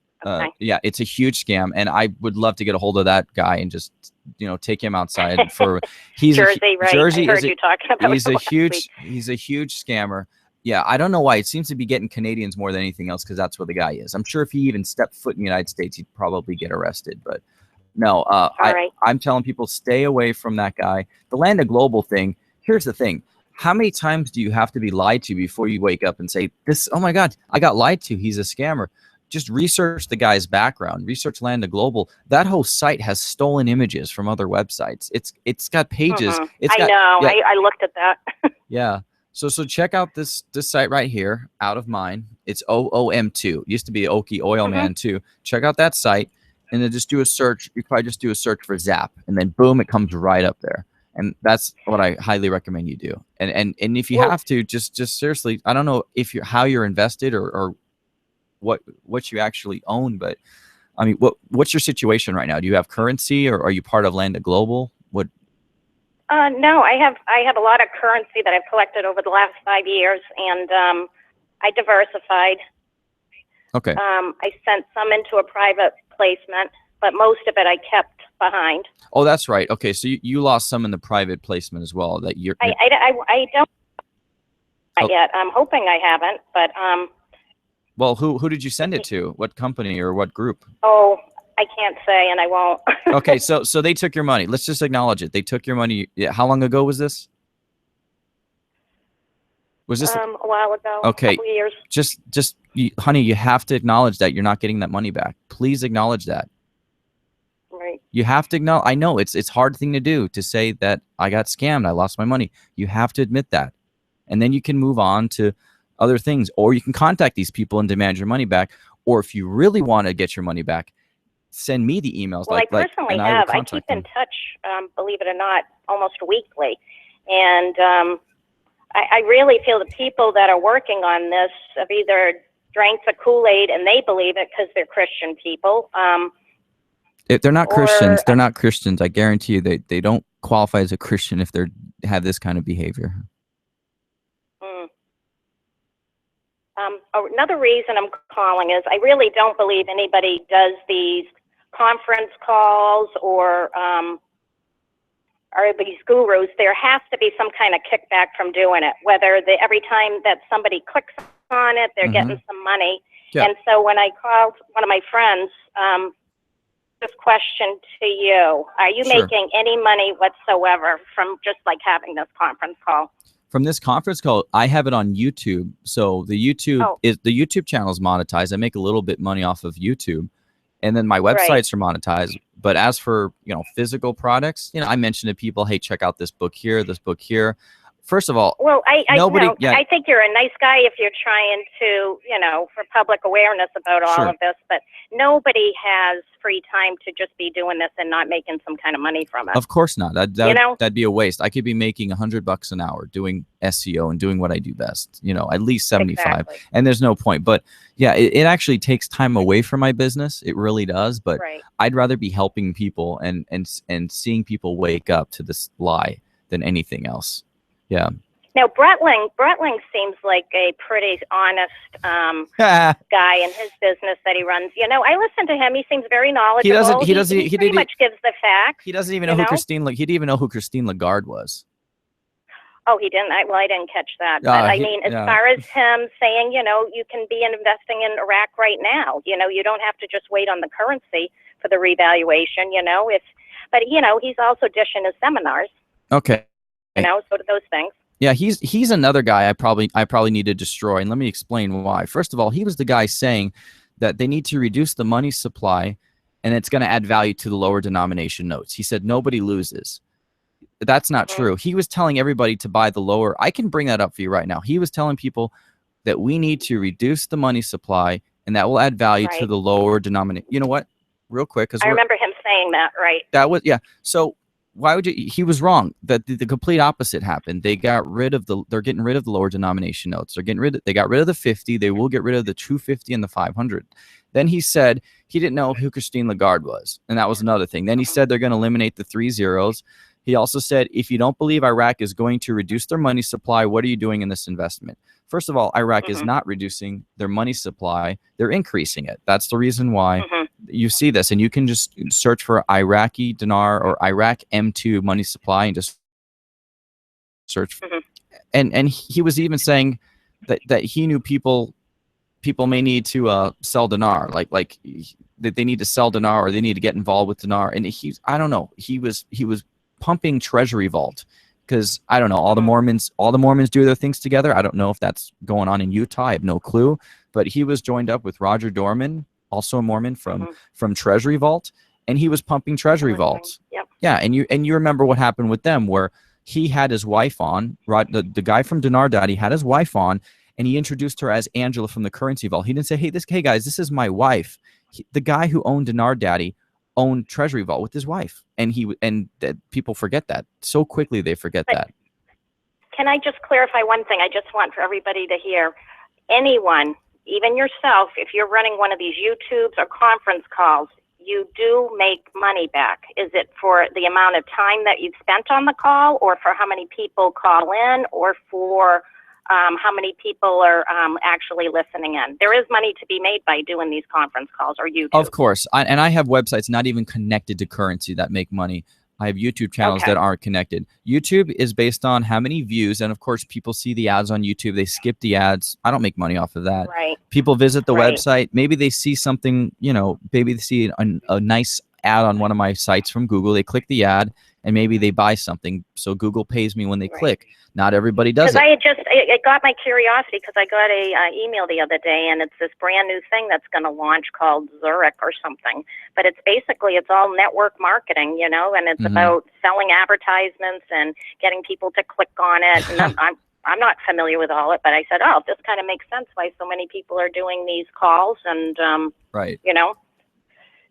yeah, it's a huge scam, and I would love to get a hold of that guy and just take him outside for Jersey, right? Jersey I heard you talking about he's a last huge week. he's a huge scammer. Yeah, I don't know why. It seems to be getting Canadians more than anything else because that's where the guy is. I'm sure if he even stepped foot in the United States, he'd probably get arrested. But no, I'm telling people, stay away from that guy. The Landa Global thing, here's the thing. How many times do you have to be lied to before you wake up and say, "This? Oh my God, I got lied to. He's a scammer." Just research the guy's background. Research Landa Global. That whole site has stolen images from other websites. It's got pages. I know. Yeah. I looked at that. Yeah. So check out this site right here, out of mine. It's OOM2. It used to be Okie Oil Man 2. Check out that site, and then just do a search. You probably just do a search for Zap, and then boom, it comes right up there. And that's what I highly recommend you do. And if you have to, just seriously, I don't know how you're invested or what you actually own, but I mean, what's your situation right now? Do you have currency, or are you part of Landa Global? What? No, I have a lot of currency that I've collected over the last 5 years, and I diversified. Okay. I sent some into a private placement, but most of it I kept behind. Oh, that's right. Okay, so you lost some in the private placement as well. That I don't yet. I'm hoping I haven't, but Well, who did you send it to? What company or what group? Oh, I can't say, and I won't. Okay, so they took your money. Let's just acknowledge it. They took your money. Yeah, how long ago was this? Was this a while ago? Okay, a couple years. Just honey, you have to acknowledge that you're not getting that money back. Please acknowledge that. Right. You have to acknowledge. I know it's a hard thing to do, to say that I got scammed, I lost my money. You have to admit that, and then you can move on to other things, or you can contact these people and demand your money back. Or if you really want to get your money back, send me the emails. Well, I personally have. I keep in touch, believe it or not, almost weekly. And I really feel the people that are working on this have either drank the Kool-Aid and they believe it because they're Christian people. If they're not Christians, they're not Christians. I guarantee you they don't qualify as a Christian if they have this kind of behavior. Another reason I'm calling is I really don't believe anybody does these conference calls or these gurus. There has to be some kind of kickback from doing it, whether every time that somebody clicks on it, they're getting some money. Yeah. And so when I called one of my friends, this question to you, are you making any money whatsoever from just like having this conference call? From this conference call, I have it on YouTube. So the YouTube channel is monetized. I make a little bit money off of YouTube, and then my websites are monetized. But as for physical products, I mention to people, hey, check out this book here, this book here. First of all, well, I think you're a nice guy if you're trying to, for public awareness about all of this, but nobody has free time to just be doing this and not making some kind of money from it. Of course not. That'd be a waste. I could be making $100 an hour doing SEO and doing what I do best, at least 75. And there's no point. But yeah, it actually takes time away from my business. It really does. But I'd rather be helping people and seeing people wake up to this lie than anything else. Yeah. Now, Bretling seems like a pretty honest guy in his business that he runs. You know, I listen to him. He seems very knowledgeable. He pretty much gives the facts. He doesn't even know who Christine. He didn't even know who Christine Lagarde was. Oh, he didn't. I didn't catch that. But I mean, as far as him saying, you know, you can be investing in Iraq right now. You know, you don't have to just wait on the currency for the revaluation. You know, but you know, he's also dishing his seminars. Okay. You know, so do those things. Yeah, he's another guy I probably need to destroy, and let me explain why. First of all, he was the guy saying that they need to reduce the money supply, and it's going to add value to the lower denomination notes. He said nobody loses. That's not true. He was telling everybody to buy the lower. I can bring that up for you right now. He was telling people that we need to reduce the money supply, and that will add value to the lower denomination. You know what? Real quick, because I remember him saying that, right? That was So why would you? He was wrong. That the complete opposite happened. They're getting rid of the lower denomination notes. They got rid of the 50. They will get rid of the 250 and the 500. Then he said he didn't know who Christine Lagarde was, and that was another thing. Then he said they're going to eliminate the 3 zeros. He also said, if you don't believe Iraq is going to reduce their money supply, what are you doing in this investment? First of all, Iraq is not reducing their money supply. They're increasing it. That's the reason why you see this. And you can just search for Iraqi Dinar or Iraq M2 money supply and just search. And he was even saying that he knew people may need to sell dinar, like that they need to sell dinar or they need to get involved with dinar. And I don't know, he was pumping Treasury Vault, because I don't know, all the Mormons do their things together. I don't know if that's going on in Utah. I have no clue. But he was joined up with Roger Dorman, also a Mormon from Treasury Vault, and he was pumping Treasury Vault. Yep. Yeah, and you remember what happened with them, where he had his wife on, the guy from Dinar Daddy had his wife on, and he introduced her as Angela from the Currency Vault. He didn't say, hey guys, this is my wife. The guy who owned Dinar Daddy owned Treasury Vault with his wife, and people forget that so quickly. They forget that. Can I just clarify one thing? I just want for everybody to hear. Anyone, even yourself, if you're running one of these YouTubes or conference calls, you do make money back. Is it for the amount of time that you've spent on the call, or for how many people call in, or for how many people are actually listening in? There is money to be made by doing these conference calls or YouTube. Of course. And I have websites not even connected to currency that make money. I have YouTube channels that aren't connected. YouTube is based on how many views. And of course, people see the ads on YouTube. They skip the ads. I don't make money off of that. Right. People visit the website. Maybe they see something, maybe they see a nice ad on one of my sites from Google. They click the ad and maybe they buy something. So Google pays me when they click. Not everybody does it. Because it got my curiosity, because I got a email the other day, and it's this brand new thing that's going to launch called Zurich or something. But it's all network marketing, and it's about selling advertisements and getting people to click on it. And I'm not familiar with all it, but I said, oh, this kind of makes sense why so many people are doing these calls, and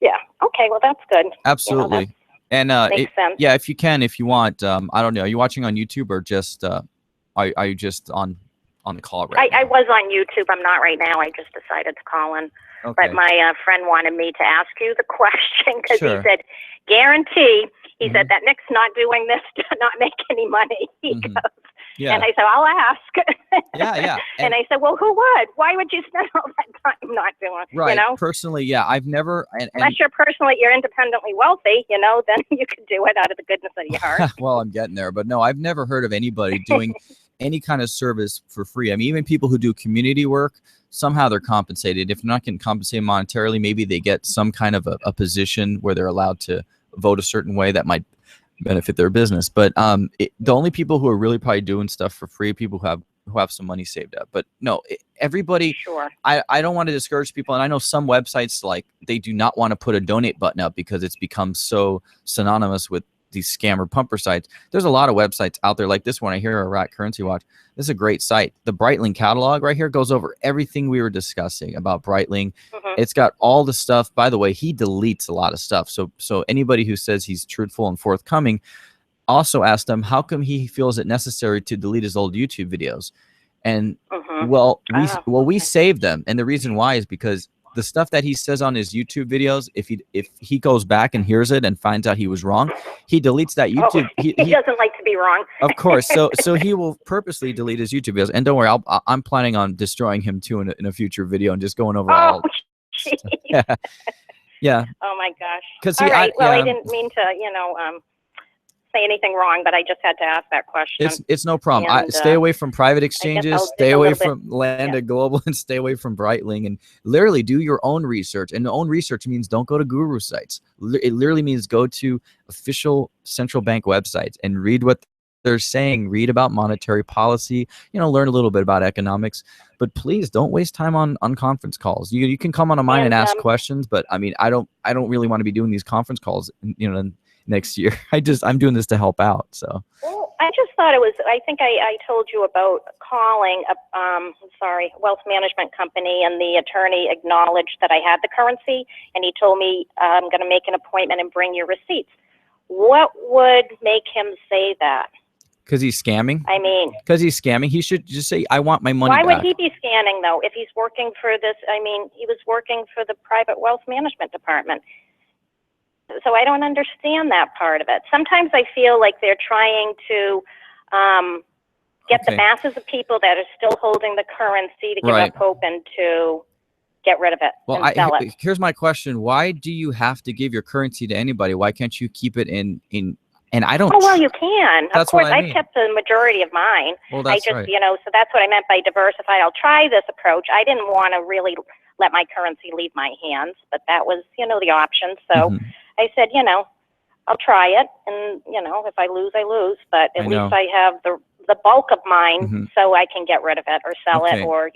yeah. Okay, well that's good. Absolutely. And makes sense. Yeah, if you want, I don't know, are you watching on YouTube or just are you just on the call right now? I was on YouTube. I'm not right now. I just decided to call in. Okay. But my friend wanted me to ask you the question, because Sure. he said, guarantee. He said that Nick's not doing this to not make any money. He goes, Yeah. and I said, I'll ask. Yeah. And I said, well, who would? Why would you spend all that time not doing it? Right. Personally, yeah, I've never. Unless you're independently wealthy, then you could do it out of the goodness of your heart. Well, I'm getting there, but no, I've never heard of anybody doing any kind of service for free. I mean, even people who do community work, somehow they're compensated. If they're not getting compensated monetarily, maybe they get some kind of a position where they're allowed to vote a certain way that might benefit their business. But the only people who are really probably doing stuff for free, people who have some money saved up. But no, everybody. Sure. I don't want to discourage people, and I know some websites, like, they do not want to put a donate button up because it's become so synonymous with these scammer pumper sites. There's a lot of websites out there like this one. I hear Iraq Currency Watch. This is a great site. The Breitling catalog right here goes over everything we were discussing about Breitling. It's got all the stuff. By the way, he deletes a lot of stuff. So anybody who says he's truthful and forthcoming, also asked him how come he feels it necessary to delete his old YouTube videos. And we saved them. And the reason why is because the stuff that he says on his YouTube videos, if he goes back and hears it and finds out he was wrong, he deletes that YouTube. He doesn't like to be wrong. Of course. So he will purposely delete his YouTube videos, and don't worry, I'm planning on destroying him too in a future video and just going over all. Yeah. Yeah. Oh my gosh. 'Cause all see, right. Well, I yeah. didn't mean to, say anything wrong, but I just had to ask that question. It's no problem. And, Stay away from private I'll exchanges, dig stay a away little from Landed Global, and stay away from Breitling, and literally do your own research. And the own research means don't go to guru sites. It literally means go to official central bank websites and read what they're saying, read about monetary policy, learn a little bit about economics, but please don't waste time on conference calls. You can come on mine and ask questions, but I mean, I don't really want to be doing these conference calls, next year. I'm doing this to help out. So. Well, I just thought it was, I think I told you about calling wealth management company, and the attorney acknowledged that I had the currency, and he told me, I'm going to make an appointment and bring your receipts. What would make him say that? Because he's scamming? I mean, because he's scamming, he should just say, I want my money why back. would he be scanning, though, if he's working for this? I mean, he was working for the private wealth management department. So I don't understand that part of it. Sometimes I feel like they're trying to get the masses of people that are still holding the currency to give up hope and to get rid of it and sell it. Here's my question. Why do you have to give your currency to anybody? Why can't you keep it in and I don't. Oh, well, you can. That's of course, what I mean. I've kept the majority of mine. Well, that's right. So that's what I meant by diversified. I'll try this approach. I didn't want to really let my currency leave my hands, but that was, the option. So I said, I'll try it. And, if I lose, I lose. But at least I have the bulk of mine so I can get rid of it or sell it or,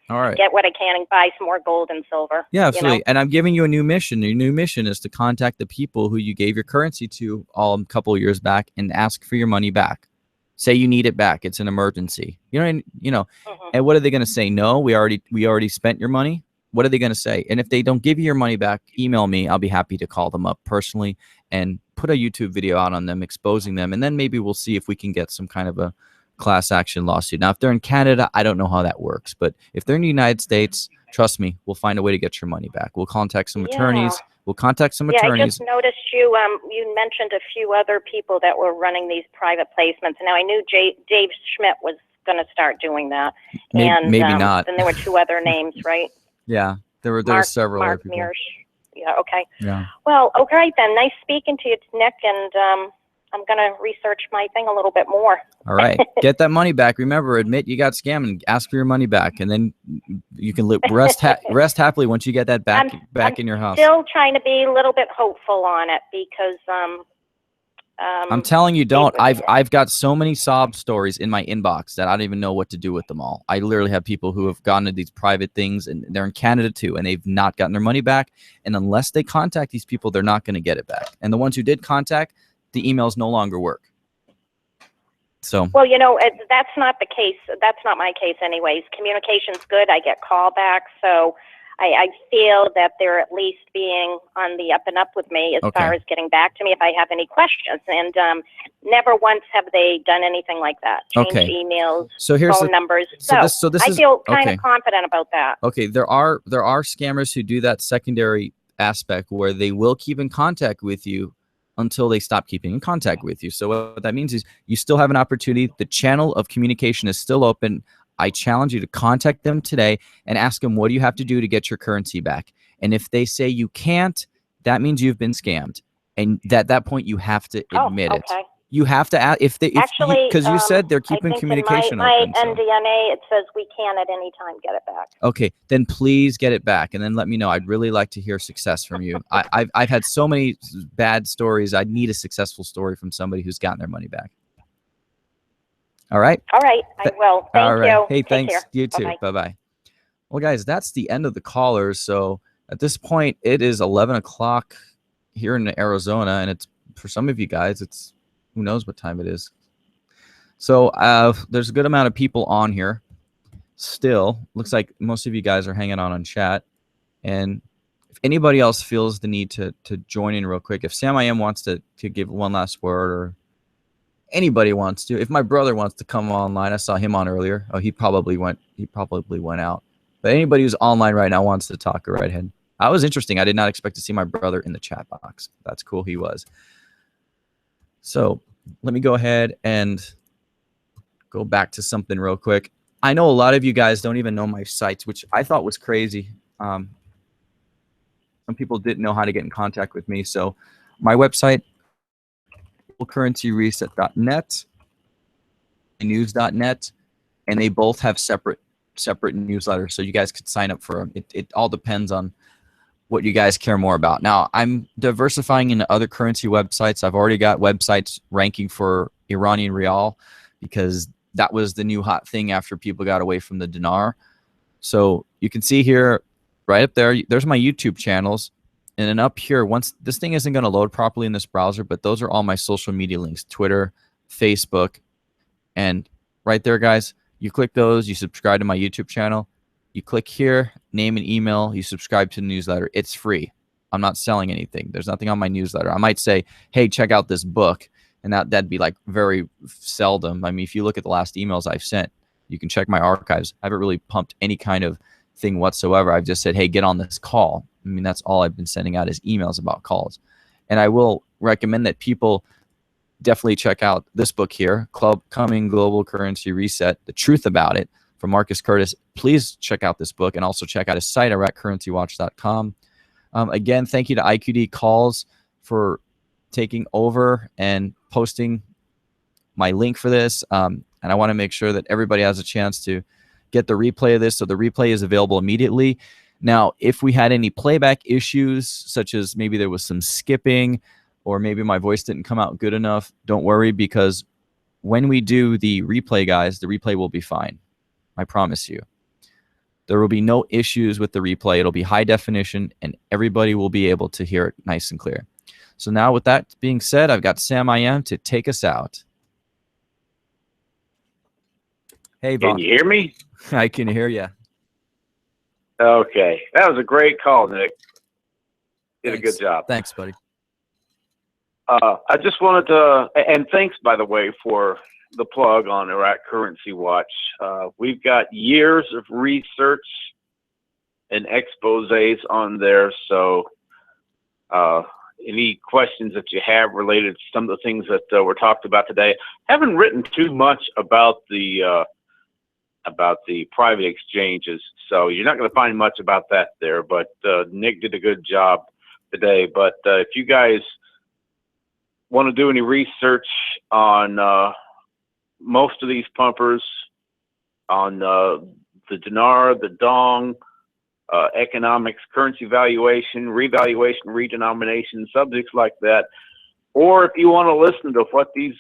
All right. get what I can and buy some more gold and silver. Yeah, absolutely. And I'm giving you a new mission. Your new mission is to contact the people who you gave your currency to a couple of years back and ask for your money back. Say you need it back. It's an emergency. And what are they going to say? No, we already spent your money. What are they going to say? And if they don't give you your money back, email me. I'll be happy to call them up personally and put a YouTube video out on them, exposing them. And then maybe we'll see if we can get some kind of a class action lawsuit. Now, if they're in Canada, I don't know how that works. But if they're in the United States, trust me, we'll find a way to get your money back. We'll contact some attorneys. We'll contact some attorneys. I just noticed you mentioned a few other people that were running these private placements. Now, I knew Dave Schmidt was going to start doing that. Maybe not. Then there were two other names, right? Yeah, there were several other Mark people. Meersman. Yeah, okay. Yeah. Well, okay then. Nice speaking to you, Nick, and I'm going to research my thing a little bit more. All right. Get that money back. Remember, admit you got scammed and ask for your money back, and then you can rest happily once you get that back in your house. Still trying to be a little bit hopeful on it because I'm telling you, don't. I've got so many sob stories in my inbox that I don't even know what to do with them all. I literally have people who have gone to these private things, and they're in Canada too, and they've not gotten their money back. And unless they contact these people, they're not going to get it back. And the ones who did contact, the emails no longer work. So. Well, that's not the case. That's not my case anyways. Communication's good. I get callbacks. So I feel that they're at least being on the up and up with me as far as getting back to me if I have any questions. And never once have they done anything like that. Change emails, phone numbers. So I feel kind of confident about that. Okay, there are scammers who do that secondary aspect where they will keep in contact with you until they stop keeping in contact with you. So what that means is you still have an opportunity. The channel of communication is still open. I challenge you to contact them today and ask them, what do you have to do to get your currency back? And if they say you can't, that means you've been scammed. And at that point, you have to admit it. You have to ask because you said they're keeping communication open. My NDA, it says we can at any time get it back. Okay, then please get it back, and then let me know. I'd really like to hear success from you. I've had so many bad stories. I need a successful story from somebody who's gotten their money back. All right. All right, I will. Thank you. Hey, Take thanks. care. You too. Bye-bye. Bye-bye. Well, guys, that's the end of the callers. So at this point, it is 11 o'clock here in Arizona, and it's for some of you guys, it's who knows what time it is. So there's a good amount of people on here. Still, looks like most of you guys are hanging on chat. And if anybody else feels the need to join in real quick, if Sam I Am wants to give one last word, or anybody wants to, if my brother wants to come online, I saw him on earlier. Oh, he probably went out. But anybody who's online right now wants to talk, go right ahead. That was interesting. I did not expect to see my brother in the chat box. That's cool. He was. So let me go ahead and go back to something real quick. I know a lot of you guys don't even know my sites, which I thought was crazy. Some people didn't know how to get in contact with me. So my website, currencyreset.net, news.net, and they both have separate newsletters. So you guys could sign up for them. It all depends on what you guys care more about. Now, I'm diversifying into other currency websites. I've already got websites ranking for Iranian Rial because that was the new hot thing after people got away from the dinar. So you can see here, right up there, there's my YouTube channels. And then up here, once this thing isn't going to load properly in this browser, but those are all my social media links, Twitter, Facebook. And right there, guys, you click those, you subscribe to my YouTube channel. You click here, name and email, you subscribe to the newsletter. It's free. I'm not selling anything. There's nothing on my newsletter. I might say, hey, check out this book. And that'd be like very seldom. I mean, if you look at the last emails I've sent, you can check my archives. I haven't really pumped any kind of thing whatsoever. I've just said, hey, get on this call. I mean, that's all I've been sending out is emails about calls. And I will recommend that people definitely check out this book here, Club Coming Global Currency Reset, The Truth About It, from Marcus Curtis. Please check out this book and also check out his site, IraqCurrencyWatch.com. Again, thank you to IQD Calls for taking over and posting my link for this. And I want to make sure that everybody has a chance to get the replay of this. So the replay is available immediately. Now, if we had any playback issues, such as maybe there was some skipping or maybe my voice didn't come out good enough, don't worry, because when we do the replay, guys, the replay will be fine. I promise you. There will be no issues with the replay. It'll be high definition, and everybody will be able to hear it nice and clear. So now with that being said, I've got Sam I.M. to take us out. Hey, Bob. Can you hear me? I can hear you. Okay. That was a great call, Nick. Did a good job. Thanks, buddy. I just wanted to, and thanks, by the way, for the plug on Iraq Currency Watch. We've got years of research and exposés on there, so any questions that you have related to some of the things that were talked about today. Haven't written too much about the private exchanges, so you're not going to find much about that there, but Nick did a good job today. But if you guys want to do any research on most of these pumpers, on the dinar, the dong, economics, currency valuation, revaluation, redenomination, subjects like that, or if you want to listen to what these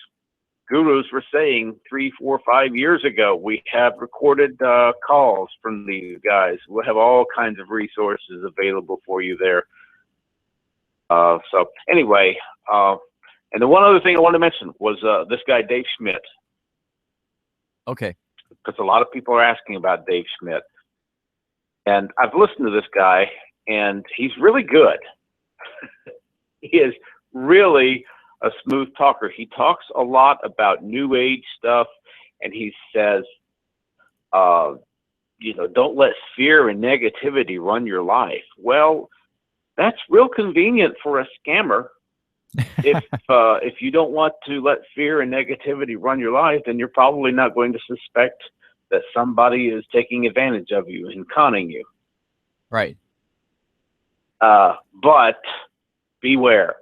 gurus were saying 3, 4, 5 years ago, we have recorded calls from these guys. We'll have all kinds of resources available for you there. So anyway, and the one other thing I wanted to mention was this guy, Dave Schmidt. Okay. Because a lot of people are asking about Dave Schmidt. And I've listened to this guy, and he's really good. He is really a smooth talker. He talks a lot about New Age stuff, and he says, you know, don't let fear and negativity run your life. Well, that's real convenient for a scammer. If you don't want to let fear and negativity run your life, then you're probably not going to suspect that somebody is taking advantage of you and conning you. Right. But beware,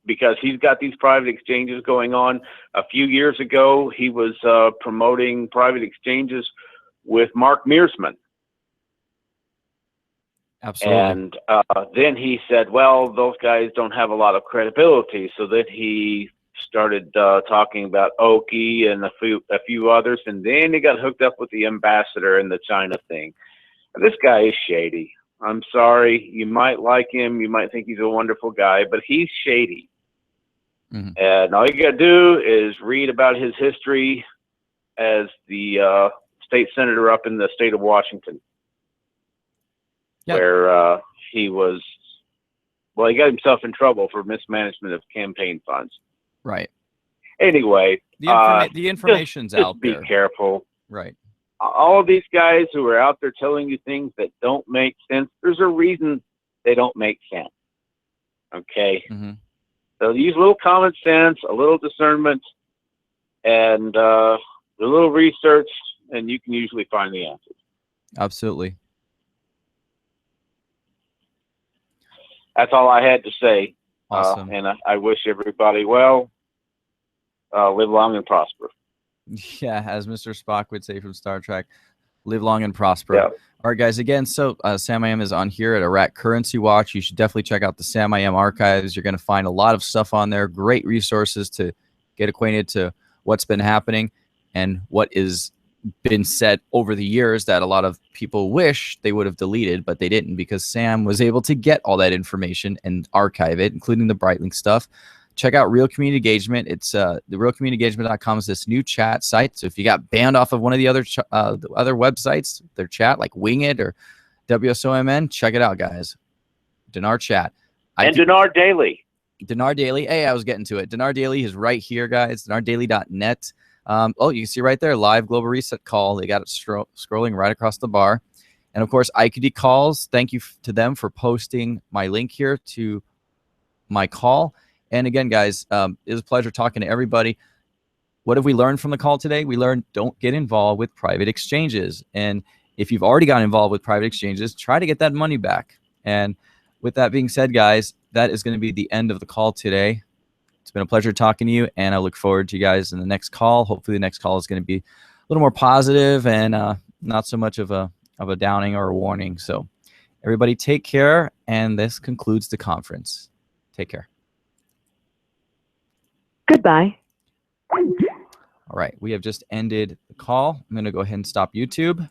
because he's got these private exchanges going on. A few years ago, he was promoting private exchanges with Mark Meersman. Absolutely. And then he said, well, those guys don't have a lot of credibility. So then he started talking about Oki and a few others. And then he got hooked up with the ambassador and the China thing. And this guy is shady. I'm sorry. You might like him. You might think he's a wonderful guy, but he's shady. Mm-hmm. And all you got to do is read about his history as the state senator up in the state of Washington. Yep. Where he was, well, he got himself in trouble for mismanagement of campaign funds. Right. Anyway, the information's just out there. Be careful. Right. All of these guys who are out there telling you things that don't make sense, there's a reason they don't make sense. Okay. Mm-hmm. So use a little common sense, a little discernment, and a little research, and you can usually find the answers. Absolutely. That's all I had to say. Awesome. And I wish everybody well, live long and prosper. Yeah, as Mr. Spock would say from Star Trek, live long and prosper. Yeah. All right, guys. Again, so Sam I Am is on here at Iraq Currency Watch. You should definitely check out the Sam I Am archives. You're going to find a lot of stuff on there. Great resources to get acquainted to what's been happening and what is been said over the years that a lot of people wish they would have deleted, but they didn't, because Sam was able to get all that information and archive it, including the Breitling stuff. Check out Real Community Engagement. It's the realcommunityengagement.com is this new chat site. So if you got banned off of one of the other websites, their chat like Wing It or WSOMN, check it out, guys. Dinar Chat. And Dinar Daily. Dinar Daily. Hey, I was getting to it. Dinar Daily is right here, guys. DinarDaily.net. Oh, you can see right there, live global reset call. They got it scrolling right across the bar. And of course, IQD calls. Thank you to them for posting my link here to my call. And again, guys, it was a pleasure talking to everybody. What have we learned from the call today? We learned don't get involved with private exchanges. And if you've already gotten involved with private exchanges, try to get that money back. And with that being said, guys, that is going to be the end of the call today. It's been a pleasure talking to you, and I look forward to you guys in the next call. Hopefully the next call is going to be a little more positive and not so much of a downing or a warning. So everybody take care, and this concludes the conference. Take care. Goodbye. All right, we have just ended the call. I'm going to go ahead and stop YouTube.